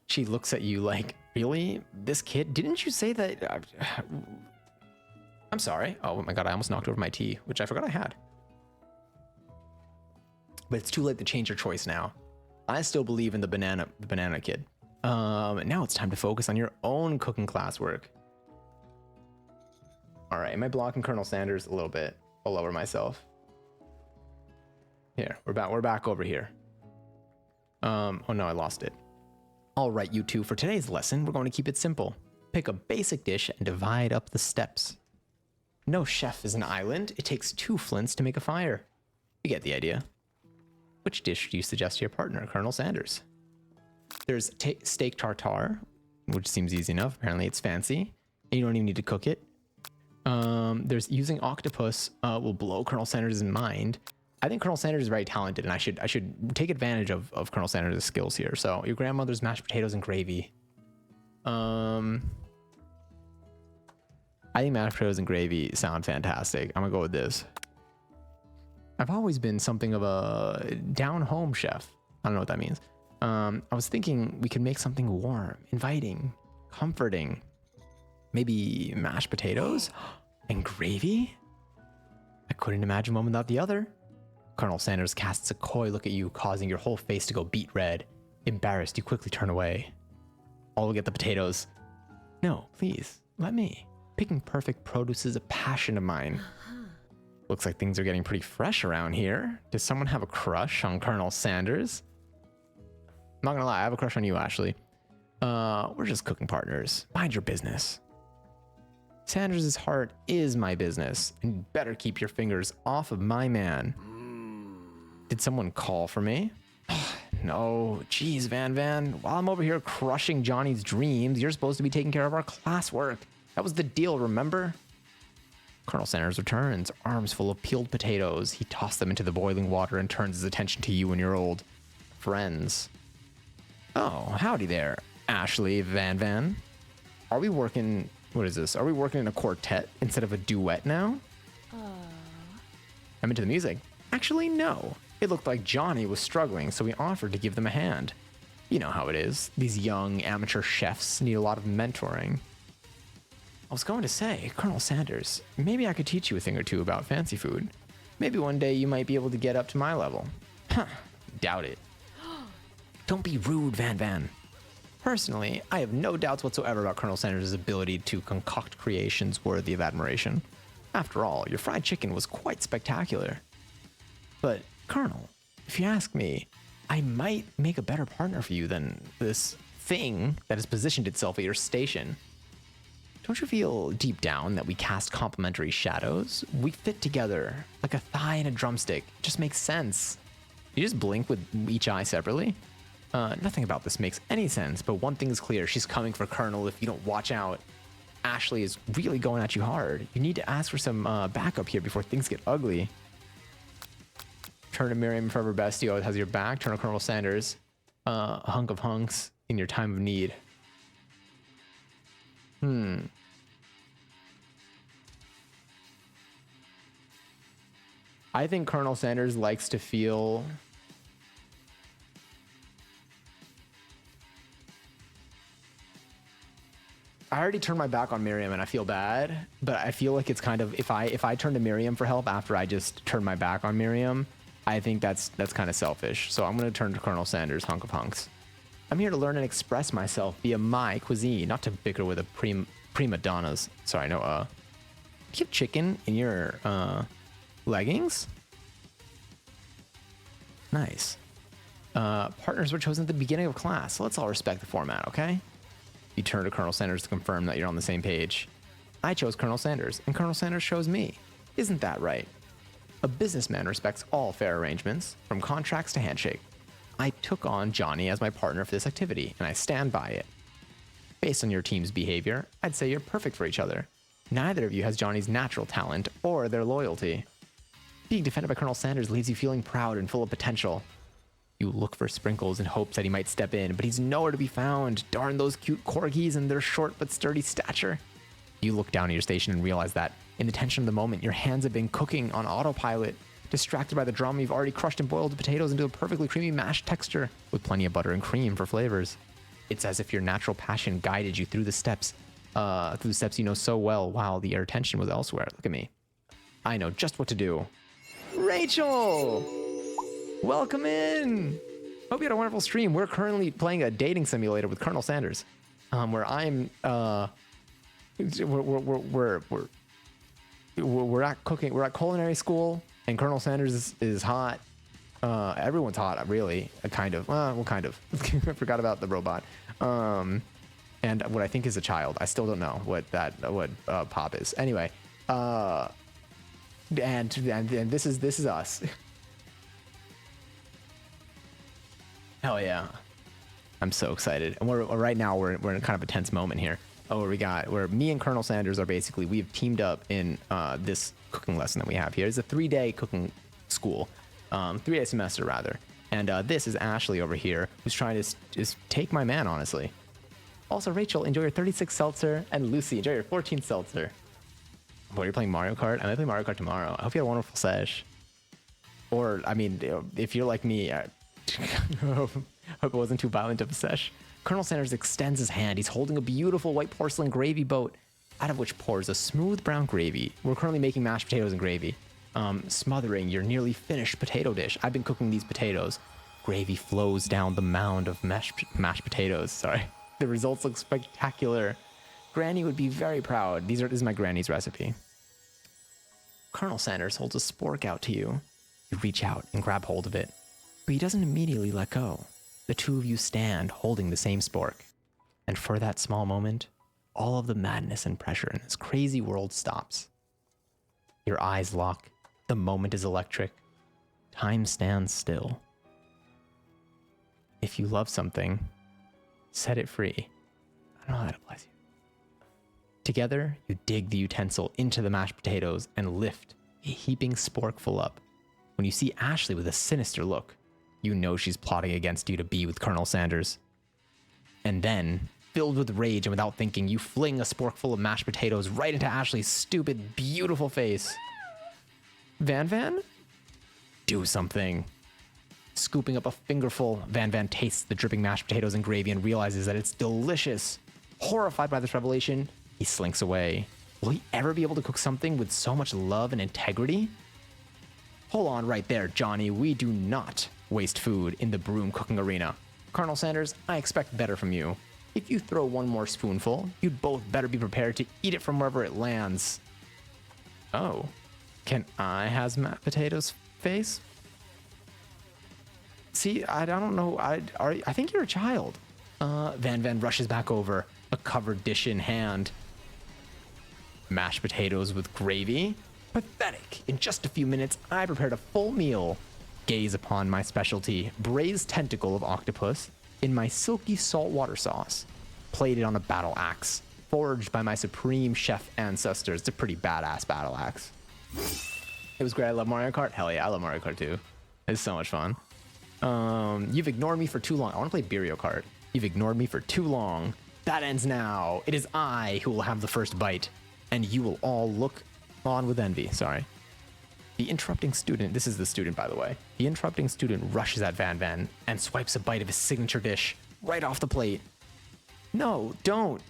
She looks at you like, really? This kid? Didn't you say that? I'm sorry. Oh my god, I almost knocked over my tea, which I forgot I had. But it's too late to change your choice now. I still believe in the banana kid. Now it's time to focus on your own cooking classwork. All right, am I blocking Colonel Sanders a little bit? I'll lower myself. Here, we're back over here. Oh no, I lost it. All right, you two, for today's lesson, we're going to keep it simple. Pick a basic dish and divide up the steps. No chef is an island. It takes 2 flints to make a fire. You get the idea. Which dish do you suggest to your partner, Colonel Sanders? There's steak tartare, which seems easy enough. Apparently it's fancy, and you don't even need to cook it. There's using octopus will blow Colonel Sanders' mind. I think Colonel Sanders is very talented, and I should take advantage of Colonel Sanders' skills here. So your grandmother's mashed potatoes and gravy. I think mashed potatoes and gravy sound fantastic. I'm gonna go with this. I've always been something of a down-home chef. I don't know what that means. I was thinking we could make something warm, inviting, comforting. Maybe mashed potatoes and gravy? I couldn't imagine one without the other. Colonel Sanders casts a coy look at you, causing your whole face to go beet red. Embarrassed, you quickly turn away. I'll get the potatoes. No, please, let me. Picking perfect produce is a passion of mine. Looks like things are getting pretty fresh around here. Does someone have a crush on Colonel Sanders? I'm not gonna lie, I have a crush on you, Ashley. We're just cooking partners. Mind your business. Sanders' heart is my business, and you better keep your fingers off of my man. Did someone call for me? No, geez, Van. While I'm over here crushing Johnny's dreams, you're supposed to be taking care of our classwork. That was the deal, remember? Colonel Sanders returns, arms full of peeled potatoes. He tossed them into the boiling water and turns his attention to you and your old friends. Oh, howdy there, Ashley Van. Are we working... What is this? Are we working in a quartet instead of a duet now? I'm into the music. Actually, no. It looked like Johnny was struggling, so we offered to give them a hand. You know how it is. These young amateur chefs need a lot of mentoring. was going to say, Colonel Sanders, maybe I could teach you a thing or two about fancy food. Maybe one day you might be able to get up to my level. Huh, doubt it. Don't be rude, Van Van. Personally, I have no doubts whatsoever about Colonel Sanders' ability to concoct creations worthy of admiration. After all, your fried chicken was quite spectacular. But, Colonel, if you ask me, I might make a better partner for you than this thing that has positioned itself at your station. Don't you feel deep down that we cast complementary shadows? We fit together like a thigh and a drumstick. It just makes sense. You just blink with each eye separately? Nothing about this makes any sense, but one thing is clear. She's coming for Colonel if you don't watch out. Ashley is really going at you hard. You need to ask for some backup here before things get ugly. Turn to Miriam Forever Bestie always has your back. Turn to Colonel Sanders. A hunk of hunks in your time of need. I think Colonel Sanders likes to feel... I already turned my back on Miriam and I feel bad, but I feel like it's kind of, if I turn to Miriam for help after I just turn my back on Miriam, I think that's kind of selfish. So I'm going to turn to Colonel Sanders, hunk of hunks. I'm here to learn and express myself via my cuisine, not to bicker with a prima donnas. Sorry, no, do you have chicken in your leggings? Nice. Partners were chosen at the beginning of class, so let's all respect the format, okay? You turn to Colonel Sanders to confirm that you're on the same page. I chose Colonel Sanders, and Colonel Sanders chose me. Isn't that right? A businessman respects all fair arrangements, from contracts to handshake. I took on Johnny as my partner for this activity, and I stand by it. Based on your team's behavior, I'd say you're perfect for each other. Neither of you has Johnny's natural talent or their loyalty. Being defended by Colonel Sanders leaves you feeling proud and full of potential. You look for Sprinkles in hopes that he might step in, but he's nowhere to be found. Darn those cute corgis and their short but sturdy stature. You look down at your station and realize that, in the tension of the moment, your hands have been cooking on autopilot. Distracted by the drama, you've already crushed and boiled the potatoes into a perfectly creamy mashed texture, with plenty of butter and cream for flavors. It's as if your natural passion guided you through the steps you know so well, while your attention was elsewhere. Look at me. I know just what to do. Rachel! Welcome in! Hope you had a wonderful stream. We're currently playing a dating simulator with Colonel Sanders, where I'm we're at cooking. We're at culinary school, and Colonel Sanders is hot. Everyone's hot, really. Kind of. Well, kind of. I forgot about the robot. And what I think is a child. I still don't know what Pop is. Anyway, and this is us. Hell yeah. I'm so excited. And right now we're in kind of a tense moment here. Where me and Colonel Sanders are basically, we have teamed up in this cooking lesson that we have here. It's a 3-day cooking school, 3-day semester rather. And this is Ashley over here, who's trying to just take my man, honestly. Also, Rachel, enjoy your 36 seltzer, and Lucy, enjoy your 14 seltzer. What, you're playing Mario Kart? I might play Mario Kart tomorrow. I hope you have a wonderful sesh. Or, I mean, if you're like me, hope it wasn't too violent of a sesh. Colonel Sanders extends his hand. He's holding a beautiful white porcelain gravy boat, out of which pours a smooth brown gravy. We're currently making mashed potatoes and gravy, smothering your nearly finished potato dish. I've been cooking these potatoes. Gravy flows down the mound of mashed potatoes. Sorry. The results look spectacular. Granny would be very proud. This is my granny's recipe. Colonel Sanders holds a spork out to you. You reach out and grab hold of it, but he doesn't immediately let go. The two of you stand holding the same spork. And for that small moment, all of the madness and pressure in this crazy world stops. Your eyes lock. The moment is electric. Time stands still. If you love something, set it free. I don't know how that applies to you. Together, you dig the utensil into the mashed potatoes and lift a heaping sporkful up. When you see Ashley with a sinister look, you know she's plotting against you to be with Colonel Sanders. And then, filled with rage and without thinking, you fling a sporkful of mashed potatoes right into Ashley's stupid, beautiful face. Van Van? Do something. Scooping up a fingerful, Van Van tastes the dripping mashed potatoes and gravy and realizes that it's delicious. Horrified by this revelation, He slinks away. Will he ever be able to cook something with so much love and integrity? Hold on right there, Johnny. We do not waste food in the broom cooking arena. Colonel Sanders, I expect better from you. If you throw one more spoonful, you'd both better be prepared to eat it from wherever it lands. Oh, can I hazmat potatoes face? See, I don't know. I think you're a child. Van Van rushes back over, a covered dish in hand. Mashed potatoes with gravy? Pathetic. In just a few minutes, I prepared a full meal. Gaze upon my specialty, braised tentacle of octopus in my silky saltwater sauce, plated on a battle axe, forged by my supreme chef ancestors. It's a pretty badass battle axe. It was great. I love Mario Kart. Hell yeah, I love Mario Kart too. It's so much fun. You've ignored me for too long. I want to play Mario Kart. You've ignored me for too long. That ends now. It is I who will have the first bite, and you will all look on with envy. Sorry. The interrupting student, this is the student, by the way. The interrupting student rushes at Van Van and swipes a bite of his signature dish right off the plate. No, don't.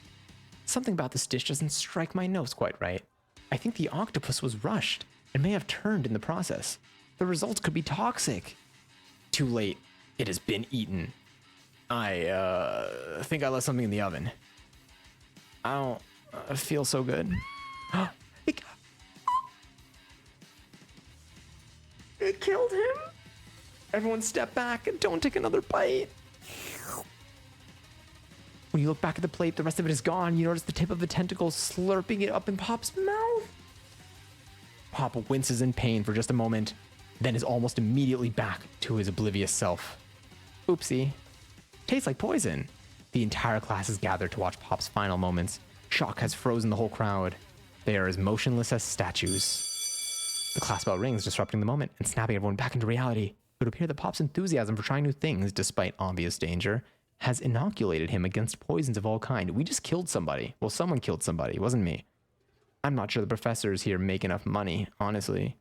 Something about this dish doesn't strike my nose quite right. I think the octopus was rushed and may have turned in the process. The results could be toxic. Too late. It has been eaten. I think I left something in the oven. I don't feel so good. It killed him. Everyone step back and don't take another bite. When you look back at the plate, the rest of it is gone. You notice the tip of the tentacle slurping it up in Pop's mouth. Pop winces in pain for just a moment, then is almost immediately back to his oblivious self. Oopsie. Tastes like poison. The entire class is gathered to watch Pop's final moments. Shock has frozen the whole crowd. They are as motionless as statues. The class bell rings, disrupting the moment and snapping everyone back into reality. It would appear that Pop's enthusiasm for trying new things, despite obvious danger, has inoculated him against poisons of all kind. We just killed somebody. Well, someone killed somebody. It wasn't me. I'm not sure the professors here make enough money, honestly.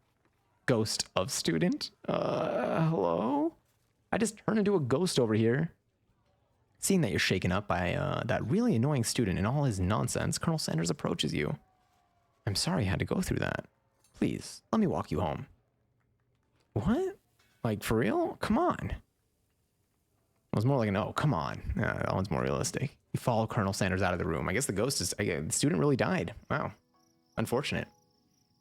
Ghost of student? Hello? I just turned into a ghost over here. Seeing that you're shaken up by that really annoying student and all his nonsense, Colonel Sanders approaches you. I'm sorry you had to go through that. Please, let me walk you home. What? Like, for real? Come on. It was more like an, oh, come on. That one's more realistic. You follow Colonel Sanders out of the room. I guess the student really died. Wow. Unfortunate.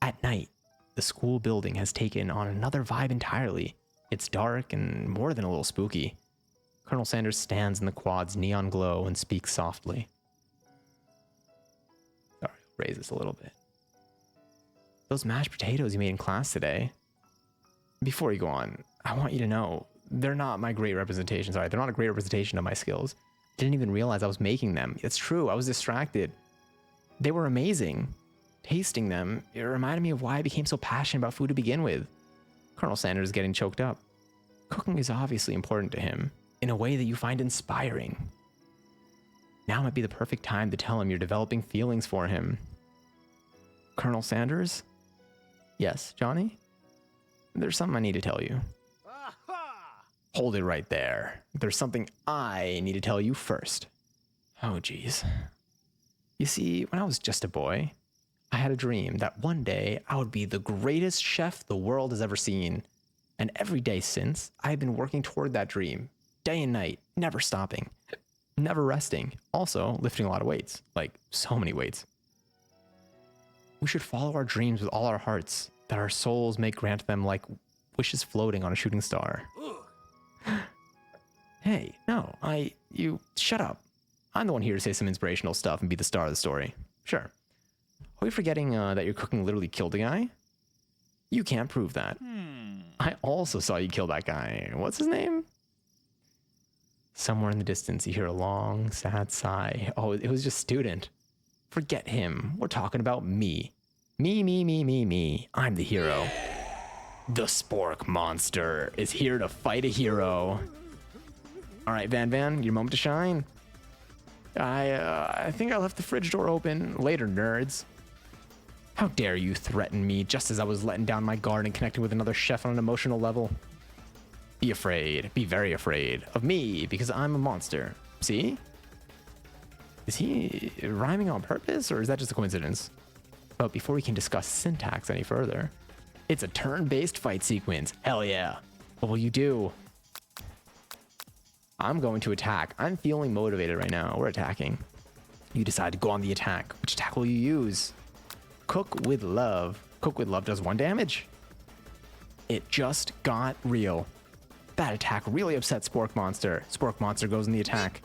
At night, the school building has taken on another vibe entirely. It's dark and more than a little spooky. Colonel Sanders stands in the quad's neon glow and speaks softly. Sorry, I'll raise this a little bit. Those mashed potatoes you made in class today, before you go on, I want you to know, they're not my great representation. Sorry, they're not a great representation of my skills. Didn't even realize I was making them. It's true, I was distracted. They were amazing. Tasting them, it reminded me of why I became so passionate about food to begin with. Colonel Sanders is getting choked up. Cooking is obviously important to him, in a way that you find inspiring. Now might be the perfect time to tell him you're developing feelings for him. Colonel Sanders? Yes, Johnny? There's something I need to tell you. Hold it right there. There's something I need to tell you first. Oh, geez. You see, when I was just a boy, I had a dream that one day I would be the greatest chef the world has ever seen. And every day since, I have been working toward that dream, day and night, never stopping, never resting. Also, lifting a lot of weights, like so many weights. We should follow our dreams with all our hearts, that our souls may grant them like wishes floating on a shooting star. Hey, no, you, shut up. I'm the one here to say some inspirational stuff and be the star of the story. Sure. Are we forgetting that your cooking literally killed a guy? You can't prove that. I also saw you kill that guy. What's his name? Somewhere in the distance, you hear a long, sad sigh. Oh, it was just student. Forget him. We're talking about me. Me. I'm the hero. The Spork monster is here to fight a hero. All right, Van Van, your moment to shine. I think I left the fridge door open. Later, nerds. How dare you threaten me just as I was letting down my guard and connecting with another chef on an emotional level? Be afraid, be very afraid of me because I'm a monster. See? Is he rhyming on purpose, or is that just a coincidence? But before we can discuss syntax any further, it's a turn-based fight sequence. Hell yeah. What will you do? I'm going to attack. I'm feeling motivated right now. We're attacking. You decide to go on the attack. Which attack will you use? Cook with Love. Cook with Love does 1 damage. It just got real. That attack really upset Spork Monster. Spork Monster goes in the attack.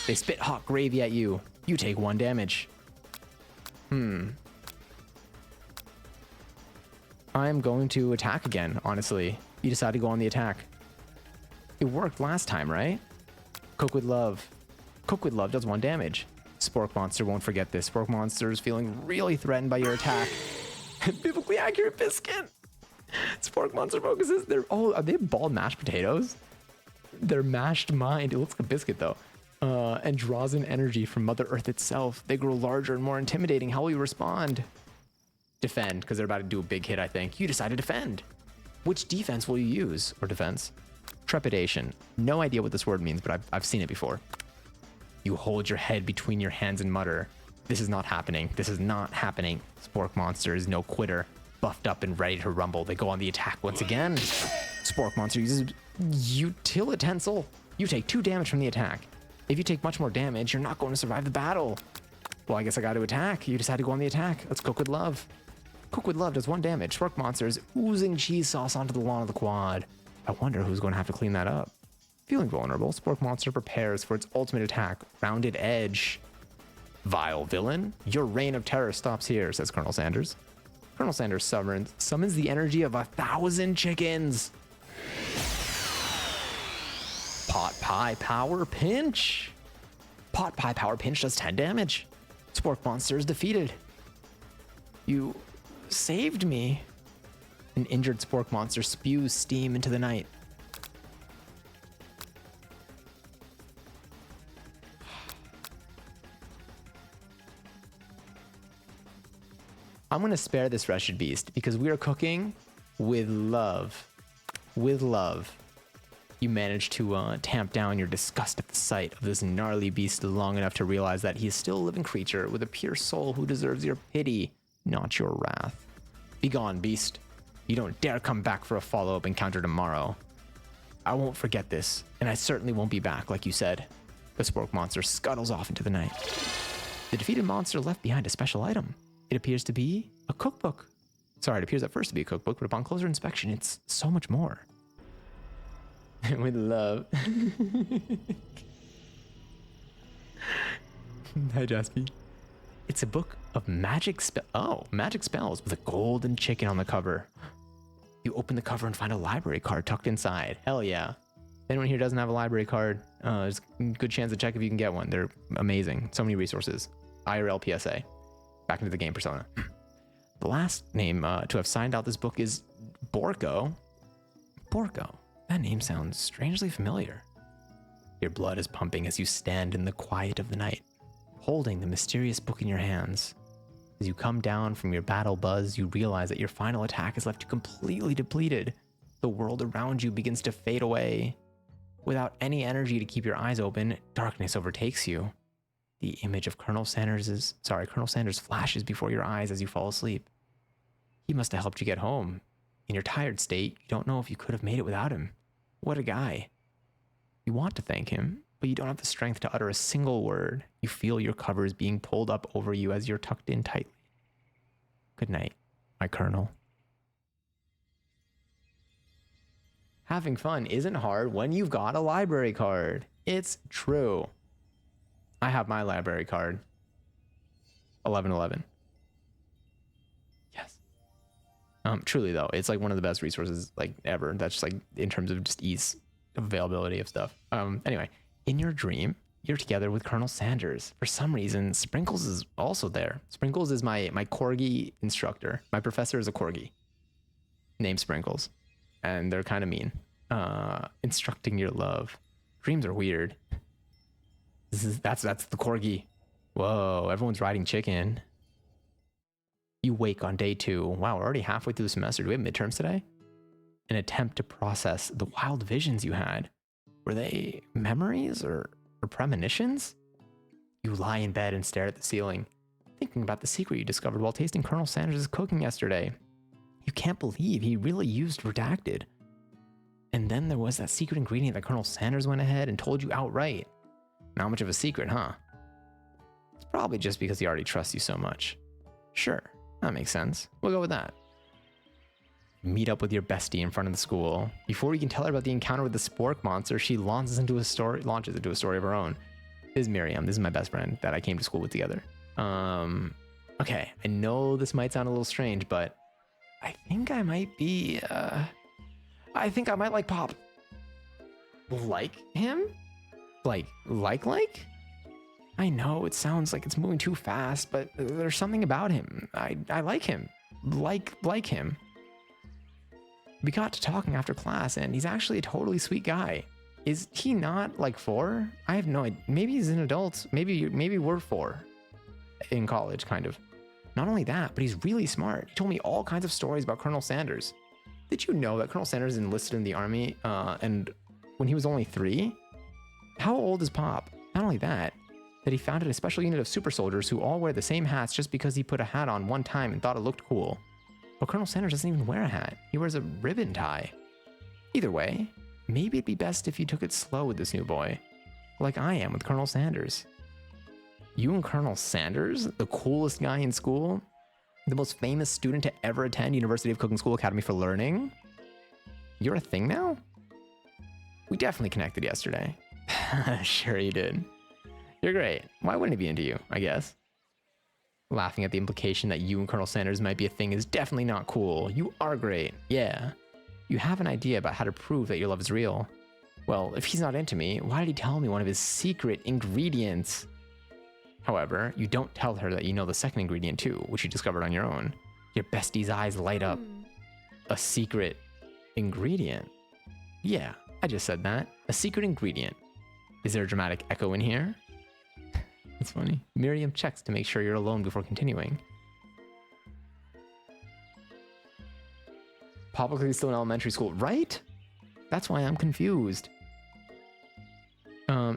They spit hot gravy at you. You take 1 damage. I'm going to attack again, honestly. You decide to go on the attack. It worked last time, right? Cook with Love. Cook with Love does 1 damage. Spork Monster won't forget this. Spork Monster is feeling really threatened by your attack. Biblically accurate biscuit. Spork Monster focuses. Are they bald mashed potatoes? They're mashed mind. It looks like a biscuit though. And draws in energy from Mother Earth itself. They grow larger and more intimidating. How will you respond? Defend, because they're about to do a big hit, I think. You decide to defend. Which defense will you use? Or defense? Trepidation. No idea what this word means, but I've seen it before. You hold your head between your hands and mutter, "This is not happening. This is not happening." Spork Monster is no quitter. Buffed up and ready to rumble. They go on the attack once again. Spork Monster uses Utilitensel. You take 2 damage from the attack. If you take much more damage, you're not going to survive the battle. Well, I guess I got to attack. You decide to go on the attack. Let's Cook with Love. Cook with Love does 1 damage. Spork Monster is oozing cheese sauce onto the lawn of the quad. I wonder who's going to have to clean that up. Feeling vulnerable, Spork Monster prepares for its ultimate attack. Rounded Edge. Vile villain, your reign of terror stops here, says Colonel Sanders. Colonel Sanders summons the energy of 1,000 chickens. Pot Pie Power Pinch. Pot Pie Power Pinch does 10 damage. Spork Monster is defeated. You saved me. An injured Spork Monster spews steam into the night. I'm going to spare this wretched beast because we are cooking with love. With love. You manage to tamp down your disgust at the sight of this gnarly beast long enough to realize that he is still a living creature with a pure soul who deserves your pity, not your wrath. Begone, beast. You don't dare come back for a follow-up encounter tomorrow. I won't forget this, and I certainly won't be back, like you said. The Spork Monster scuttles off into the night. The defeated monster left behind a special item. It appears to be a cookbook. Sorry, it appears at first to be a cookbook, but upon closer inspection, it's so much more. With love. Hi, Jaspy. It's a book of magic spells with a golden chicken on the cover. You open the cover and find a library card tucked inside. Hell yeah. Anyone here doesn't have a library card, there's a good chance to check if you can get one. They're amazing. So many resources. IRL PSA. Back into the game persona. The last name to have signed out this book is Borko. Borko. That name sounds strangely familiar. Your blood is pumping as you stand in the quiet of the night, holding the mysterious book in your hands. As you come down from your battle buzz, you realize that your final attack has left you completely depleted. The world around you begins to fade away. Without any energy to keep your eyes open, darkness overtakes you. The image of Colonel Sanders flashes before your eyes as you fall asleep. He must have helped you get home. In your tired state, you don't know if you could have made it without him. What a guy. You want to thank him, but you don't have the strength to utter a single word. You feel your covers being pulled up over you as you're tucked in tightly. Good night, my Colonel. Having fun isn't hard when you've got a library card. It's true. I have my library card. 1111. Yes. Truly though, it's like one of the best resources like ever. That's just like in terms of just ease of availability of stuff. Anyway, in your dream, you're together with Colonel Sanders. For some reason, Sprinkles is also there. Sprinkles is my corgi instructor. My professor is a corgi named Sprinkles, and they're kind of mean. Instructing your love. Dreams are weird. That's the corgi. Whoa, everyone's riding chicken. You wake on day 2. Wow, we're already halfway through the semester. Do we have midterms today? An attempt to process the wild visions you had. Were they memories or premonitions? You lie in bed and stare at the ceiling, thinking about the secret you discovered while tasting Colonel Sanders' cooking yesterday. You can't believe he really used redacted. And then there was that secret ingredient that Colonel Sanders went ahead and told you outright. Not much of a secret, huh? It's probably just because he already trusts you so much. Sure, that makes sense. We'll go with that. Meet up with your bestie in front of the school. Before you can tell her about the encounter with the spork monster, she launches into a story of her own. This is Miriam. This is my best friend that I came to school with together. Okay, I know this might sound a little strange, but I think I might be, I think I might like Pop. Like him? Like? I know it sounds like it's moving too fast, but there's something about him. I like him. Like him. We got to talking after class, and he's actually a totally sweet guy. Is he not like 4? I have no idea. Maybe he's an adult. Maybe we're 4 in college, kind of. Not only that, but he's really smart. He told me all kinds of stories about Colonel Sanders. Did you know that Colonel Sanders enlisted in the army and when he was only 3? How old is Pop? Not only that he founded a special unit of super soldiers who all wear the same hats just because he put a hat on one time and thought it looked cool. But Colonel Sanders doesn't even wear a hat. He wears a ribbon tie. Either way, maybe it'd be best if you took it slow with this new boy, like I am with Colonel Sanders. You and Colonel Sanders, the coolest guy in school, the most famous student to ever attend University of Cooking School Academy for Learning, you're a thing now? We definitely connected yesterday. Sure you did. You're great. Why wouldn't he be into you, I guess? Laughing at the implication that you and Colonel Sanders might be a thing is definitely not cool. You are great. Yeah. You have an idea about how to prove that your love is real. Well, if he's not into me, why did he tell me one of his secret ingredients? However, you don't tell her that you know the second ingredient too, which you discovered on your own. Your bestie's eyes light up. A secret ingredient? Yeah, I just said that. A secret ingredient. Is there a dramatic echo in here? That's funny. Miriam checks to make sure you're alone before continuing. Publicly still in elementary school, right? That's why I'm confused.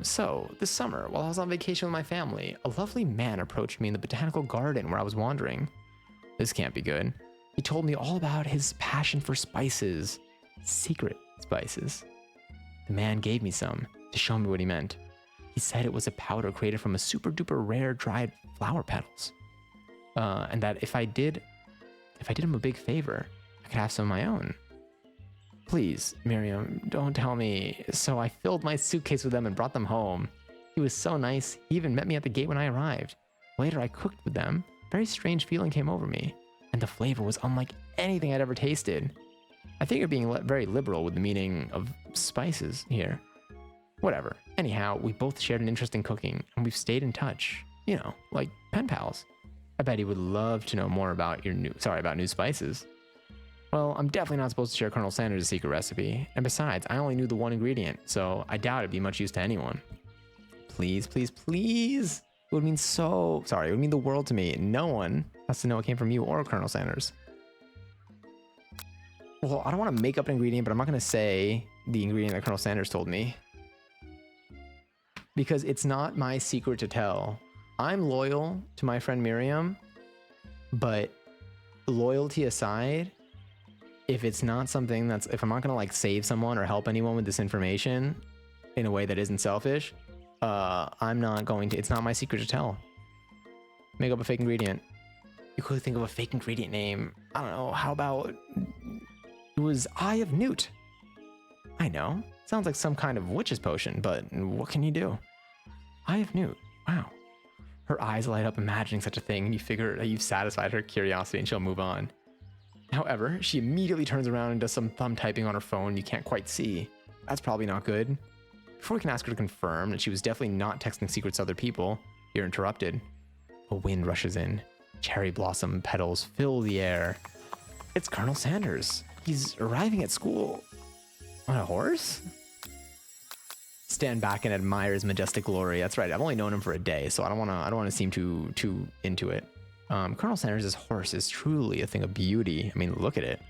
So, this summer, while I was on vacation with my family, a lovely man approached me in the botanical garden where I was wandering. This can't be good. He told me all about his passion for spices. Secret spices. The man gave me some to show me what he meant. He said it was a powder created from a super duper rare dried flower petals. And that if I did him a big favor, I could have some of my own. Please, Miriam, don't tell me. So I filled my suitcase with them and brought them home. He was so nice. He even met me at the gate when I arrived. Later, I cooked with them. Very strange feeling came over me, and the flavor was unlike anything I'd ever tasted. I think you're being very liberal with the meaning of spices here. Whatever. Anyhow, we both shared an interest in cooking, and we've stayed in touch. You know, like pen pals. I bet he would love to know more about new spices. Well, I'm definitely not supposed to share Colonel Sanders' secret recipe. And besides, I only knew the one ingredient, so I doubt it'd be much use to anyone. Please, please, please. It would mean it would mean the world to me. No one has to know it came from you or Colonel Sanders. Well, I don't want to make up an ingredient, but I'm not going to say the ingredient that Colonel Sanders told me. Because it's not my secret to tell. I'm loyal to my friend Miriam, but loyalty aside, if it's not something if I'm not gonna like save someone or help anyone with this information in a way that isn't selfish, I'm not going to, it's not my secret to tell. Make up a fake ingredient. You could think of a fake ingredient name. I don't know, how about, it was Eye of Newt. I know, sounds like some kind of witch's potion, but what can you do? Eye of Newt, wow. Her eyes light up imagining such a thing, and you figure that you've satisfied her curiosity and she'll move on. However, she immediately turns around and does some thumb typing on her phone you can't quite see. That's probably not good. Before we can ask her to confirm that she was definitely not texting secrets to other people, you're interrupted. A wind rushes in. Cherry blossom petals fill the air. It's Colonel Sanders. He's arriving at school on a horse? Stand back and admire his majestic glory. That's right. I've only known him for a day, so I don't want to seem too into it. Colonel Sanders' horse is truly a thing of beauty. I mean, look at it.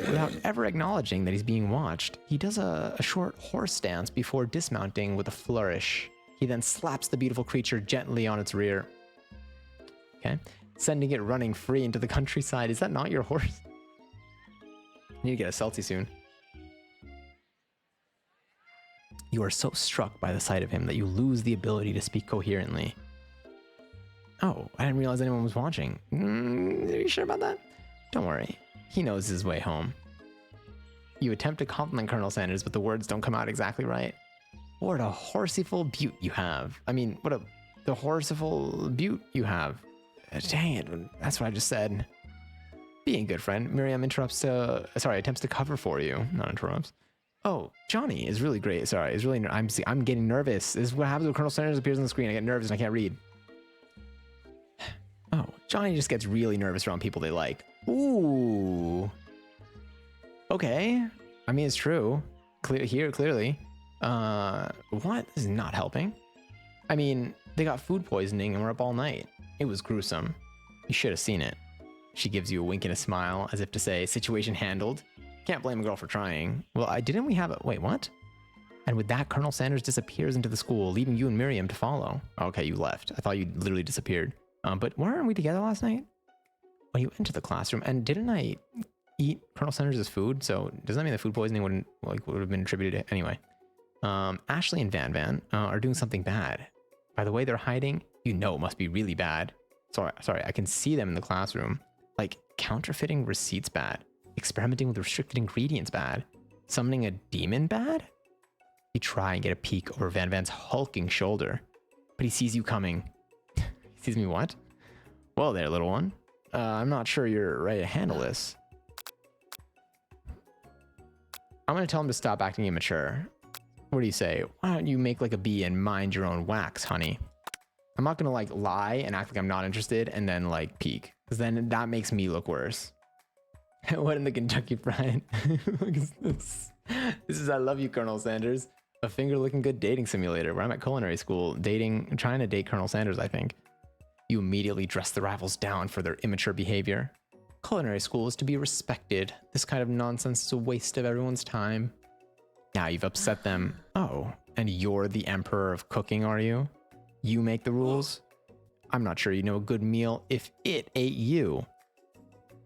Without ever acknowledging that he's being watched, he does a short horse stance before dismounting with a flourish. He then slaps the beautiful creature gently on its rear. Okay. Sending it running free into the countryside. Is that not your horse? I need to get a Celti soon. You are so struck by the sight of him that you lose the ability to speak coherently. Oh, I didn't realize anyone was watching. Are you sure about that? Don't worry. He knows his way home. You attempt to compliment Colonel Sanders, but the words don't come out exactly right. What a horseyful beaut you have. I mean, the horseyful beaut you have. Dang it, that's what I just said. Being a good friend, Miriam attempts to cover for you, not interrupts. Oh, Johnny is really great. Sorry, I'm getting nervous. This is what happens when Colonel Sanders appears on the screen. I get nervous and I can't read. Oh, Johnny just gets really nervous around people they like. Ooh. Okay. I mean, it's true. Clearly. What? This is not helping. I mean, they got food poisoning and were up all night. It was gruesome. You should have seen it. She gives you a wink and a smile as if to say, situation handled. Can't blame a girl for trying. Well, didn't we have a... Wait, what? And with that, Colonel Sanders disappears into the school, leaving you and Miriam to follow. Okay, you left. I thought you literally disappeared. But weren't we together last night? When you entered the classroom, and didn't I eat Colonel Sanders' food? So does that mean the food poisoning would have been attributed to... Anyway. Ashley and Van Van are doing something bad. By the way they're hiding, you know it must be really bad. Sorry, I can see them in the classroom. Like, counterfeiting receipts bad. Experimenting with restricted ingredients bad. Summoning a demon bad? You try and get a peek over Van Van's hulking shoulder, but he sees you coming. He sees me what? Well there, little one. I'm not sure you're ready to handle this. I'm gonna tell him to stop acting immature. What do you say? Why don't you make like a bee and mind your own wax, honey? I'm not gonna like lie and act like I'm not interested and then like peek, because then that makes me look worse. What in the Kentucky Fried? Look at this. This is I Love You, Colonel Sanders. A finger looking good dating simulator where I'm at culinary school trying to date Colonel Sanders, I think. You immediately dress the rivals down for their immature behavior. Culinary school is to be respected. This kind of nonsense is a waste of everyone's time. Now you've upset them. Oh, and you're the emperor of cooking, are you? You make the rules? I'm not sure you know a good meal if it ate you.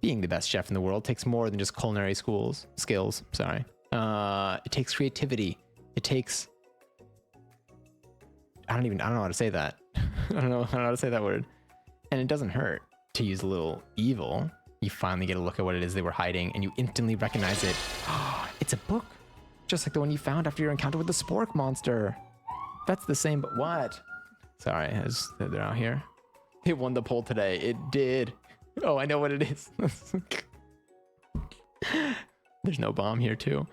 Being the best chef in the world takes more than just culinary skills. It takes creativity. It takes... I don't know how to say that. I don't know how to say that word. And it doesn't hurt to use a little evil. You finally get a look at what it is they were hiding, and you instantly recognize it. It's a book. Just like the one you found after your encounter with the Spork monster. That's the same, but what? Sorry, they're out here. It won the poll today. It did. Oh, I know what it is. There's no bomb here too.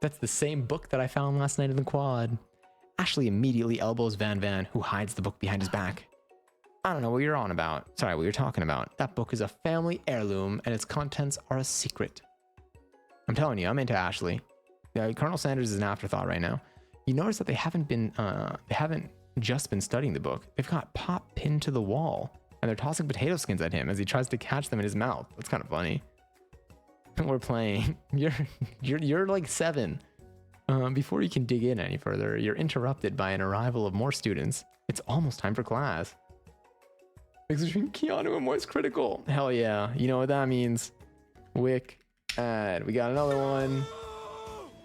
That's the same book that I found last night in the quad. Ashley immediately elbows Van Van, who hides the book behind his back. I don't know what you're on about. Sorry, what you're talking about. That book is a family heirloom and its contents are a secret. I'm telling you, I'm into Ashley. Yeah, Colonel Sanders is an afterthought right now. You notice that they haven't just been studying the book. They've got Pop pinned to the wall, and they're tossing potato skins at him as he tries to catch them in his mouth. That's kind of funny. We're playing. You're like 7. Before you can dig in any further, you're interrupted by an arrival of more students. It's almost time for class. Mix between Keanu and Moist Critical. Hell yeah. You know what that means. Wick. And we got another one.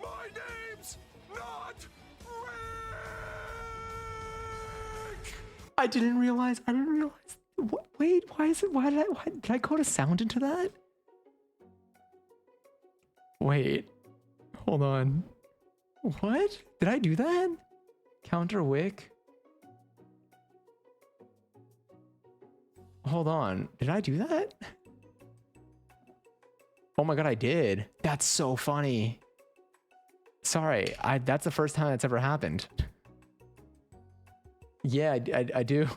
My name's not Rick. I didn't realize. What, wait, why did I code a sound into that? Wait. Hold on. What? Did I do that? Counter Wick? Hold on. Did I do that? Oh my god, I did. That's so funny. Sorry, that's the first time that's ever happened. Yeah, I do.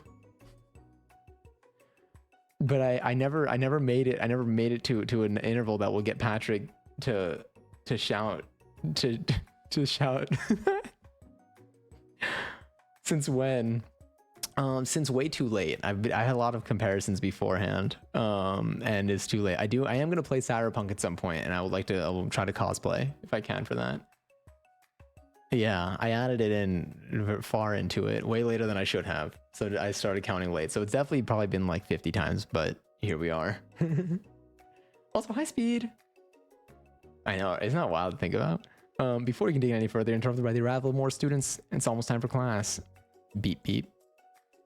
But I never made it. I never made it to an interval that will get Patrick to shout to shout. Since when? Since way too late. I had a lot of comparisons beforehand, and it's too late. I am gonna play Cyberpunk at some point, and I will try to cosplay if I can for that. Yeah, I added it in far into it, way later than I should have. So I started counting late. So it's definitely probably been like 50 times, but here we are. Also, high speed. I know, isn't that wild to think about? Before we can dig any further, interrupted by the arrival of more students, it's almost time for class. Beep, beep.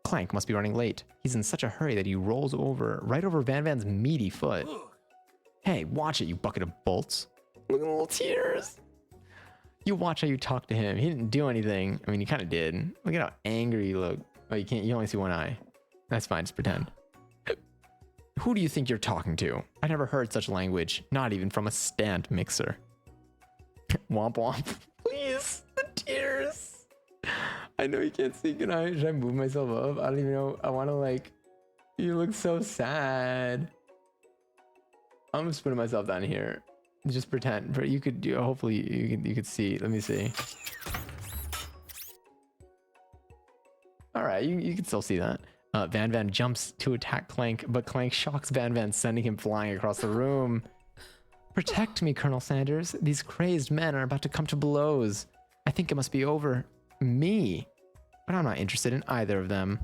Clank must be running late. He's in such a hurry that he rolls right over Van Van's meaty foot. Hey, watch it, you bucket of bolts. Look at the little tears. You watch how you talk to him. He didn't do anything. I mean, he kind of did. Look at how angry you look. Oh, you only see one eye. That's fine, just pretend. Who do you think you're talking to? I never heard such language, not even from a stand mixer. Womp womp. Please, the tears. I know you can't see. Should I move myself up? I don't even know. I want to like, you look so sad. I'm just putting myself down here. Just pretend. But you could, hopefully you could see. Let me see. All right, you can still see that. Van Van jumps to attack Clank, but Clank shocks Van Van, sending him flying across the room. Protect me, Colonel Sanders. These crazed men are about to come to blows. I think it must be over. Me. But I'm not interested in either of them.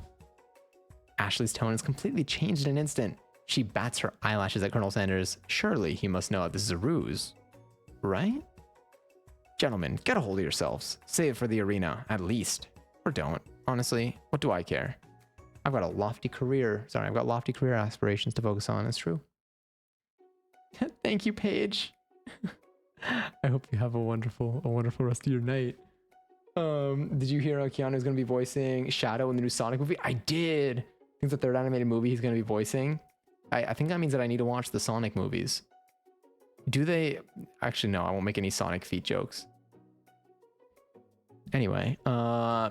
Ashley's tone is completely changed in an instant. She bats her eyelashes at Colonel Sanders. Surely he must know that this is a ruse. Right? Gentlemen, get a hold of yourselves. Save it for the arena, at least. Or don't. Honestly, what do I care? I've got lofty career aspirations to focus on. It's true. Thank you, Paige. I hope you have a wonderful rest of your night. Did you hear Keanu's going to be voicing Shadow in the new Sonic movie? I did. I think the third animated movie he's going to be voicing. I think that means that I need to watch the Sonic movies. Do they? Actually, no, I won't make any Sonic feet jokes. Anyway,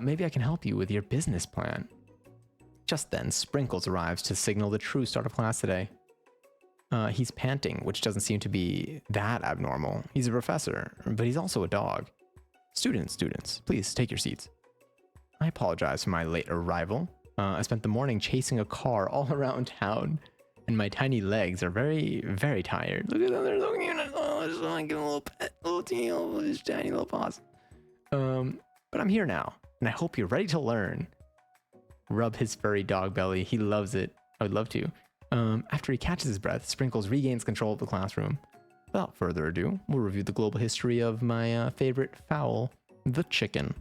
maybe I can help you with your business plan. Just then, Sprinkles arrives to signal the true start of class today. He's panting, which doesn't seem to be that abnormal. He's a professor, but he's also a dog. Students, please take your seats. I apologize for my late arrival. I spent the morning chasing a car all around town, and my tiny legs are very, very tired. Look at them, they're so cute. Oh, I just want to give them a little pet, little teeny, little tiny little paws. But I'm here now, and I hope you're ready to learn. Rub his furry dog belly. He loves it. I would love to. After he catches his breath, Sprinkles regains control of the classroom. Without further ado, we'll review the global history of my favorite fowl, the chicken.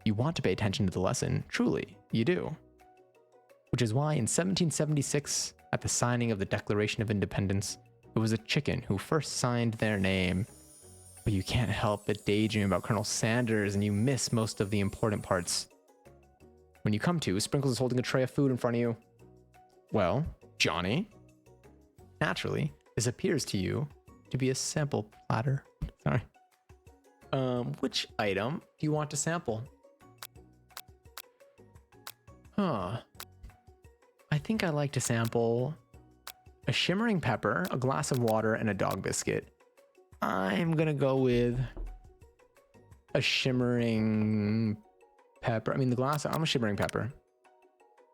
You want to pay attention to the lesson, truly, you do. Which is why in 1776, at the signing of the Declaration of Independence, it was a chicken who first signed their name. But you can't help but daydream about Colonel Sanders, and you miss most of the important parts. When you come to, Sprinkles is holding a tray of food in front of you. Well, Johnny, naturally, this appears to you to be a sample platter. Sorry. Which item do you want to sample? I think I'd like to sample a shimmering pepper, a glass of water, and a dog biscuit. I'm gonna go with a shimmering pepper. I mean, I'm a shimmering pepper.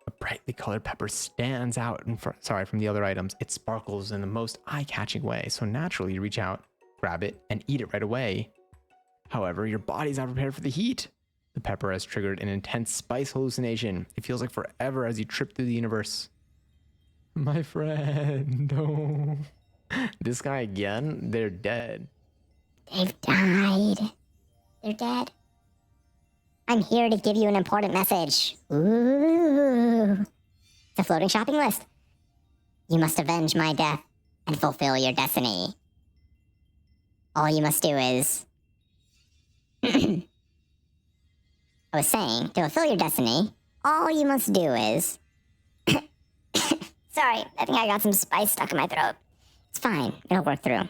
A brightly colored pepper stands out from the other items. It sparkles in the most eye-catching way, so naturally you reach out, grab it, and eat it right away. However, your body's not prepared for the heat. The pepper has triggered an intense spice hallucination. It feels like forever as you trip through the universe. My friend, oh. This guy again? They're dead. They've died. They're dead. I'm here to give you an important message. Ooh. It's a floating shopping list. You must avenge my death and fulfill your destiny. All you must do is... I was saying, to fulfill your destiny, all you must do is... Sorry, I think I got some spice stuck in my throat. It's fine, it'll work through.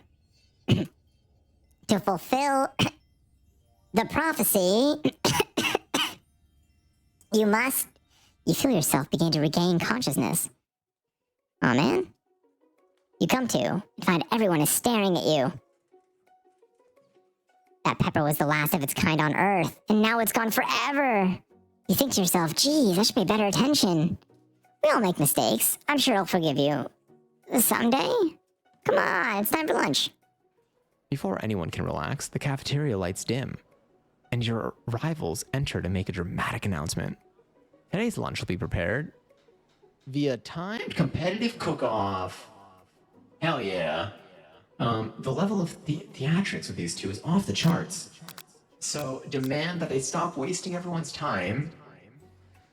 To fulfill the prophecy, you feel yourself begin to regain consciousness. Aw, man. You come to and find everyone is staring at you. That pepper was the last of its kind on Earth, and now it's gone forever. You think to yourself, geez, I should pay better attention. We all make mistakes. I'm sure I'll forgive you. Someday? Come on, it's time for lunch. Before anyone can relax, the cafeteria lights dim. and your rivals enter to make a dramatic announcement. Today's lunch will be prepared via timed competitive cook-off. Hell yeah. The level of theatrics with these two is off the charts. So demand that they stop wasting everyone's time.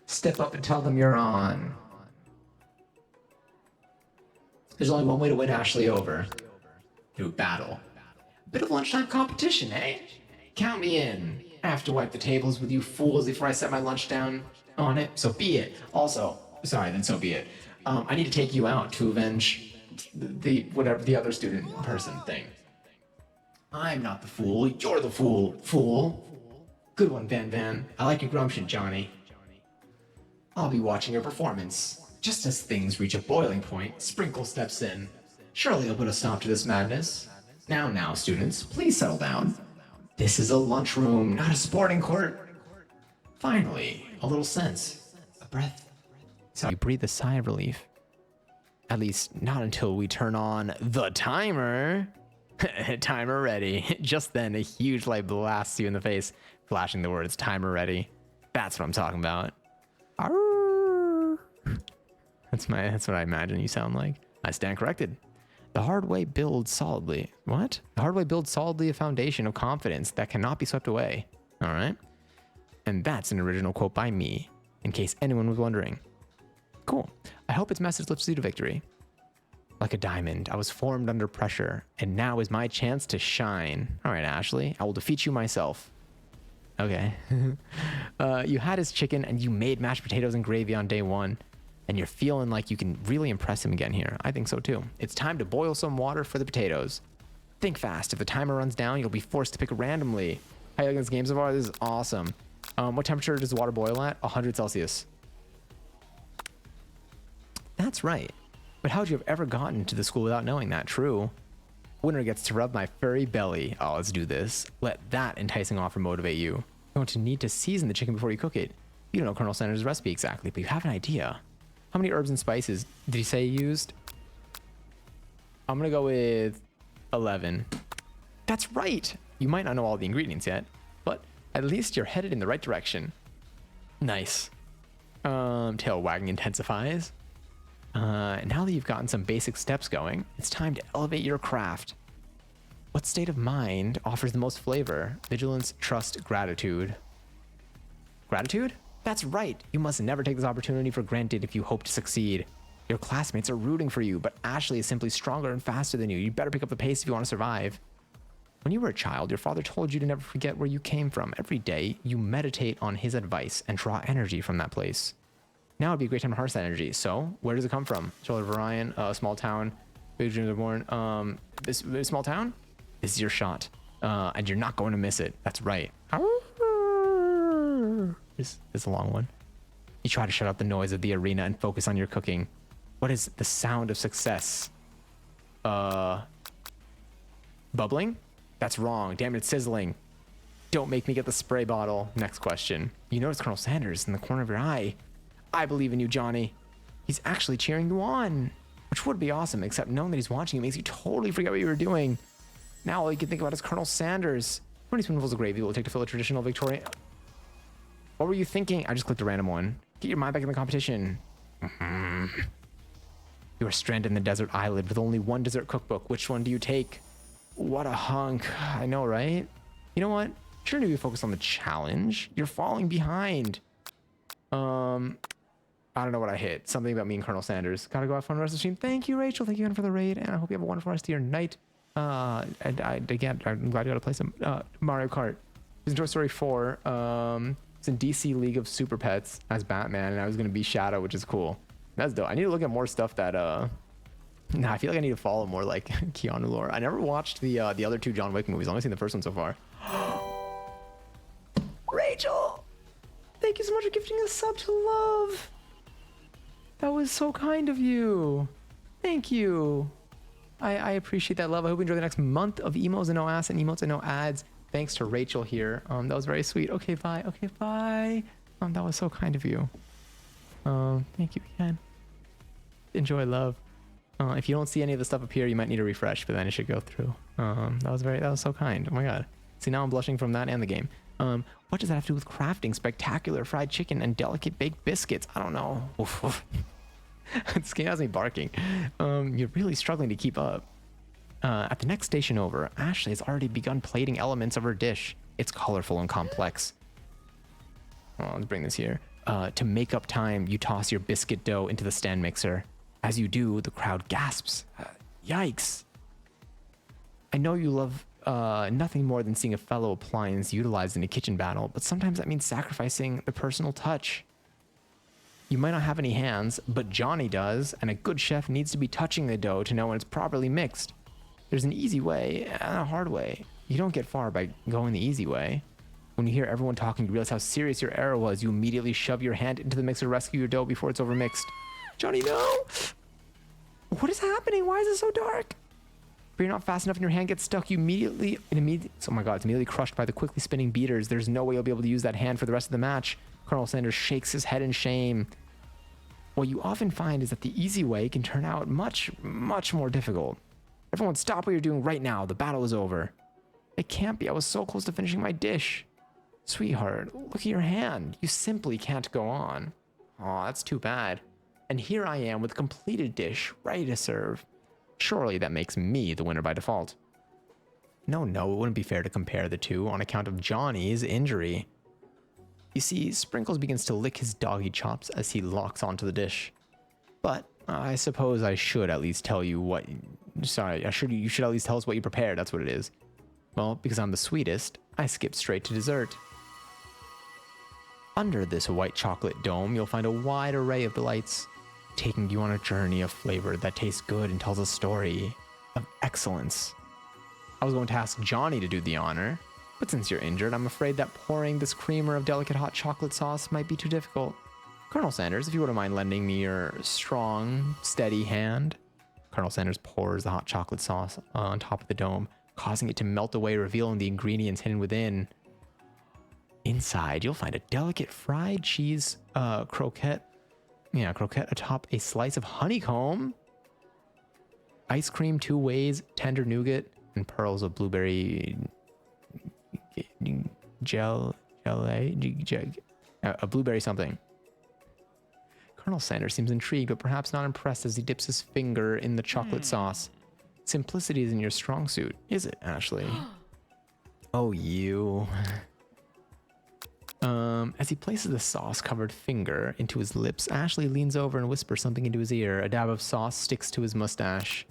Step up and tell them you're on. There's only one way to win Ashley over. Through battle. A bit of lunchtime competition, eh? Count me in. I have to wipe the tables with you fools before I set my lunch down on it. So be it. Also, sorry, then so be it. I need to take you out to avenge the whatever the other student person thing. I'm not the fool. You're the fool. Good one, Van Van. I like your gumption, Johnny. I'll be watching your performance. Just as things reach a boiling point, Sprinkle steps in. Surely he'll put a stop to this madness. Now, students, please settle down. This is a lunchroom, not a sporting court. Finally, a little sense. A breath. So you breathe a sigh of relief. At least, not until we turn on the timer. Timer ready. Just then, a huge light blasts you in the face, flashing the words timer ready. That's what I'm talking about. Arr. That's what I imagine you sound like. I stand corrected. The hard way builds solidly. What? The hard way builds solidly a foundation of confidence that cannot be swept away. All right. And that's an original quote by me, in case anyone was wondering. Cool. I hope its message lifts you to victory. Like a diamond, I was formed under pressure, and now is my chance to shine. All right, Ashley, I will defeat you myself. Okay. You had his chicken, and you made mashed potatoes and gravy on day one, and you're feeling like you can really impress him again here. I think so too. It's time to boil some water for the potatoes. Think fast. If the timer runs down, you'll be forced to pick randomly. How you liking this game so far? This is awesome. What temperature does the water boil at? 100 Celsius. That's right. But how'd you have ever gotten to the school without knowing that? True. Winner gets to rub my furry belly. Oh, let's do this. Let that enticing offer motivate you. You're going to need to season the chicken before you cook it. You don't know Colonel Sanders' recipe exactly, but you have an idea. How many herbs and spices did he say he used? I'm going to go with 11. That's right. You might not know all the ingredients yet, but at least you're headed in the right direction. Nice. Tail wagging intensifies. Now that you've gotten some basic steps going, it's time to elevate your craft. What state of mind offers the most flavor? Vigilance, trust, gratitude. Gratitude? That's right. You must never take this opportunity for granted if you hope to succeed. Your classmates are rooting for you, but Ashley is simply stronger and faster than you. You better pick up the pace if you want to survive. When you were a child, your father told you to never forget where you came from. Every day, you meditate on his advice and draw energy from that place. Now would be a great time to harness that energy. So, where does it come from? Shoulder of Orion, small town, big dreams are born. This small town? This is your shot. And you're not going to miss it. That's right. This is a long one. You try to shut out the noise of the arena and focus on your cooking. What is the sound of success? Bubbling? That's wrong. Damn it, it's sizzling. Don't make me get the spray bottle. Next question. You notice Colonel Sanders in the corner of your eye. I believe in you, Johnny. He's actually cheering you on, which would be awesome, except knowing that he's watching you makes you totally forget what you were doing. Now all you can think about is Colonel Sanders. How many spoonfuls of gravy will it take to fill a traditional Victorian? What were you thinking? I just clicked a random one. Get your mind back in the competition. You are stranded in the desert island with only one dessert cookbook. Which one do you take? What a hunk. I know, right? You know what? Shouldn't you be focused on the challenge? You're falling behind. I don't know what I hit. Something about me and Colonel Sanders. Gotta go have fun the rest of the stream. Thank you, Rachel. Thank you again for the raid. And I hope you have a wonderful rest of your night. And again, I'm glad you got to play some Mario Kart. It's in Toy Story 4. It's in DC League of Super Pets as Batman. And I was going to be Shadow, which is cool. That's dope. I need to look at more stuff that... Nah, I feel like I need to follow more like Keanu lore. I never watched the other two John Wick movies. I've only seen the first one so far. Rachel! Thank you so much for gifting a sub to Love. That was so kind of you. Thank you. I appreciate that love. I hope you enjoy the next month of emos and no ass and emotes and no ads. Thanks to Rachel here. That was very sweet. Okay, bye. Okay, bye. That was so kind of you. Thank you again. Enjoy, love. If you don't see any of the stuff up here, you might need to refresh, but then it should go through. That was so kind. Oh my god. See, now I'm blushing from that and the game. What does that have to do with crafting spectacular fried chicken and delicate baked biscuits? I don't know. Oof, oof. This game has me barking. You're really struggling to keep up. At the next station over, Ashley has already begun plating elements of her dish. It's colorful and complex. Oh, let's bring this here. To make up time, you toss your biscuit dough into the stand mixer. As you do, the crowd gasps. Yikes. I know you love nothing more than seeing a fellow appliance utilized in a kitchen battle, but sometimes that means sacrificing the personal touch. You might not have any hands, but Johnny does, and a good chef needs to be touching the dough to know when it's properly mixed. There's an easy way and a hard way. You don't get far by going the easy way. When you hear everyone talking, you realize how serious your error was. You immediately shove your hand into the mixer to rescue your dough before it's overmixed. Johnny, no! What is happening? Why is it so dark? If you're not fast enough and your hand gets stuck, you oh my god, it's immediately crushed by the quickly spinning beaters. There's no way you'll be able to use that hand for the rest of the match. Colonel Sanders shakes his head in shame. What you often find is that the easy way can turn out much, much more difficult. Everyone stop what you're doing right now. The battle is over. It can't be. I was so close to finishing my dish. Sweetheart, look at your hand. You simply can't go on. Aw, that's too bad. And here I am with a completed dish, ready to serve. Surely that makes me the winner by default. No, it wouldn't be fair to compare the two on account of Johnny's injury. You see, Sprinkles begins to lick his doggy chops as he locks onto the dish. But I suppose I should at least tell you what... Sorry, you should at least tell us what you prepared, that's what it is. Well, because I'm the sweetest, I skip straight to dessert. Under this white chocolate dome, you'll find a wide array of delights, taking you on a journey of flavor that tastes good and tells a story of excellence. I was going to ask Johnny to do the honor, but since you're injured, I'm afraid that pouring this creamer of delicate hot chocolate sauce might be too difficult. Colonel Sanders, if you wouldn't mind lending me your strong, steady hand. Colonel Sanders pours the hot chocolate sauce on top of the dome, causing it to melt away, revealing the ingredients hidden within. Inside, you'll find a delicate fried cheese croquette. Yeah, croquette atop a slice of honeycomb, ice cream 2 ways, tender nougat, and pearls of blueberry a blueberry something. Colonel Sanders seems intrigued, but perhaps not impressed as he dips his finger in the chocolate sauce. Simplicity isn't your strong suit, is it, Ashley? Oh, you. As he places the sauce-covered finger into his lips, Ashley leans over and whispers something into his ear. A dab of sauce sticks to his mustache.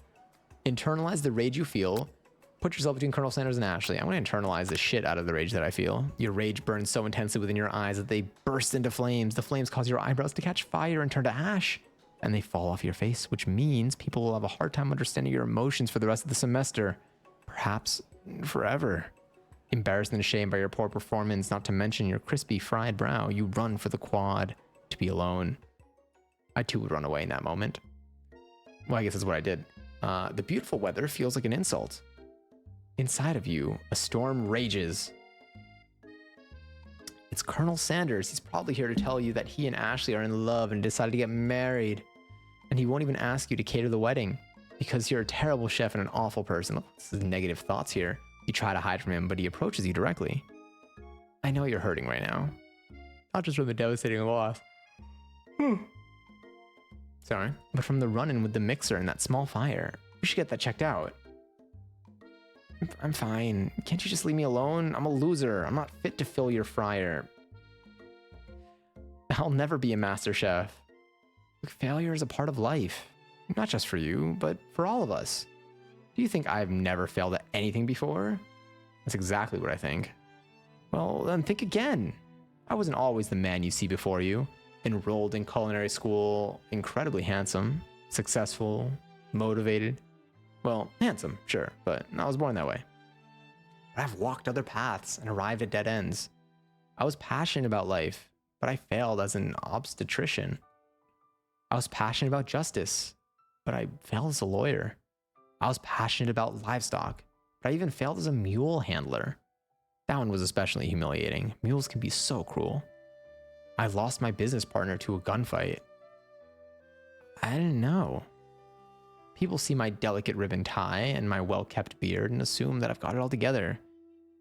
Internalize the rage you feel. Put yourself between Colonel Sanders and Ashley. I'm going to internalize the shit out of the rage that I feel. Your rage burns so intensely within your eyes that they burst into flames. The flames cause your eyebrows to catch fire and turn to ash, and they fall off your face, which means people will have a hard time understanding your emotions for the rest of the semester. Perhaps forever. Embarrassed and ashamed by your poor performance, not to mention your crispy fried brow, you run for the quad to be alone. I too would run away in that moment. Well, I guess that's what I did. The beautiful weather feels like an insult. Inside of you, a storm rages. It's Colonel Sanders. He's probably here to tell you that he and Ashley are in love and decided to get married. And he won't even ask you to cater the wedding because you're a terrible chef and an awful person. Look, this is negative thoughts here. You try to hide from him, but he approaches you directly. I know you're hurting right now. Not just from the devastating loss. Sorry. But from the run-in with the mixer and that small fire. We should get that checked out. I'm fine. Can't you just leave me alone? I'm a loser. I'm not fit to fill your fryer. I'll never be a master chef. Look, failure is a part of life. Not just for you, but for all of us. Do you think I've never failed at anything before? That's exactly what I think. Well, then think again. I wasn't always the man you see before you. Enrolled in culinary school, incredibly handsome, successful, motivated. Well, handsome, sure, but I was born that way. But I've walked other paths and arrived at dead ends. I was passionate about life, but I failed as an obstetrician. I was passionate about justice, but I failed as a lawyer. I was passionate about livestock, but I even failed as a mule handler. That one was especially humiliating. Mules can be so cruel. I lost my business partner to a gunfight. I didn't know. People see my delicate ribbon tie and my well-kept beard and assume that I've got it all together.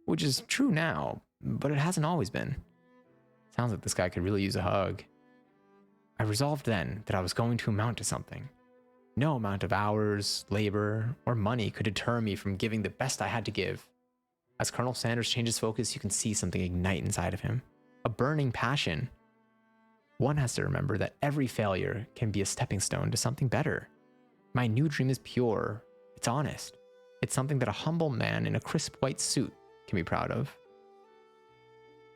which is true now, but it hasn't always been. Sounds like this guy could really use a hug. I resolved then that I was going to amount to something. No amount of hours, labor, or money could deter me from giving the best I had to give. As Colonel Sanders changes focus, you can see something ignite inside of him. A burning passion. One has to remember that every failure can be a stepping stone to something better. My new dream is pure. It's honest. It's something that a humble man in a crisp white suit can be proud of.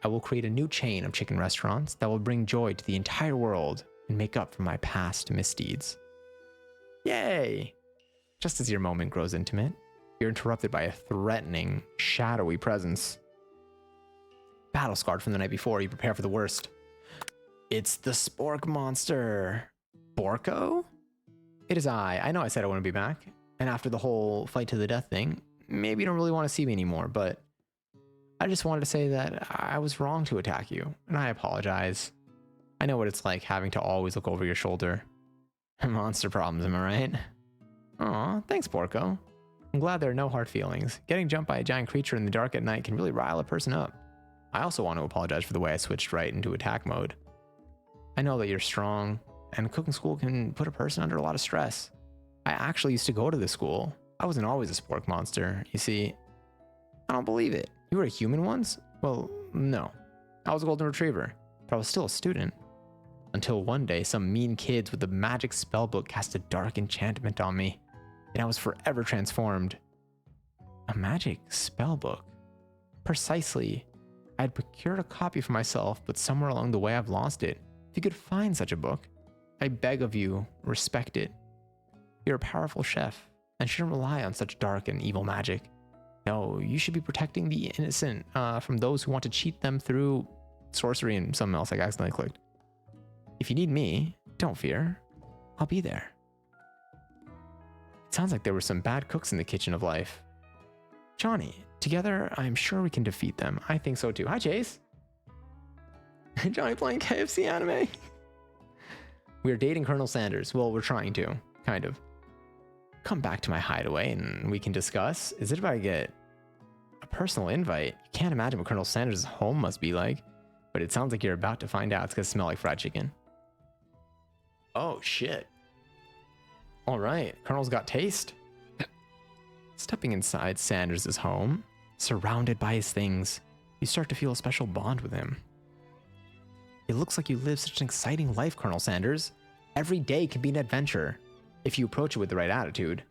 I will create a new chain of chicken restaurants that will bring joy to the entire world and make up for my past misdeeds. Yay! Just as your moment grows intimate, you're interrupted by a threatening, shadowy presence. Battle scarred from the night before, you prepare for the worst. It's the Spork monster. Borko? It is I. I know I said I wouldn't be back. And after the whole fight to the death thing, maybe you don't really want to see me anymore, but I just wanted to say that I was wrong to attack you, and I apologize. I know what it's like having to always look over your shoulder. Monster problems, am I right? Aw, thanks, Borko. I'm glad there are no hard feelings. Getting jumped by a giant creature in the dark at night can really rile a person up. I also want to apologize for the way I switched right into attack mode. I know that you're strong, and cooking school can put a person under a lot of stress. I actually used to go to this school. I wasn't always a spork monster, you see. I don't believe it. You were a human once? Well, no. I was a golden retriever, but I was still a student. Until one day, some mean kids with a magic spellbook cast a dark enchantment on me, and I was forever transformed. A magic spellbook? Precisely. I had procured a copy for myself, but somewhere along the way I've lost it. If you could find such a book, I beg of you, respect it. You're a powerful chef, and shouldn't rely on such dark and evil magic. No, you should be protecting the innocent from those who want to cheat them through sorcery and something else I accidentally clicked. If you need me, don't fear. I'll be there. It sounds like there were some bad cooks in the kitchen of life. Johnny, together, I'm sure we can defeat them. I think so too. Hi, Chase. Johnny playing KFC anime. We are dating Colonel Sanders. Well, we're trying to, kind of. Come back to my hideaway and we can discuss. Is it if I get a personal invite? You can't imagine what Colonel Sanders' home must be like, but it sounds like you're about to find out. It's gonna smell like fried chicken. Oh, shit. All right, Colonel's got taste. Stepping inside Sanders' home, surrounded by his things, you start to feel a special bond with him. It looks like you live such an exciting life, Colonel Sanders. Every day can be an adventure, if you approach it with the right attitude.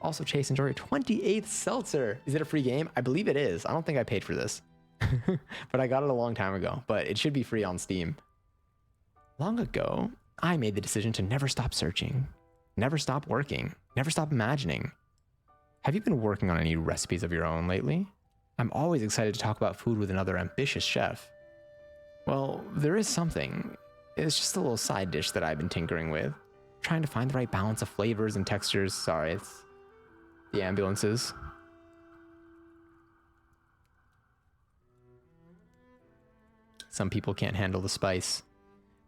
Also, Chase, enjoy your 28th seltzer. Is it a free game? I believe it is. I don't think I paid for this. But I got it a long time ago, but it should be free on Steam. Long ago, I made the decision to never stop searching, never stop working, never stop imagining. Have you been working on any recipes of your own lately? I'm always excited to talk about food with another ambitious chef. Well, there is something. It's just a little side dish that I've been tinkering with, trying to find the right balance of flavors and textures. Sorry, it's the ambulances. Some people can't handle the spice.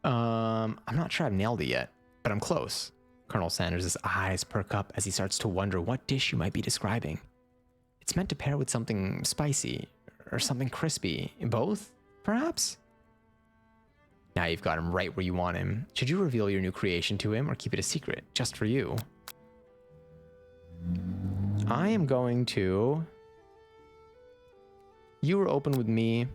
I'm not sure I've nailed it yet, but I'm close. Colonel Sanders' eyes perk up as he starts to wonder what dish you might be describing. It's meant to pair with something spicy or something crispy. Both, perhaps? Now you've got him right where you want him. Should you reveal your new creation to him or keep it a secret, just for you? I am going to... You were open with me.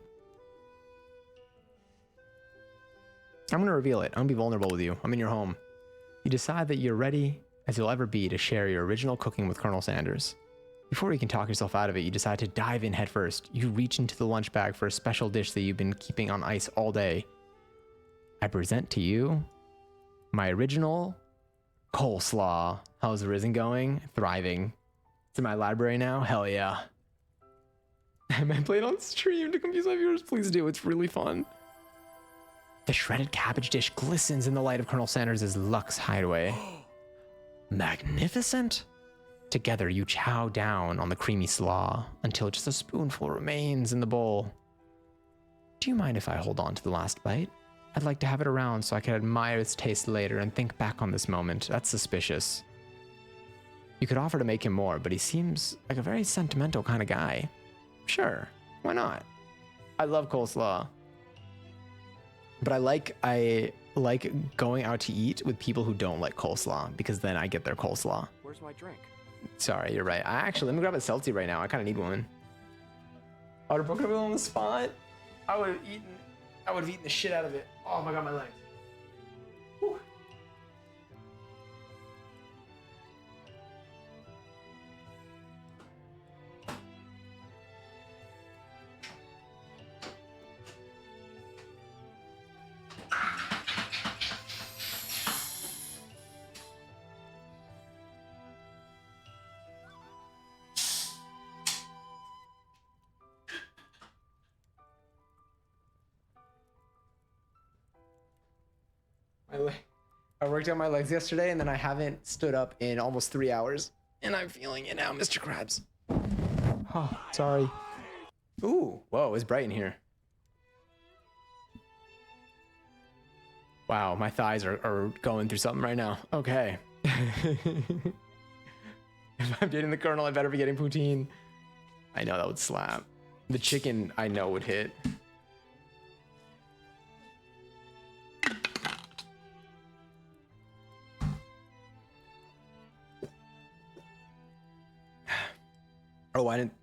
I'm going to reveal it. I'm going to be vulnerable with you. I'm in your home. You decide that you're ready as you'll ever be to share your original cooking with Colonel Sanders. Before you can talk yourself out of it, you decide to dive in headfirst. You reach into the lunch bag for a special dish that you've been keeping on ice all day. I present to you my original coleslaw. How's the Risen going? Thriving. It's in my library now? Hell yeah. I might play it on stream to confuse my viewers. Please do. It's really fun. The shredded cabbage dish glistens in the light of Colonel Sanders' Lux hideaway. Magnificent! Together, you chow down on the creamy slaw until just a spoonful remains in the bowl. Do you mind if I hold on to the last bite? I'd like to have it around so I can admire its taste later and think back on this moment. That's suspicious. You could offer to make him more, but he seems like a very sentimental kind of guy. Sure, why not? I love coleslaw. But I like going out to eat with people who don't like coleslaw because then I get their coleslaw. Where's my drink? Sorry, you're right. Let me grab a seltzy right now. I kind of need one. I would have broken it on the spot. I would have eaten the shit out of it. Oh my god, my legs. Whew. I worked out my legs yesterday and then I haven't stood up in almost 3 hours. And I'm feeling it now, Mr. Krabs. Oh, sorry. Ooh, whoa, it's bright in here. Wow, my thighs are going through something right now. Okay. If I'm dating the Colonel, I better be getting poutine. I know that would slap. The chicken, I know, would hit. Oh, I didn't.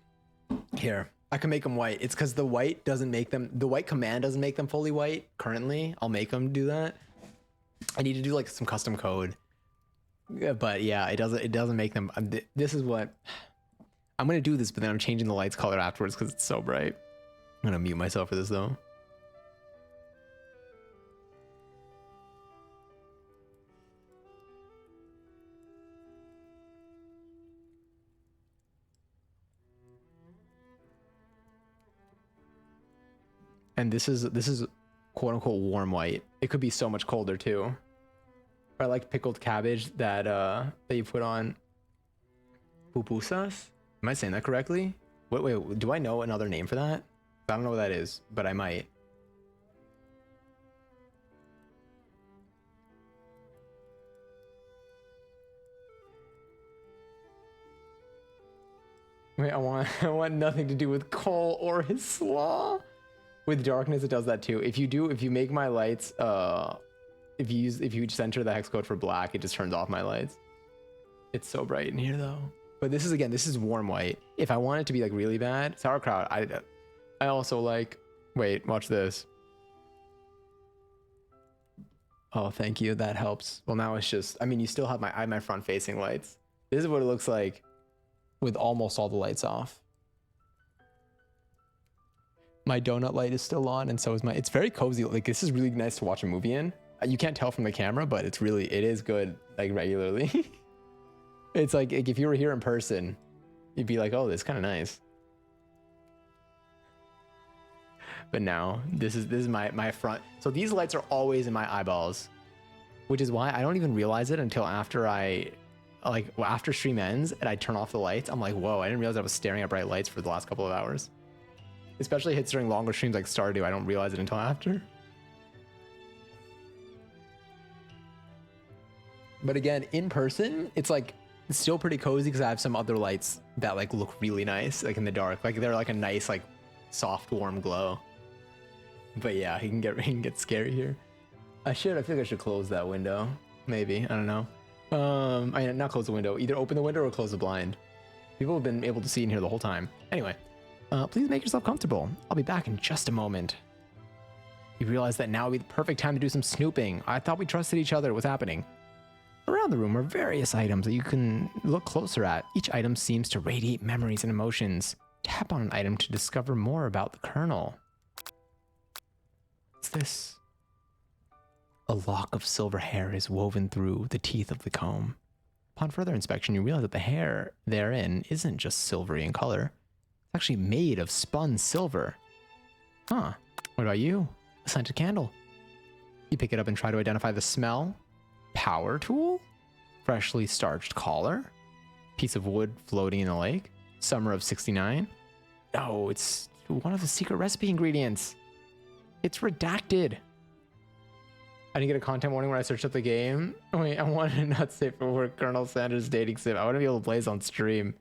Here, I can make them white. It's because the white doesn't make them. The white command doesn't make them fully white currently. I'll make them do that. I need to do like some custom code. But yeah, it doesn't make them. This is what I'm gonna do this, but then I'm changing the lights color afterwards because it's so bright. I'm gonna mute myself for this though. And this is quote unquote warm white. It could be so much colder too. I like pickled cabbage that you put on pupusas. Am I saying that correctly? Wait, do I know another name for that? I don't know what that is, but I might. Wait, I want nothing to do with Cole or his slaw. With darkness, it does that too. If you make my lights, if you center the hex code for black, it just turns off my lights. It's so bright in here though. But this is warm white. If I want it to be like really bad, sauerkraut. I also like. Wait, watch this. Oh, thank you. That helps. Well, now it's just. I mean, you still have my front facing lights. This is what it looks like with almost all the lights off. My donut light is still on, and so is my. It's very cozy. Like this is really nice to watch a movie in. You can't tell from the camera, but it is good. Like regularly. It's like if you were here in person, you'd be like, oh, this is kind of nice. But now this is my front. So these lights are always in my eyeballs, which is why I don't even realize it until after after stream ends and I turn off the lights. I'm like, whoa, I didn't realize I was staring at bright lights for the last couple of hours. Especially hits during longer streams like Stardew. I don't realize it until after. But again, in person, it's like it's still pretty cozy because I have some other lights that like look really nice, like in the dark. Like they're like a nice, like soft, warm glow. But yeah, he can get scary here. I feel like I should close that window. Maybe. I don't know. I mean, not close the window. Either open the window or close the blind. People have been able to see in here the whole time. Anyway. Please make yourself comfortable. I'll be back in just a moment. You realize that now would be the perfect time to do some snooping. I thought we trusted each other. What's happening? Around the room are various items that you can look closer at. Each item seems to radiate memories and emotions. Tap on an item to discover more about the Colonel. What's this? A lock of silver hair is woven through the teeth of the comb. Upon further inspection, you realize that the hair therein isn't just silvery in color. Actually made of spun silver. Huh. What about you? A scented candle. You pick it up and try to identify the smell. Power tool? Freshly starched collar? Piece of wood floating in a lake? Summer of 69? No, it's one of the secret recipe ingredients. It's redacted. I didn't get a content warning when I searched up the game. Wait, I wanted to not say for work Colonel Sanders dating sim. I want to be able to play this on stream.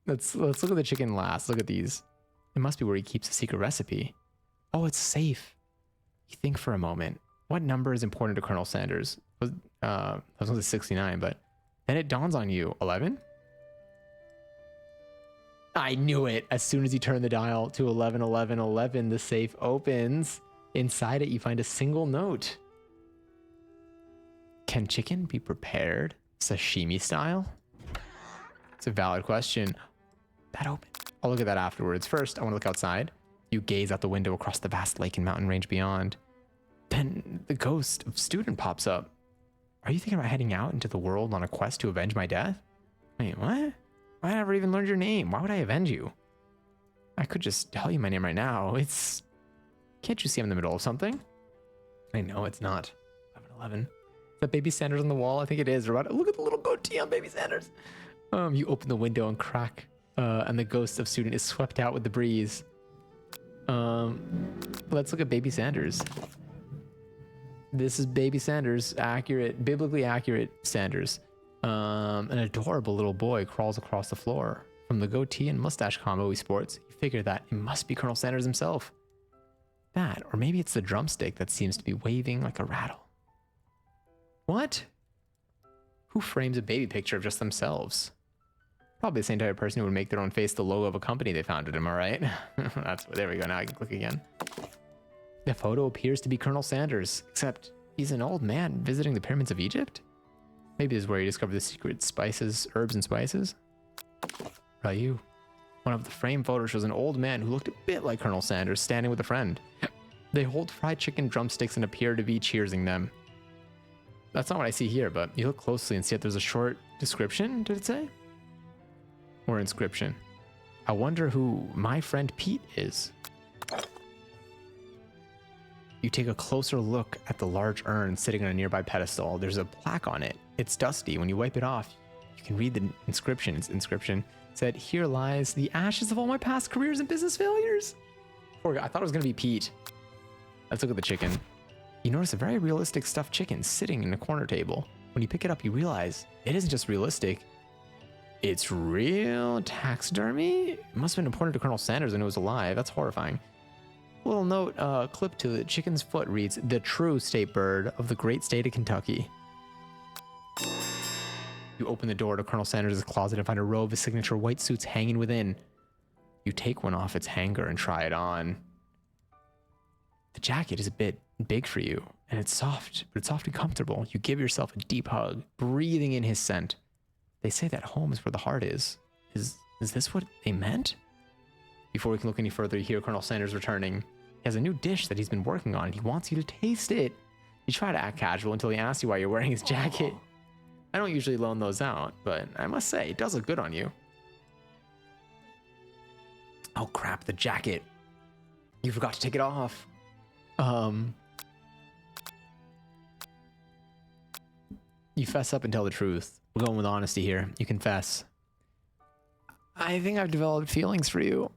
Let's look at the chicken last. Look at these. It must be where he keeps the secret recipe. Oh, it's safe. You think for a moment. What number is important to Colonel Sanders? I was going to say 69, but then it dawns on you. 11? I knew it. As soon as you turn the dial to 11, 11, 11, the safe opens. Inside it, you find a single note. Can chicken be prepared sashimi style? It's a valid question. That opened. I'll look at that afterwards. First, I want to look outside. You gaze out the window across the vast lake and mountain range beyond. Then the ghost of student pops up. Are you thinking about heading out into the world on a quest to avenge my death? Wait, what? I never even learned your name. Why would I avenge you? I could just tell you my name right now. It's... Can't you see I'm in the middle of something? I know it's not. 11. Is that Baby Sanders on the wall? I think it is. Look at the little goatee on Baby Sanders. You open the window and crack, and the ghost of student is swept out with the breeze. Let's look at Baby Sanders. This is Baby Sanders, accurate, biblically accurate Sanders. An adorable little boy crawls across the floor. From the goatee and mustache combo he sports, you figure that it must be Colonel Sanders himself. That, or maybe it's the drumstick that seems to be waving like a rattle. What? Who frames a baby picture of just themselves? Probably the same type of person who would make their own face the logo of a company they founded, am I right? There we go, now I can click again. The photo appears to be Colonel Sanders, except he's an old man visiting the pyramids of Egypt? Maybe this is where he discovered the secret spices, herbs and spices? Ryu. One of the framed photos shows an old man who looked a bit like Colonel Sanders standing with a friend. They hold fried chicken drumsticks and appear to be cheersing them. That's not what I see here, but you look closely and see that there's a short description, did it say? Or inscription. I wonder who my friend Pete is. You take a closer look at the large urn sitting on a nearby pedestal. There's a plaque on it. It's dusty. When you wipe it off, you can read the inscription. Its inscription said, "Here lies the ashes of all my past careers and business failures." Poor guy. I thought it was going to be Pete. Let's look at the chicken. You notice a very realistic stuffed chicken sitting in a corner table. When you pick it up, you realize it isn't just realistic. It's real taxidermy? It must have been important to Colonel Sanders when it was alive. That's horrifying. A little note clipped to the chicken's foot reads, "The true state bird of the great state of Kentucky." You open the door to Colonel Sanders' closet and find a row of his signature white suits hanging within. You take one off its hanger and try it on. The jacket is a bit big for you, and it's soft, but it's soft and comfortable. You give yourself a deep hug, breathing in his scent. They say that home is where the heart is. Is this what they meant? Before we can look any further, you hear Colonel Sanders returning. He has a new dish that he's been working on, and he wants you to taste it. You try to act casual until he asks you why you're wearing his jacket. I don't usually loan those out, but I must say, it does look good on you. Oh crap, the jacket. You forgot to take it off. You fess up and tell the truth. We're going with honesty here. You confess. I think I've developed feelings for you.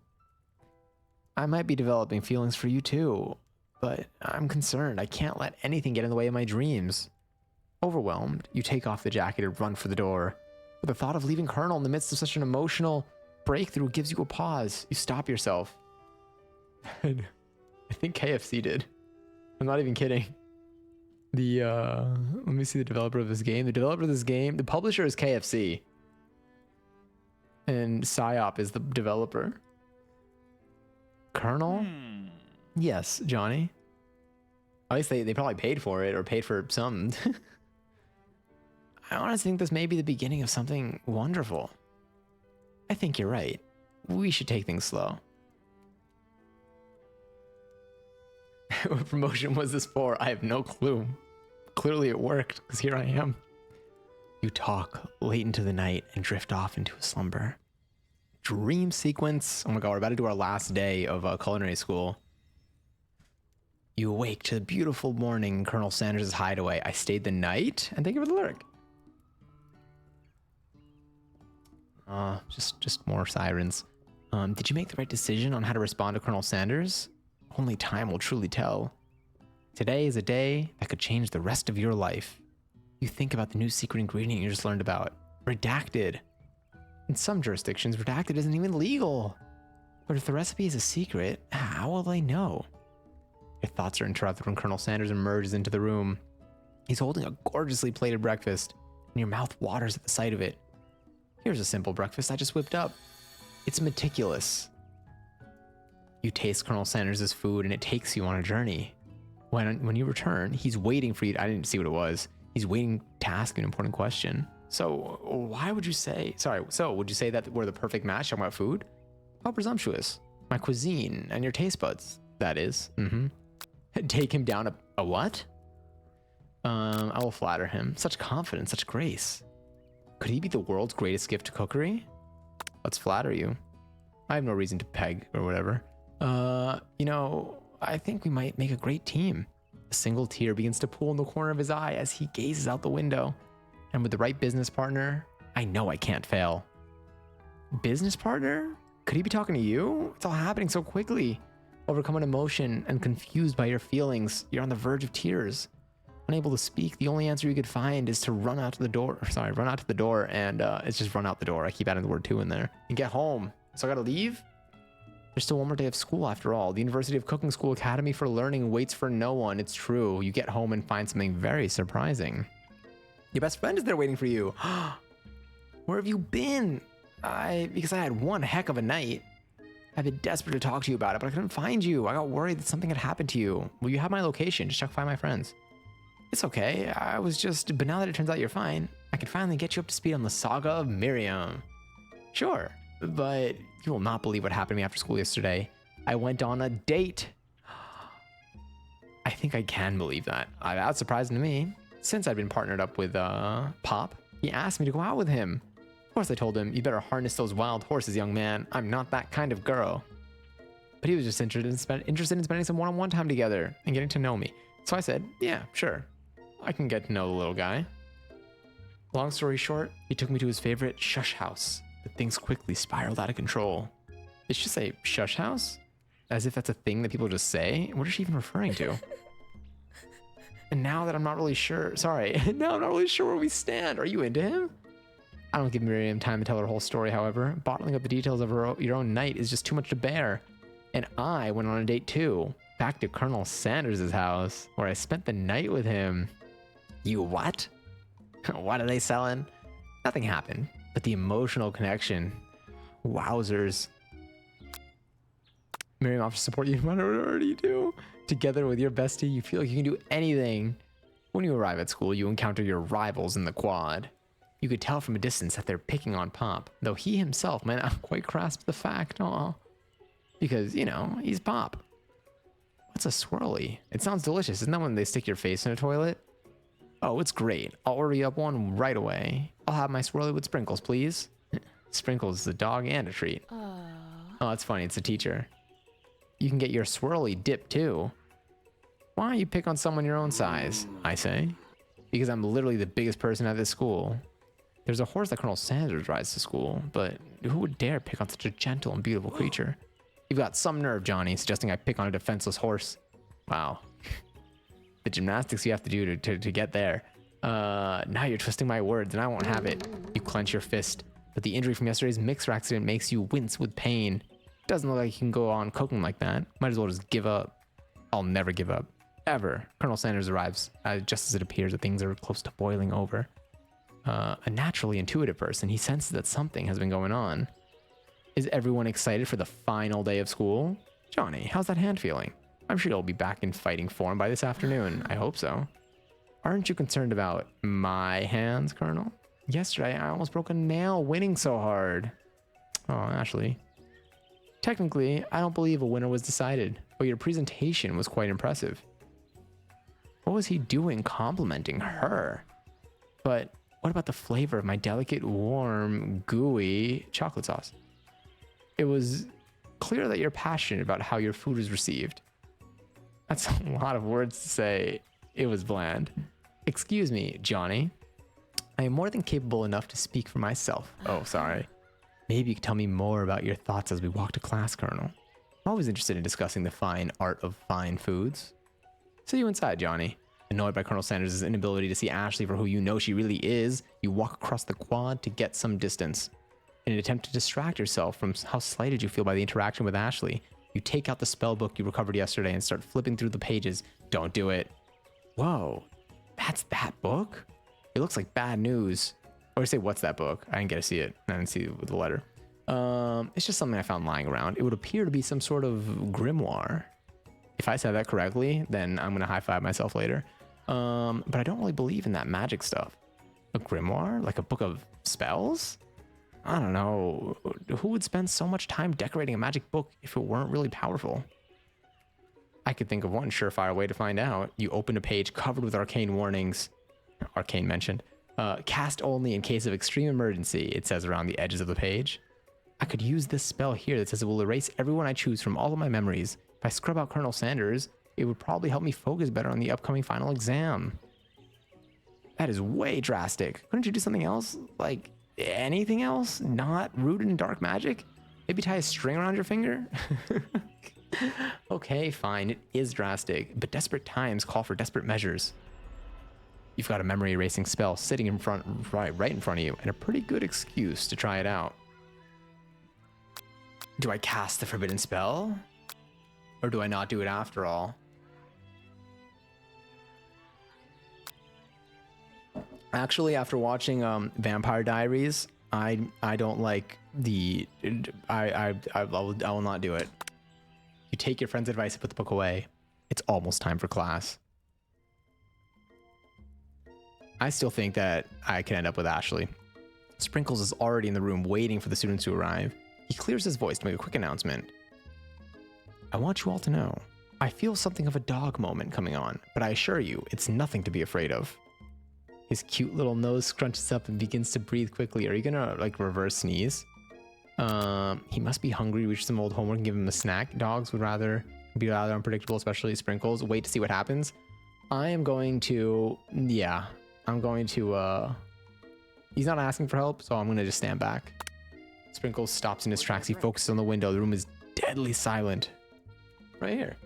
I might be developing feelings for you too, but I'm concerned. I can't let anything get in the way of my dreams. Overwhelmed, you take off the jacket and run for the door. But the thought of leaving Colonel in the midst of such an emotional breakthrough gives you a pause. You stop yourself. I think KFC did. I'm not even kidding. Let me see the developer of this game. The developer of this game, the publisher is KFC. And PsyOp is the developer. Colonel? Yes, Johnny. At least they probably paid for it or paid for some. I honestly think this may be the beginning of something wonderful. I think you're right. We should take things slow. What promotion was this for? I have no clue. Clearly it worked, because here I am. You talk late into the night and drift off into a slumber. Dream sequence. Oh my god, we're about to do our last day of culinary school. You awake to the beautiful morning in Colonel Sanders' hideaway. I stayed the night? And thank you for the lyric. Just more sirens. Did you make the right decision on how to respond to Colonel Sanders? Only time will truly tell. Today is a day that could change the rest of your life. You think about the new secret ingredient you just learned about. Redacted. In some jurisdictions, redacted isn't even legal. But if the recipe is a secret, how will they know? Your thoughts are interrupted when Colonel Sanders emerges into the room. He's holding a gorgeously plated breakfast, and your mouth waters at the sight of it. Here's a simple breakfast I just whipped up. It's meticulous. You taste Colonel Sanders' food, and it takes you on a journey. When you return, he's waiting for you. I didn't see what it was. He's waiting to ask you an important question. So would you say that we're the perfect match talking about food? How presumptuous. My cuisine and your taste buds, that is. Take him down a what? I will flatter him. Such confidence, such grace. Could he be the world's greatest gift to cookery? Let's flatter you. I have no reason to peg or whatever. I think we might make a great team. A single tear begins to pool in the corner of his eye as he gazes out the window. And with the right business partner, I know I can't fail. Business partner? Could he be talking to you? It's all happening so quickly. Overcome an emotion and confused by your feelings, you're on the verge of tears. Unable to speak, the only answer you could find is to run out to the door, and it's just run out the door. I keep adding the word to in there. And get home. So I gotta leave? There's still one more day of school after all. The University of Cooking School Academy for Learning waits for no one. It's true. You get home and find something very surprising. Your best friend is there waiting for you. Where have you been? Because I had one heck of a night. I've been desperate to talk to you about it, but I couldn't find you. I got worried that something had happened to you. Will you have my location? Just check Find My Friends. It's okay. But now that it turns out you're fine, I can finally get you up to speed on the saga of Miriam. Sure, but you will not believe what happened to me after school yesterday. I went on a date. I think I can believe that. That's surprising to me. Since I'd been partnered up with Pop, he asked me to go out with him. Of course I told him, you better harness those wild horses, young man. I'm not that kind of girl. But he was just interested in spending some one-on-one time together and getting to know me. So I said, yeah, sure. I can get to know the little guy. Long story short, he took me to his favorite shush house, but things quickly spiraled out of control. Did she say shush house? As if that's a thing that people just say? What is she even referring to? And now that I'm not really sure, where we stand. Are you into him? I don't give Miriam time to tell her whole story, however. Bottling up the details of your own night is just too much to bear. And I went on a date too, back to Colonel Sanders' house, where I spent the night with him. You what? What are they selling? Nothing happened, but the emotional connection. Wowzers. Miriam offers to support you no matter what you do. Together with your bestie, you feel like you can do anything. When you arrive at school, you encounter your rivals in the quad. You could tell from a distance that they're picking on Pop, though he himself might not quite grasp the fact. Because, he's Pop. What's a swirly? It sounds delicious. Isn't that when they stick your face in a toilet? Oh, it's great. I'll order you up one right away. I'll have my swirly with sprinkles, please. Sprinkles is a dog and a treat. Oh, that's funny. It's a teacher. You can get your swirly dip too. Why don't you pick on someone your own size? I say. Because I'm literally the biggest person at this school. There's a horse that Colonel Sanders rides to school, but who would dare pick on such a gentle and beautiful creature? You've got some nerve, Johnny, suggesting I pick on a defenseless horse. Wow. The gymnastics you have to do to get there. Now you're twisting my words, and I won't have it. You clench your fist, but the injury from yesterday's mixer accident makes you wince with pain. Doesn't look like you can go on cooking like that. Might as well just give up. I'll never give up. Ever. Colonel Sanders arrives, just as it appears that things are close to boiling over. A naturally intuitive person, he senses that something has been going on. Is everyone excited for the final day of school? Johnny, how's that hand feeling? I'm sure you'll be back in fighting form by this afternoon. I hope so. Aren't you concerned about my hands, Colonel? Yesterday, I almost broke a nail winning so hard. Oh, Ashley. Technically, I don't believe a winner was decided, but your presentation was quite impressive. What was he doing complimenting her? But what about the flavor of my delicate, warm, gooey chocolate sauce? It was clear that you're passionate about how your food is received. That's a lot of words to say. It was bland. Excuse me, Johnny. I am more than capable enough to speak for myself. Oh, sorry. Maybe you could tell me more about your thoughts as we walk to class, Colonel. I'm always interested in discussing the fine art of fine foods. See you inside, Johnny. Annoyed by Colonel Sanders' inability to see Ashley for who you know she really is, you walk across the quad to get some distance. In an attempt to distract yourself from how slighted you feel by the interaction with Ashley, you take out the spell book you recovered yesterday and start flipping through the pages. Don't do it. Whoa, that's that book? It looks like bad news. Or say, what's that book? I didn't get to see it. I didn't see it with the letter. It's just something I found lying around. It would appear to be some sort of grimoire. If I said that correctly, then I'm gonna high five myself later. But I don't really believe in that magic stuff. A grimoire? Like a book of spells? I don't know. Who would spend so much time decorating a magic book if it weren't really powerful? I could think of one surefire way to find out. You open a page covered with arcane warnings. Arcane mentioned. Cast only in case of extreme emergency, it says around the edges of the page. I could use this spell here that says it will erase everyone I choose from all of my memories. If I scrub out Colonel Sanders, it would probably help me focus better on the upcoming final exam. That is way drastic. Couldn't you do something else? Like anything else? Not rooted in dark magic? Maybe tie a string around your finger? Okay, fine. It is drastic, but desperate times call for desperate measures. You've got a memory erasing spell sitting in front, right in front of you, and a pretty good excuse to try it out. Do I cast the forbidden spell? Or do I not do it after all? Actually, after watching Vampire Diaries, I don't like the I will not do it. You take your friend's advice and put the book away. It's almost time for class. I still think that I can end up with Ashley. Sprinkles is already in the room waiting for the students to arrive. He clears his voice to make a quick announcement. I want you all to know, I feel something of a dog moment coming on, but I assure you, it's nothing to be afraid of. His cute little nose scrunches up and begins to breathe quickly. Are you gonna like reverse sneeze? He must be hungry. Reach some old homework and give him a snack. Dogs would be rather unpredictable, especially Sprinkles. Wait to see what happens. I am going to, yeah, I'm going to, he's not asking for help, so I'm gonna just stand back. Sprinkles stops in his tracks. He focuses on the window. The room is deadly silent. Right here.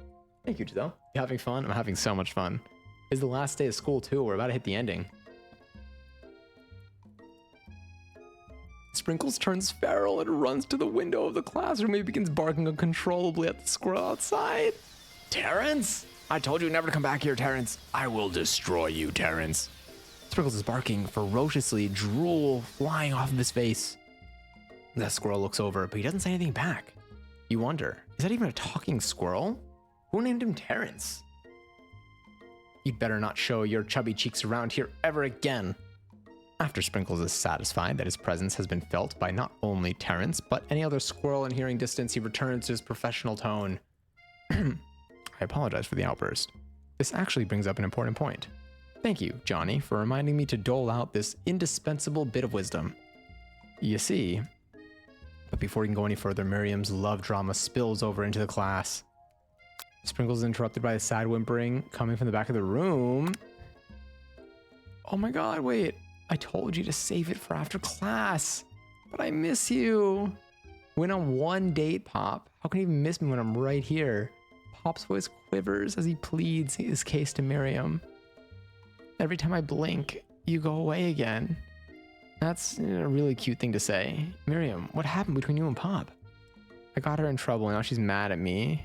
Thank you, Giselle. You having fun? I'm having so much fun. It's the last day of school too. We're about to hit the ending. Sprinkles turns feral and runs to the window of the classroom. He begins barking uncontrollably at the squirrel outside. Terrence! I told you never to come back here, Terrence. I will destroy you, Terrence. Sprinkles is barking ferociously, drool flying off of his face. The squirrel looks over, but he doesn't say anything back. You wonder, is that even a talking squirrel? Who named him Terrence? You'd better not show your chubby cheeks around here ever again. After Sprinkles is satisfied that his presence has been felt by not only Terrence, but any other squirrel in hearing distance, he returns to his professional tone. I apologize for the outburst. This actually brings up an important point. Thank you, Johnny, for reminding me to dole out this indispensable bit of wisdom. You see, but before he can go any further, Miriam's love drama spills over into the class. Sprinkles is interrupted by a sad whimpering coming from the back of the room. Oh my god, wait. I told you to save it for after class, but I miss you. Went on one date, Pop. How can you even miss me when I'm right here? Pop's voice quivers as he pleads his case to Miriam. Every time I blink, you go away again. That's a really cute thing to say. Miriam, what happened between you and Pop? I got her in trouble and now she's mad at me.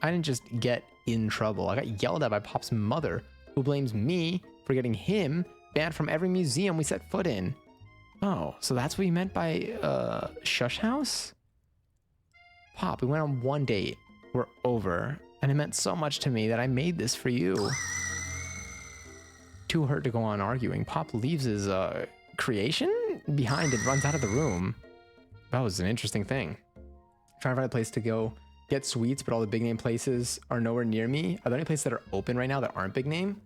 I didn't just get in trouble. I got yelled at by Pop's mother, who blames me for getting him banned from every museum we set foot in. Oh, so that's what you meant by, shush house? Pop, we went on one date. We're over. And it meant so much to me that I made this for you. Too hurt to go on arguing, Pop leaves his, creation behind and runs out of the room. That was an interesting thing. Trying to find a place to go get sweets, but all the big name places are nowhere near me. Are there any places that are open right now that aren't big name?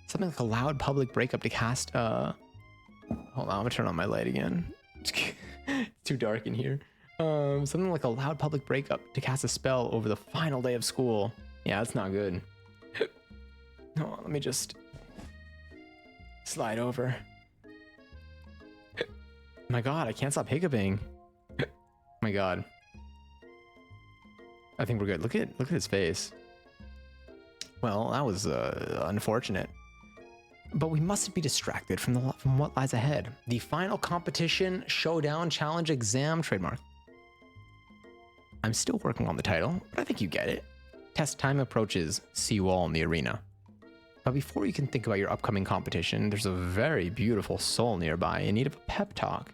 Something like a loud public breakup to cast, hold on, I'm gonna turn on my light again. It's too dark in here. Something like a loud public breakup to cast a spell over the final day of school. Yeah, that's not good. Hold on, let me just slide over. My god, I can't stop hiccuping. My god. I think we're good. Look at his face. Well, that was unfortunate. But we mustn't be distracted from what lies ahead. The final competition, showdown, challenge, exam, trademark. I'm still working on the title, but I think you get it. Test time approaches. See you all in the arena. But before you can think about your upcoming competition, there's a very beautiful soul nearby in need of a pep talk.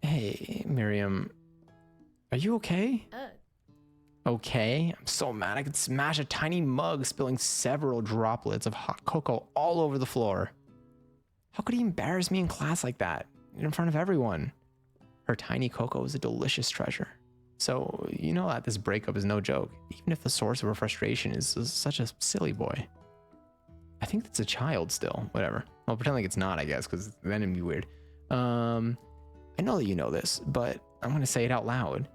Hey, Miriam. Are you okay? Okay, I'm so mad I could smash a tiny mug, spilling several droplets of hot cocoa all over the floor. How could he embarrass me in class like that, in front of everyone? Her tiny cocoa is a delicious treasure. So, you know that this breakup is no joke, even if the source of her frustration is such a silly boy. I think that's a child still, whatever. I'll pretend like it's not, I guess, because then it'd be weird. I know that you know this, but I'm gonna say it out loud.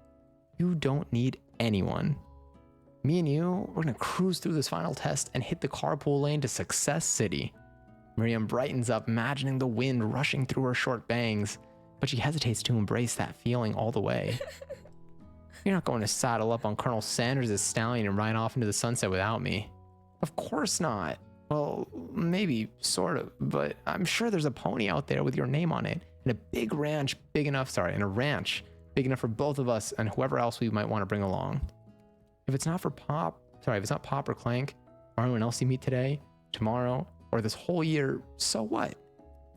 You don't need anyone. Me and you, we're gonna cruise through this final test and hit the carpool lane to Success City. Miriam brightens up, imagining the wind rushing through her short bangs, but she hesitates to embrace that feeling all the way. You're not going to saddle up on Colonel Sanders' stallion and ride off into the sunset without me. Of course not. Well, maybe, sort of, but I'm sure there's a pony out there with your name on it, and a ranch big enough for both of us and whoever else we might want to bring along. If it's not Pop or Clank, or anyone else you meet today, tomorrow, or this whole year, so what?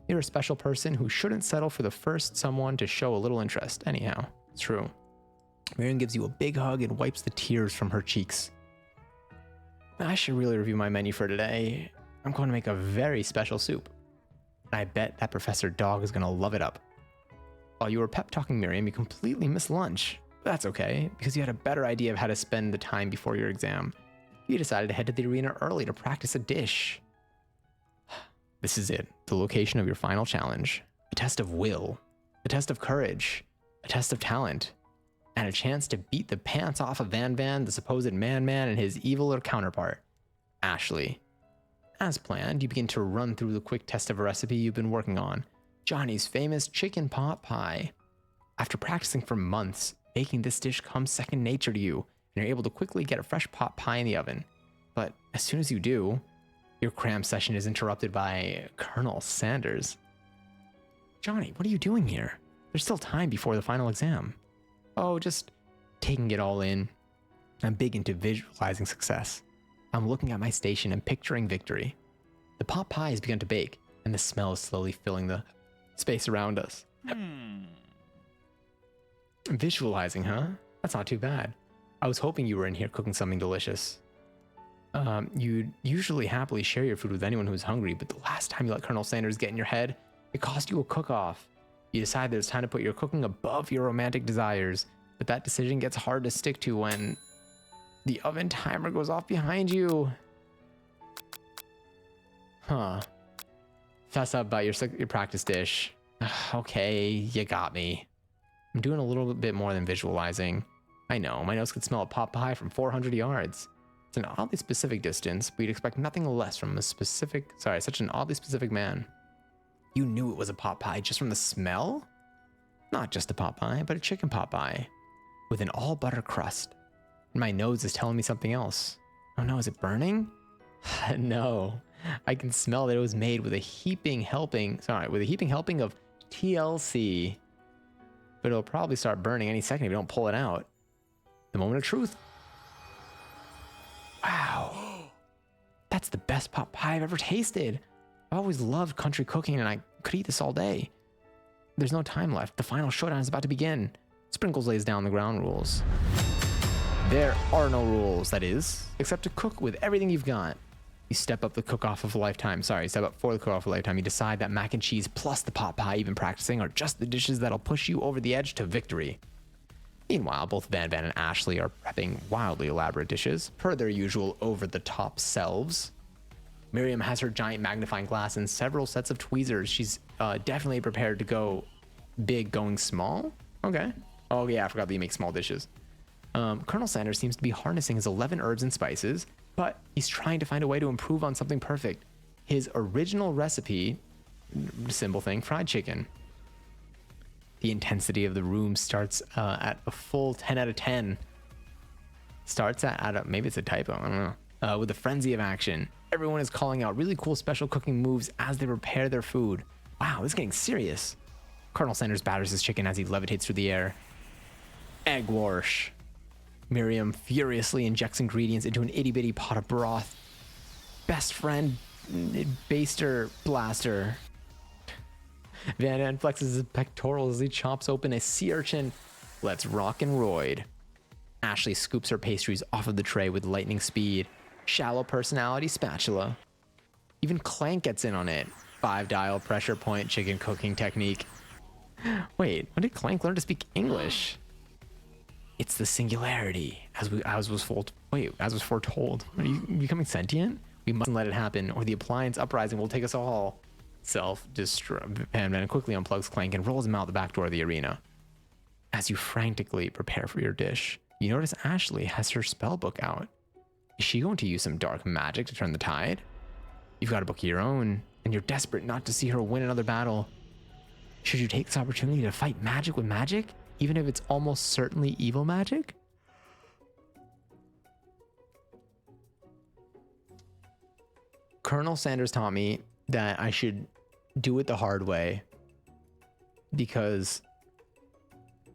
You're a special person who shouldn't settle for the first someone to show a little interest. Anyhow, it's true. Miriam gives you a big hug and wipes the tears from her cheeks. I should really review my menu for today. I'm going to make a very special soup. I bet that Professor Dog is going to love it up. While you were pep talking Miriam, you completely missed lunch. That's okay, because you had a better idea of how to spend the time before your exam. You decided to head to the arena early to practice a dish. This is it, the location of your final challenge. A test of will, a test of courage, a test of talent, and a chance to beat the pants off of Van Van, the supposed man-man, and his eviler counterpart, Ashley. As planned, you begin to run through the quick test of a recipe you've been working on, Johnny's famous chicken pot pie. After practicing for months, making this dish comes second nature to you, and you're able to quickly get a fresh pot pie in the oven. But as soon as you do, your cram session is interrupted by Colonel Sanders. Johnny, what are you doing here? There's still time before the final exam. Oh, just taking it all in. I'm big into visualizing success. I'm looking at my station and picturing victory. The pot pie has begun to bake, and the smell is slowly filling the space around us. Visualizing, huh? That's not too bad. I was hoping you were in here cooking something delicious. You'd usually happily share your food with anyone who's hungry, but the last time you let Colonel Sanders get in your head, it cost you a cook-off. You decide that it's time to put your cooking above your romantic desires, but that decision gets hard to stick to when the oven timer goes off behind you. Huh. Fess up about your practice dish. Okay, you got me. I'm doing a little bit more than visualizing. I know, my nose could smell a pot pie from 400 yards. It's an oddly specific distance, but you'd expect nothing less from such an oddly specific man. You knew it was a pot pie just from the smell? Not just a pot pie, but a chicken pot pie with an all butter crust. And my nose is telling me something else. Oh no, is it burning? No, I can smell that it was made with a heaping helping of TLC. But it'll probably start burning any second if you don't pull it out. The moment of truth. Wow. That's the best pot pie I've ever tasted. I've always loved country cooking and I could eat this all day. There's no time left. The final showdown is about to begin. Sprinkles lays down the ground rules. There are no rules, that is, except to cook with everything you've got. You step up for the cook-off of a lifetime. You decide that mac and cheese plus the pot pie you've been practicing are just the dishes that'll push you over the edge to victory. Meanwhile, both Van Van and Ashley are prepping wildly elaborate dishes, per their usual over-the-top selves. Miriam has her giant magnifying glass and several sets of tweezers. She's definitely prepared to go big going small. Okay. Oh yeah, I forgot that you make small dishes. Colonel Sanders seems to be harnessing his 11 herbs and spices, but he's trying to find a way to improve on something perfect. His original recipe, simple thing, fried chicken. The intensity of the room starts at a full 10 out of 10. Starts at maybe it's a typo, I don't know. with a frenzy of action. Everyone is calling out really cool special cooking moves as they prepare their food. Wow, this is getting serious. Colonel Sanders batters his chicken as he levitates through the air. Egg wash. Miriam furiously injects ingredients into an itty-bitty pot of broth. Best friend, baster, blaster. Van Dan flexes his pectorals as he chops open a sea urchin. Let's rock and roid. Ashley scoops her pastries off of the tray with lightning speed. Shallow personality spatula. Even Clank gets in on it. 5-dial pressure point chicken cooking technique. Wait, when did Clank learn to speak English? It's the singularity, as was foretold. Are you becoming sentient? We mustn't let it happen, or the appliance uprising will take us all. Self-destruct. Van Dan quickly unplugs Clank and rolls him out the back door of the arena. As you frantically prepare for your dish, you notice Ashley has her spell book out. Is she going to use some dark magic to turn the tide? You've got a book of your own, and you're desperate not to see her win another battle. Should you take this opportunity to fight magic with magic, even if it's almost certainly evil magic? Colonel Sanders taught me that I should do it the hard way, because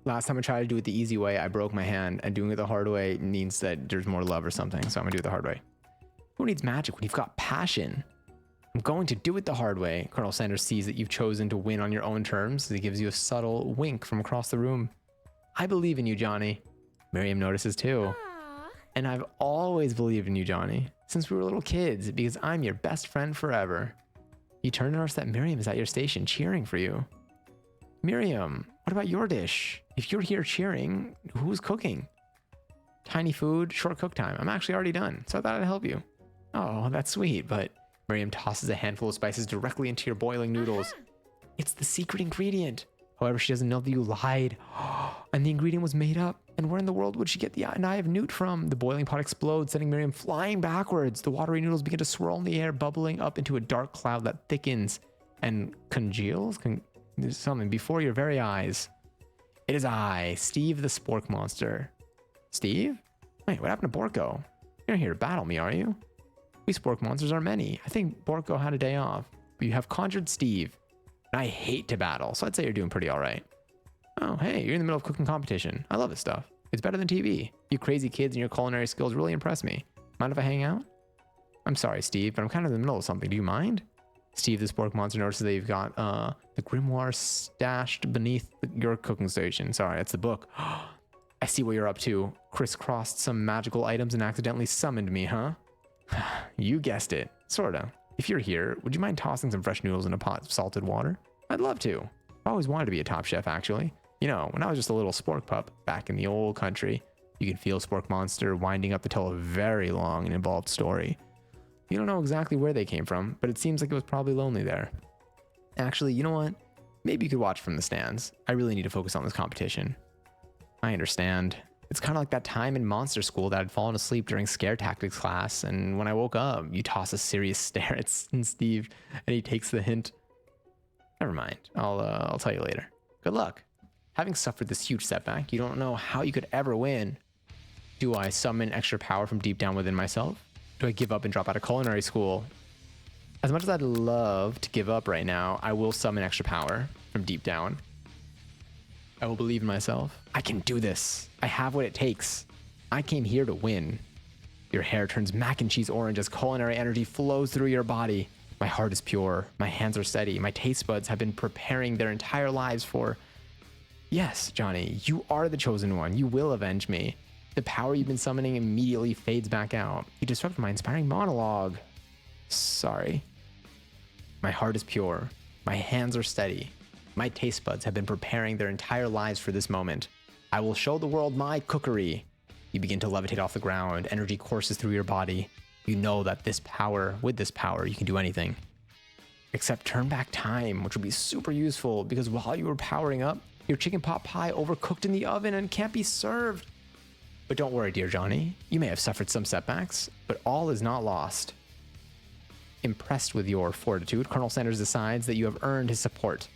last time I tried to do it the easy way, I broke my hand, and doing it the hard way means that there's more love or something, so I'm gonna do it the hard way. Who needs magic when you've got passion? I'm going to do it the hard way. Colonel Sanders sees that you've chosen to win on your own terms. He gives you a subtle wink from across the room. I believe in you, Johnny. Miriam notices too. And I've always believed in you, Johnny, since we were little kids, because I'm your best friend forever. You turn to notice that Miriam is at your station cheering for you. Miriam, what about your dish? If you're here cheering, who's cooking? Tiny food, short cook time. I'm actually already done, so I thought I'd help you. Oh, that's sweet, but Miriam tosses a handful of spices directly into your boiling noodles. It's the secret ingredient. However, she doesn't know that you lied. And the ingredient was made up. And where in the world would she get an eye of newt from? The boiling pot explodes, sending Miriam flying backwards. The watery noodles begin to swirl in the air, bubbling up into a dark cloud that thickens and congeals? There's something before your very eyes. It is I, Steve the Spork Monster. Steve? Wait, what happened to Borko? You're here to battle me, are you? We Spork Monsters are many. I think Borko had a day off. But you have conjured Steve. And I hate to battle, so I'd say you're doing pretty all right. Oh, hey, you're in the middle of cooking competition. I love this stuff. It's better than TV. You crazy kids and your culinary skills really impress me. Mind if I hang out? I'm sorry, Steve, but I'm kind of in the middle of something. Do you mind? Steve, the Spork Monster, notices that you've got the grimoire stashed beneath your cooking station. Sorry, that's the book. I see what you're up to. Crisscrossed some magical items and accidentally summoned me, huh? You guessed it. Sorta. If you're here, would you mind tossing some fresh noodles in a pot of salted water? I'd love to. I've always wanted to be a top chef, actually. You know, when I was just a little spork pup back in the old country, you can feel Spork Monster winding up to tell a very long and involved story. You don't know exactly where they came from, but it seems like it was probably lonely there. Actually, you know what? Maybe you could watch from the stands. I really need to focus on this competition. I understand. It's kind of like that time in monster school that I'd fallen asleep during scare tactics class, and when I woke up, you toss a serious stare at Steve, and he takes the hint. Never mind. I'll tell you later. Good luck. Having suffered this huge setback, you don't know how you could ever win. Do I summon extra power from deep down within myself? Do I give up and drop out of culinary school? As much as I'd love to give up right now, I will summon extra power from deep down. I will believe in myself. I can do this. I have what it takes. I came here to win. Your hair turns mac and cheese orange as culinary energy flows through your body. My heart is pure. My hands are steady. My taste buds have been preparing their entire lives for... Yes, Johnny, you are the chosen one. You will avenge me. The power you've been summoning immediately fades back out. You disrupt my inspiring monologue. Sorry. My heart is pure. My hands are steady. My taste buds have been preparing their entire lives for this moment. I will show the world my cookery. You begin to levitate off the ground. Energy courses through your body. You know that with this power, you can do anything. Except turn back time, which would be super useful because while you were powering up, your chicken pot pie overcooked in the oven and can't be served. But don't worry, dear Johnny. You may have suffered some setbacks, but all is not lost. Impressed with your fortitude, Colonel Sanders decides that you have earned his support.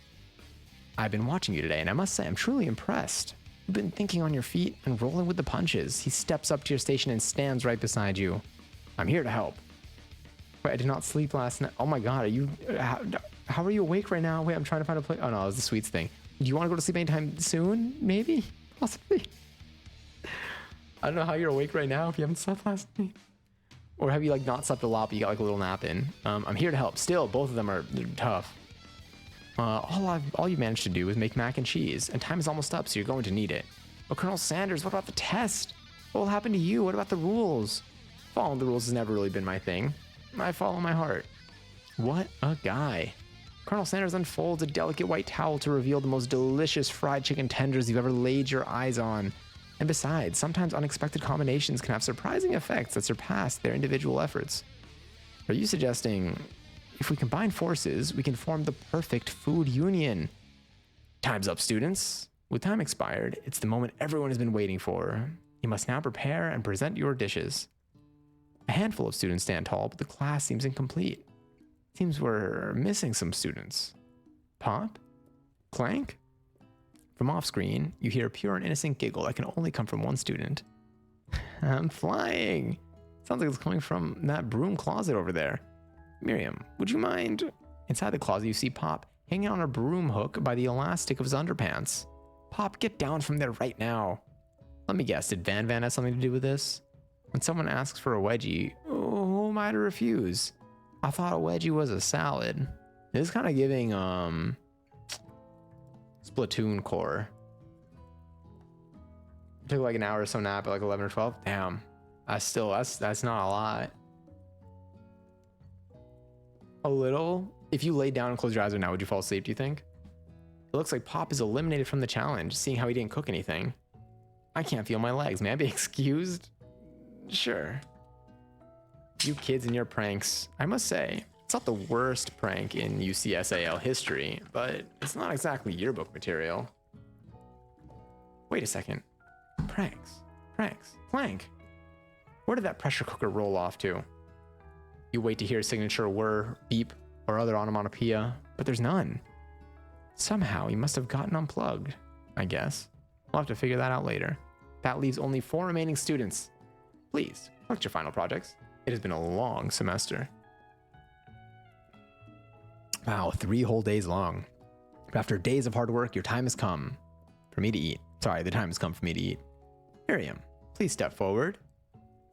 I've been watching you today, and I must say I'm truly impressed. You've been thinking on your feet and rolling with the punches. He steps up to your station and stands right beside you. I'm here to help. Wait, I did not sleep last night. Oh my god, are you... How are you awake right now? Wait, I'm trying to find a place. Oh no, it was the sweets thing. Do you want to go to sleep anytime soon? Maybe? Possibly? I don't know how you're awake right now if you haven't slept last night. Or have you like not slept a lot but you got like a little nap in? I'm here to help. Still, both of them are tough. All you managed to do is make mac and cheese, and time is almost up, so you're going to need it. But Colonel Sanders, what about the test? What will happen to you? What about the rules? Following the rules has never really been my thing. I follow my heart. What a guy. Colonel Sanders unfolds a delicate white towel to reveal the most delicious fried chicken tenders you've ever laid your eyes on. And besides, sometimes unexpected combinations can have surprising effects that surpass their individual efforts. Are you suggesting if we combine forces, we can form the perfect food union? Time's up, students. With time expired, it's the moment everyone has been waiting for. You must now prepare and present your dishes. A handful of students stand tall, but the class seems incomplete. Seems we're missing some students. Pop? Clank? From off screen, you hear a pure and innocent giggle that can only come from one student. I'm flying. Sounds like it's coming from that broom closet over there. Miriam, would you mind? Inside the closet, you see Pop hanging on a broom hook by the elastic of his underpants. Pop, get down from there right now. Let me guess, did Van Van have something to do with this? When someone asks for a wedgie, who am I to refuse? I thought a wedgie was a salad. This is kind of giving, Splatoon core. Took like an hour or so nap at like 11 or 12. Damn. That's not a lot. A little. If you lay down and close your eyes right now, would you fall asleep, do you think? It looks like Pop is eliminated from the challenge, seeing how he didn't cook anything. I can't feel my legs. May I be excused? Sure. You kids and your pranks. I must say, it's not the worst prank in UCSAL history, but it's not exactly yearbook material. Wait a second. Pranks. Clank. Where did that pressure cooker roll off to? You wait to hear a signature whir, beep, or other onomatopoeia, but there's none. Somehow he must have gotten unplugged, I guess. We'll have to figure that out later. That leaves only 4 remaining students. Please, collect your final projects. It has been a long semester. Wow, 3 whole days long. But after days of hard work, your time has come for me to eat. Sorry, the time has come for me to eat. Miriam, please step forward.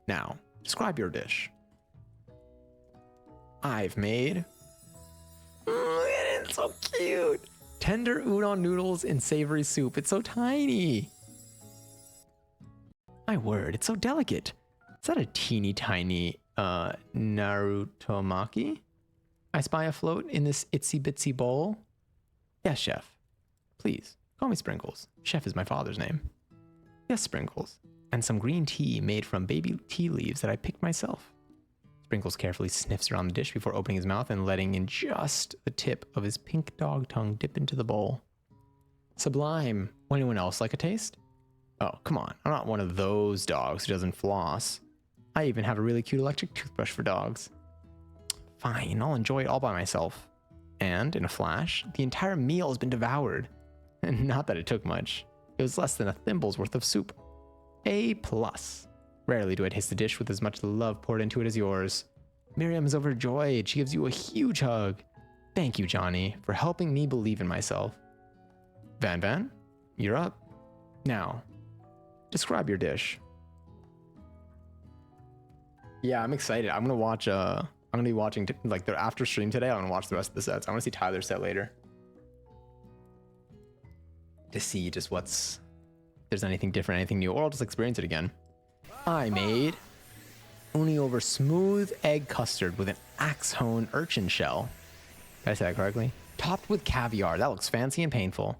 Now, describe your dish. I've made... Look at it, it's so cute. Tender udon noodles in savory soup. It's so tiny. My word, it's so delicate. Is that a teeny tiny Narutomaki I spy afloat in this itsy bitsy bowl? Yes, chef. Please, call me Sprinkles. Chef is my father's name. Yes, Sprinkles. And some green tea made from baby tea leaves that I picked myself. Sprinkles carefully sniffs around the dish before opening his mouth and letting in just the tip of his pink dog tongue dip into the bowl. Sublime. Would anyone else like a taste? Oh, come on. I'm not one of those dogs who doesn't floss. I even have a really cute electric toothbrush for dogs. Fine, I'll enjoy it all by myself. And, in a flash, the entire meal has been devoured. And not that it took much. It was less than a thimble's worth of soup. A+. Rarely do I taste a dish with as much love poured into it as yours. Miriam is overjoyed. She gives you a huge hug. Thank you, Johnny, for helping me believe in myself. Van Van, you're up. Now, describe your dish. Yeah, I'm excited. I'm gonna be watching like their after stream today. I'm gonna watch the rest of the sets. I want to see Tyler's set later to see just if there's anything different, anything new, or I'll just experience it again. I made uni over smooth egg custard with an axhone urchin shell. Did I say that correctly? Topped with caviar. That looks fancy and painful.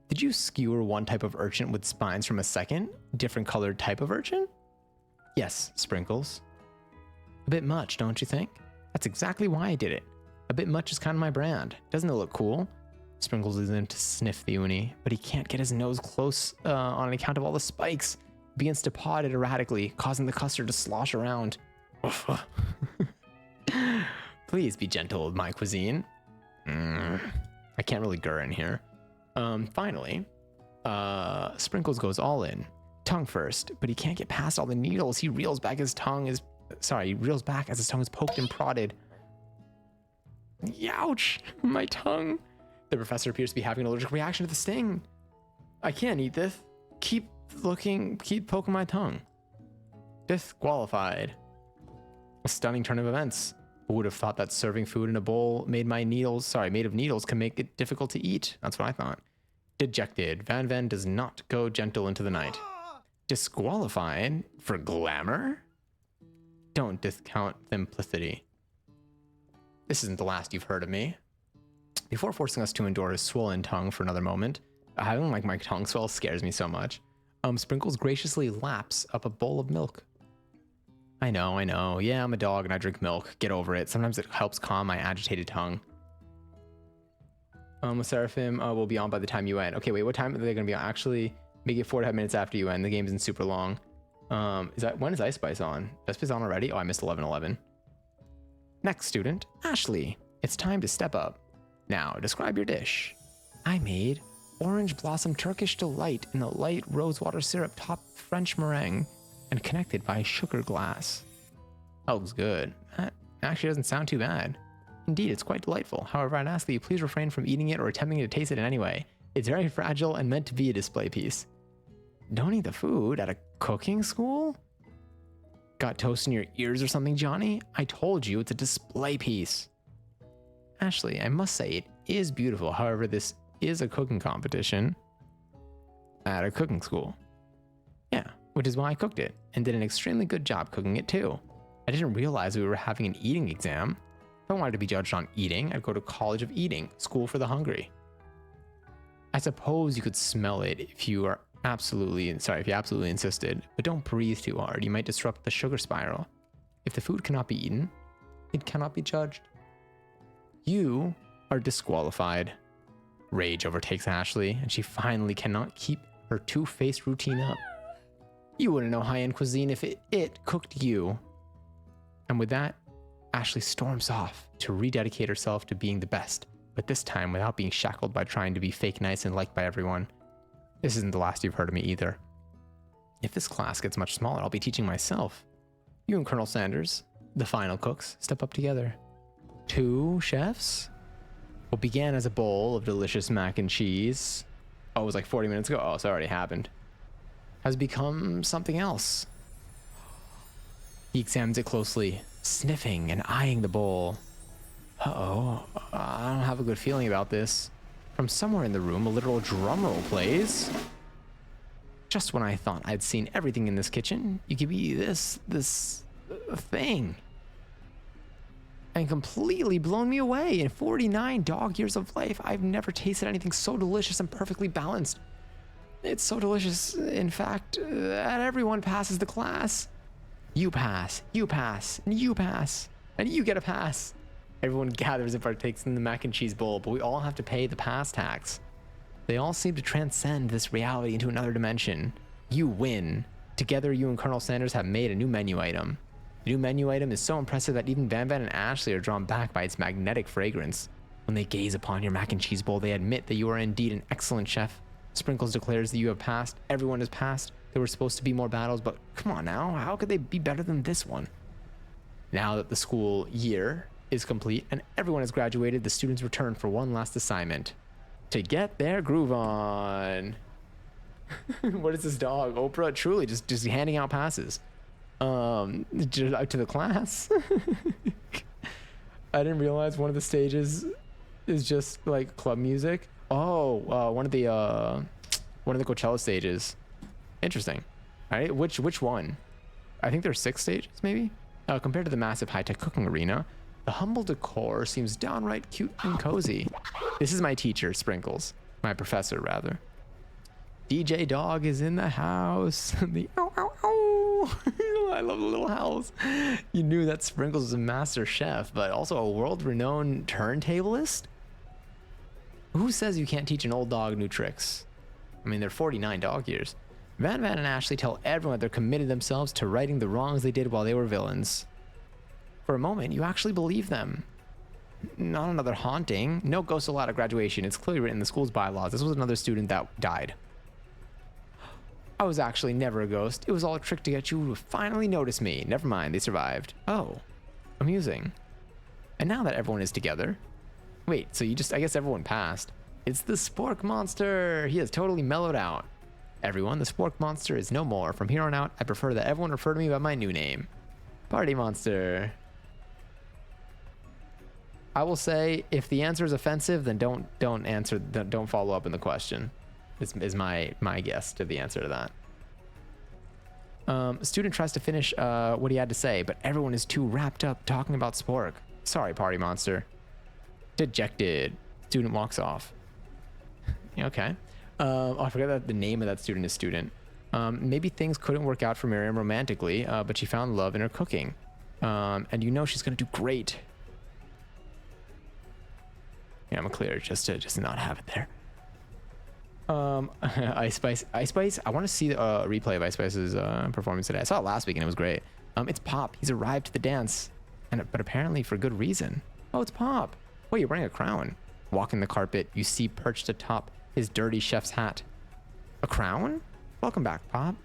Did you skewer one type of urchin with spines from a second, different colored type of urchin? Yes, Sprinkles. A bit much, don't you think? That's exactly why I did it. A bit much is kind of my brand. Doesn't it look cool? Sprinkles is in to sniff the uni, but he can't get his nose close on account of all the spikes. He begins to paw it erratically, causing the custard to slosh around. Please be gentle with my cuisine. I can't really gur in here. Finally, Sprinkles goes all in. Tongue first, but he can't get past all the needles. He reels back his tongue, his Sorry, he reels back as his tongue is poked and prodded. Ouch! My tongue. The professor appears to be having an allergic reaction to the sting. I can't eat this. Keep poking my tongue. Disqualified. A stunning turn of events. Who would have thought that serving food in a bowl made of needles can make it difficult to eat? That's what I thought. Dejected. Van Ven does not go gentle into the night. Disqualified for glamour? Don't discount simplicity. This isn't the last you've heard of me. Before forcing us to endure his swollen tongue for another moment, having like my tongue swell scares me so much. Sprinkles graciously laps up a bowl of milk. I know. Yeah, I'm a dog and I drink milk. Get over it. Sometimes it helps calm my agitated tongue. Seraphim will be on by the time you end. Okay, wait, what time are they going to be on? Actually, make it 4 to 5 minutes after you end. The game isn't super long. When is Ice Spice on? Ice Spice on already? Oh, I missed 11:11. Next student, Ashley. It's time to step up. Now, describe your dish. I made orange blossom Turkish delight in the light rosewater syrup topped French meringue and connected by sugar glass. That looks good. That actually doesn't sound too bad. Indeed, it's quite delightful. However, I'd ask that you please refrain from eating it or attempting to taste it in any way. It's very fragile and meant to be a display piece. Don't eat the food at a cooking school? Got toast in your ears or something, Johnny? I told you it's a display piece. Ashley, I must say it is beautiful. However, this is a cooking competition at a cooking school. Yeah, which is why I cooked it and did an extremely good job cooking it too. I didn't realize we were having an eating exam. If I wanted to be judged on eating, I'd go to College of Eating, School for the Hungry. I suppose you could smell it if you absolutely insisted, but don't breathe too hard. You might disrupt the sugar spiral. If the food cannot be eaten, it cannot be judged. You are disqualified. Rage overtakes Ashley, and she finally cannot keep her two-faced routine up. You wouldn't know high-end cuisine if it cooked you. And with that, Ashley storms off to rededicate herself to being the best, but this time without being shackled by trying to be fake nice and liked by everyone. This isn't the last you've heard of me either. If this class gets much smaller, I'll be teaching myself. You and Colonel Sanders, the final cooks, step up together. 2 chefs? What began as a bowl of delicious mac and cheese, it was like 40 minutes ago, so it already happened, has become something else. He examines it closely, sniffing and eyeing the bowl. Uh-oh, I don't have a good feeling about this. From somewhere in the room, a literal drum roll plays. Just when I thought I'd seen everything in this kitchen, you give me this thing. And completely blown me away. In 49 dog years of life, I've never tasted anything so delicious and perfectly balanced. It's so delicious, in fact, that everyone passes the class. You pass, and you pass, and you get a pass. Everyone gathers and partakes in the mac and cheese bowl, but we all have to pay the pass tax. They all seem to transcend this reality into another dimension. You win. Together, you and Colonel Sanders have made a new menu item. The new menu item is so impressive that even Van Van and Ashley are drawn back by its magnetic fragrance. When they gaze upon your mac and cheese bowl, they admit that you are indeed an excellent chef. Sprinkles declares that you have passed. Everyone has passed. There were supposed to be more battles, but come on now, how could they be better than this one? Now that the school year is complete and everyone has graduated, the students return for one last assignment. To get their groove on. What is this dog? Oprah? Truly, just handing out passes. To the class. I didn't realize one of the stages is just like club music. Oh, one of the Coachella stages. Interesting. All right, which one? I think there's 6 stages, maybe. Compared to the massive high-tech cooking arena, the humble decor seems downright cute and cozy. This is my teacher, Sprinkles. My professor, rather. DJ Dog is in the house. The ow, ow, ow. I love the little howls. You knew that Sprinkles was a master chef, but also a world-renowned turntablist? Who says you can't teach an old dog new tricks? I mean, they're 49 dog years. Van Van and Ashley tell everyone they're committed themselves to righting the wrongs they did while they were villains. For a moment, you actually believe them. Not another haunting. No ghosts allowed at graduation. It's clearly written in the school's bylaws. This was another student that died. I was actually never a ghost. It was all a trick to get you to finally notice me. Never mind, they survived. Oh, amusing. And now that everyone is together... Wait, so I guess everyone passed. It's the Spork Monster. He has totally mellowed out. Everyone, the Spork Monster is no more. From here on out, I prefer that everyone refer to me by my new name. Party Monster. I will say, if the answer is offensive, then don't follow up in the question. Is my guess to the answer to that. A student tries to finish what he had to say, but everyone is too wrapped up talking about Spork. Sorry, Party Monster. Dejected. Student walks off. Okay. Oh, I forgot that the name of that student is Student. Maybe things couldn't work out for Miriam romantically, but she found love in her cooking. And you know she's gonna do great. Yeah, I'm clear just to not have it there. Ice Spice. I want to see the replay of Ice Spice's performance today. I saw it last week and it was great. It's Pop. He's arrived to the dance, but apparently for good reason. Oh, it's Pop. Wait, you're wearing a crown. Walking the carpet, you see perched atop his dirty chef's hat. A crown? Welcome back, Pop.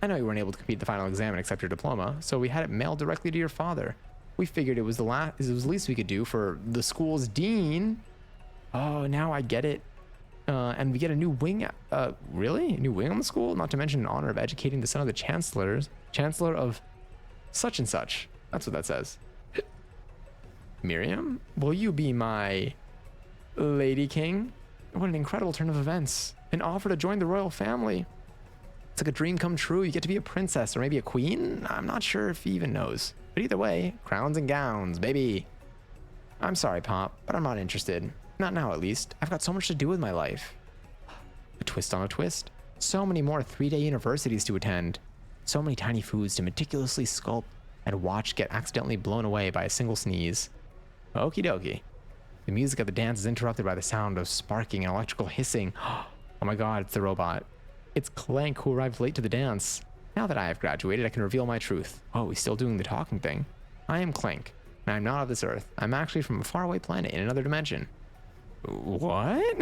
I know you weren't able to complete the final exam and accept your diploma, so we had it mailed directly to your father. We figured it was the least we could do for the school's dean. Oh, now I get it. And we get a new wing. Really? A new wing on the school? Not to mention in honor of educating the son of the chancellor of such and such. That's what that says. Miriam, will you be my Lady King? What an incredible turn of events. An offer to join the royal family. It's like a dream come true. You get to be a princess or maybe a queen. I'm not sure if he even knows. But either way, crowns and gowns, baby. I'm sorry, Pop, but I'm not interested. Not now, at least. I've got so much to do with my life. A twist on a twist. So many more 3-day universities to attend. So many tiny foods to meticulously sculpt and watch get accidentally blown away by a single sneeze. Okie dokie. The music of the dance is interrupted by the sound of sparking and electrical hissing. Oh my god, it's the robot. It's Clank who arrived late to the dance. Now that I have graduated, I can reveal my truth. Oh, he's still doing the talking thing. I am Clank, and I'm not of this earth. I'm actually from a faraway planet in another dimension. What?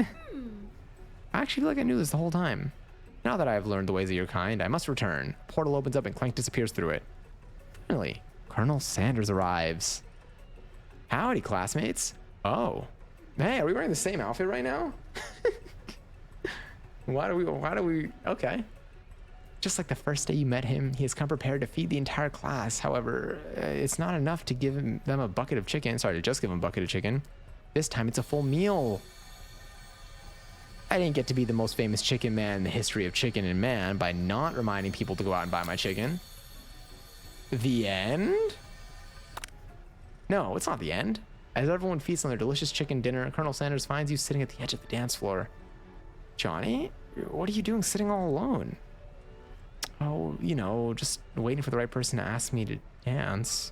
I actually feel like I knew this the whole time. Now that I have learned the ways of your kind, I must return. A portal opens up and Clank disappears through it. Finally, Colonel Sanders arrives. Howdy, classmates. Oh. Hey, are we wearing the same outfit right now? Why do we, okay. Just like the first day you met him, he has come prepared to feed the entire class. However, it's not enough to give them a bucket of chicken. Sorry, to just give them a bucket of chicken. This time it's a full meal. I didn't get to be the most famous chicken man in the history of chicken and man by not reminding people to go out and buy my chicken. The end? No, it's not the end. As everyone feasts on their delicious chicken dinner, Colonel Sanders finds you sitting at the edge of the dance floor. Johnny, what are you doing sitting all alone? Oh, you know, just waiting for the right person to ask me to dance.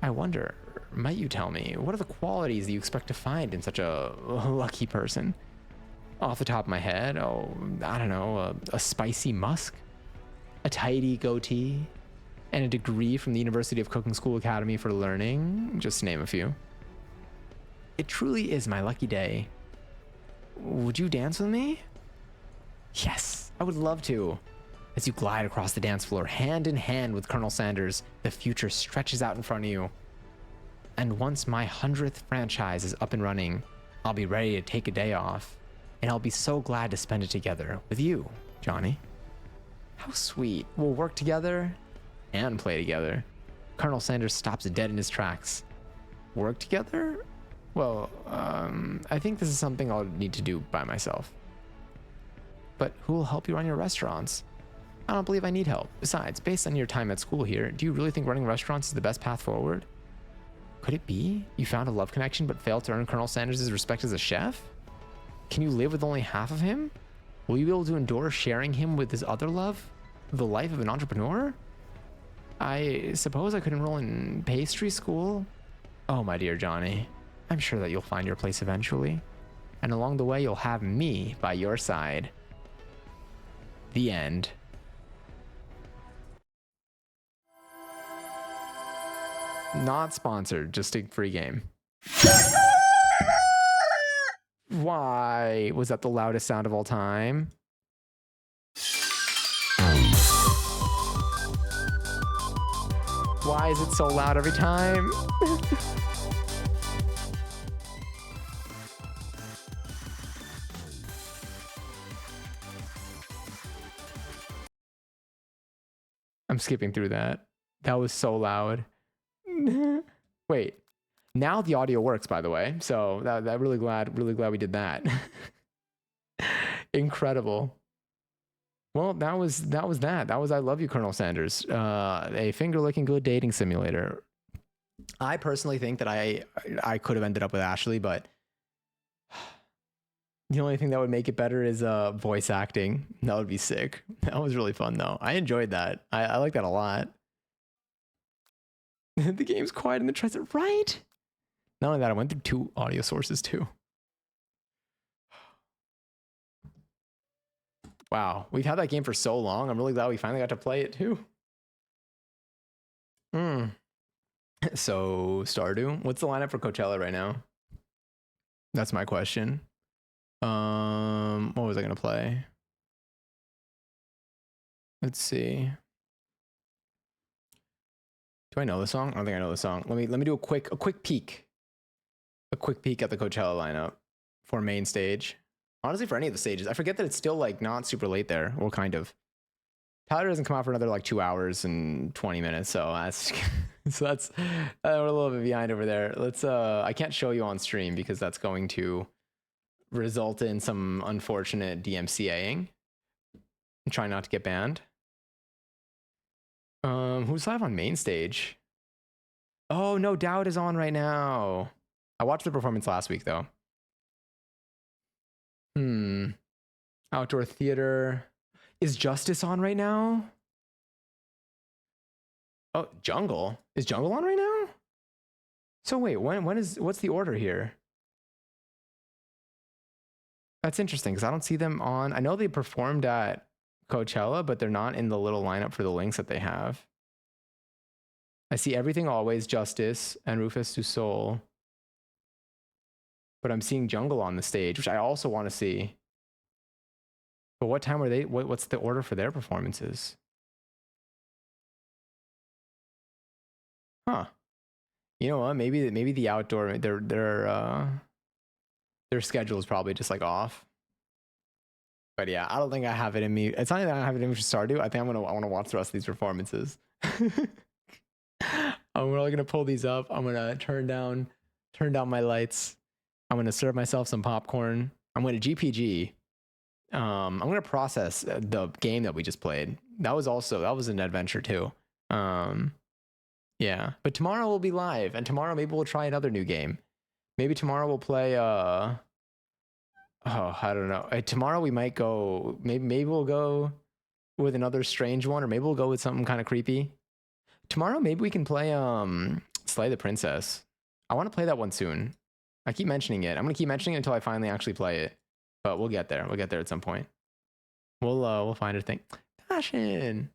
I wonder, might you tell me, what are the qualities that you expect to find in such a lucky person? Off the top of my head, oh, I don't know, a spicy musk, a tidy goatee, and a degree from the University of Cooking School Academy for Learning, just to name a few. It truly is my lucky day. Would you dance with me? Yes, I would love to. As you glide across the dance floor, hand in hand with Colonel Sanders, the future stretches out in front of you. And once my 100th franchise is up and running, I'll be ready to take a day off, and I'll be so glad to spend it together with you, Johnny. How sweet. We'll work together and play together. Colonel Sanders stops dead in his tracks. Work together? Well, I think this is something I'll need to do by myself. But who will help you run your restaurants? I don't believe I need help. Besides, based on your time at school here, do you really think running restaurants is the best path forward? Could it be you found a love connection but failed to earn Colonel Sanders' respect as a chef? Can you live with only half of him? Will you be able to endure sharing him with his other love? The life of an entrepreneur? I suppose I could enroll in pastry school? Oh, my dear Johnny, I'm sure that you'll find your place eventually. And along the way, you'll have me by your side. The end. Not sponsored, just a free game. Why was that the loudest sound of all time? Why is it so loud every time? I'm skipping through that. That was so loud. Wait, now the audio works, by the way. So that really glad we did that. Incredible. Well, that was that. That was I Love You, Colonel Sanders. A finger looking good dating simulator. I personally think that I could have ended up with Ashley, but the only thing that would make it better is voice acting. That would be sick. That was really fun though. I enjoyed that. I like that a lot. The game's quiet in the transit, right? Not only that, I went through 2 audio sources too. Wow, we've had that game for so long. I'm really glad we finally got to play it too. So Stardew, what's the lineup for Coachella right now? That's my question. What was I gonna play? Let's see. Do I know the song? I don't think I know the song. Let me do a quick peek. A quick peek at the Coachella lineup for main stage. Honestly, for any of the stages, I forget that it's still like not super late there. Well, kind of. Tyler doesn't come out for another like 2 hours and 20 minutes, so that's we're a little bit behind over there. Let's I can't show you on stream because that's going to result in some unfortunate DMCAing. I'm trying not to get banned. Who's live on main stage? Oh, No Doubt is on right now. I watched the performance last week though. Outdoor theater. Is Justice on right now? Oh, Jungle. Is Jungle on right now? So wait, what's the order here? That's interesting because I don't see them on. I know they performed at Coachella, but they're not in the little lineup for the links that they have. I see Everything Always, Justice, and Rufus Du Sol. But I'm seeing Jungle on the stage, which I also want to see. But what time are they? What's the order for their performances? Huh. You know what? Maybe the outdoor their schedule is probably just like off. But yeah, I don't think I have it in me. It's not that I have it in me for Stardew. I think I want to watch the rest of these performances. We're all gonna pull these up. I'm gonna turn down my lights. I'm gonna serve myself some popcorn. I'm gonna GPG. I'm gonna process the game that we just played. That was an adventure too. Yeah, but tomorrow we'll be live, and tomorrow maybe we'll try another new game. Maybe tomorrow we'll play. Oh, I don't know. Tomorrow we might go. Maybe we'll go with another strange one, or maybe we'll go with something kind of creepy. Tomorrow maybe we can play Slay the Princess. I want to play that one soon. I keep mentioning it. I'm gonna keep mentioning it until I finally actually play it. But we'll get there. We'll get there at some point. We'll find a thing. Passion.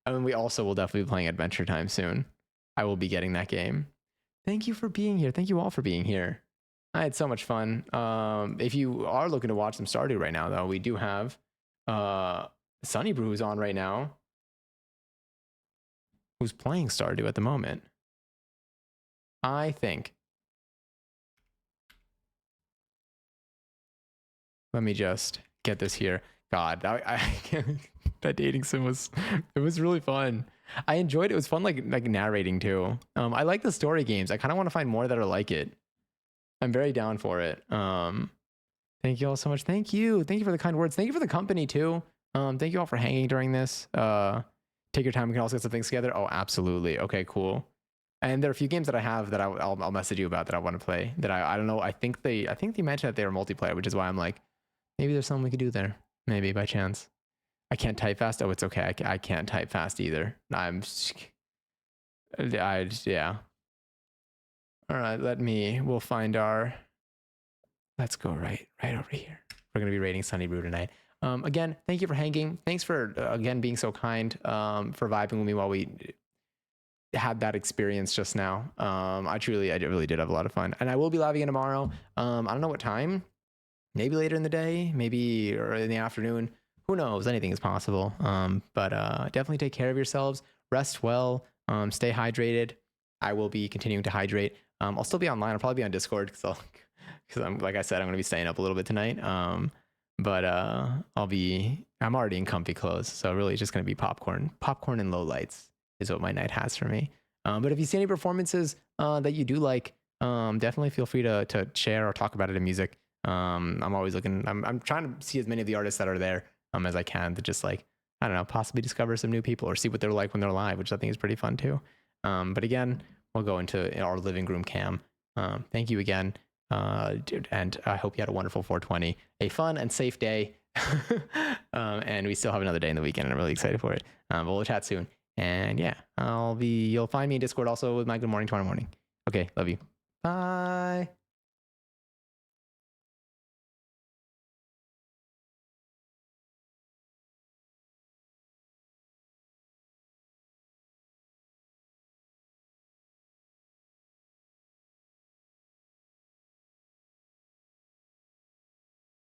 And we also will definitely be playing Adventure Time soon. I will be getting that game. Thank you for being here. Thank you all for being here. I had so much fun. If you are looking to watch some Stardew right now, though, we do have Sunny Brew who's on right now. Who's playing Stardew at the moment? I think. Let me just get this here. God, I can't, that dating sim was really fun. I enjoyed it. It was fun, like narrating too. I like the story games. I kind of want to find more that are like it. I'm very down for it. Thank you all so much. Thank you for the kind words. Thank you for the company too. Thank you all for hanging during this. Take your time. We can also get some things together. Oh, absolutely. Okay, cool. And there are a few games that I have that I'll message you about that I want to play. That I don't know. I think they mentioned that they were multiplayer, which is why I'm like, maybe there's something we could do there. Maybe by chance. I can't type fast. Oh, it's okay. I can't type fast either. Yeah. All right. We'll find our. Let's go right over here. We're gonna be rating Sunny Brew tonight. Again, thank you for hanging. Thanks for again being so kind. For vibing with me while we had that experience just now. I really did have a lot of fun, and I will be live again tomorrow. I don't know what time. Maybe later in the day, maybe or in the afternoon. Who knows? Anything is possible. But definitely take care of yourselves. Rest well. Stay hydrated. I will be continuing to hydrate. I'll still be online. I'll probably be on Discord because I'm, like I said, I'm going to be staying up a little bit tonight. But I'm already in comfy clothes. So really it's just going to be popcorn and low lights is what my night has for me. But if you see any performances that you do like, definitely feel free to share or talk about it in music. I'm always looking, I'm trying to see as many of the artists that are there as I can to just like, I don't know, possibly discover some new people or see what they're like when they're live, which I think is pretty fun too. But again, we'll go into our living room cam. Thank you again. And I hope you had a wonderful 420, a fun and safe day. And we still have another day in the weekend and I'm really excited for it. But we'll chat soon. And yeah, you'll find me in Discord also with my Good Morning Tomorrow Morning. Okay. Love you. Bye.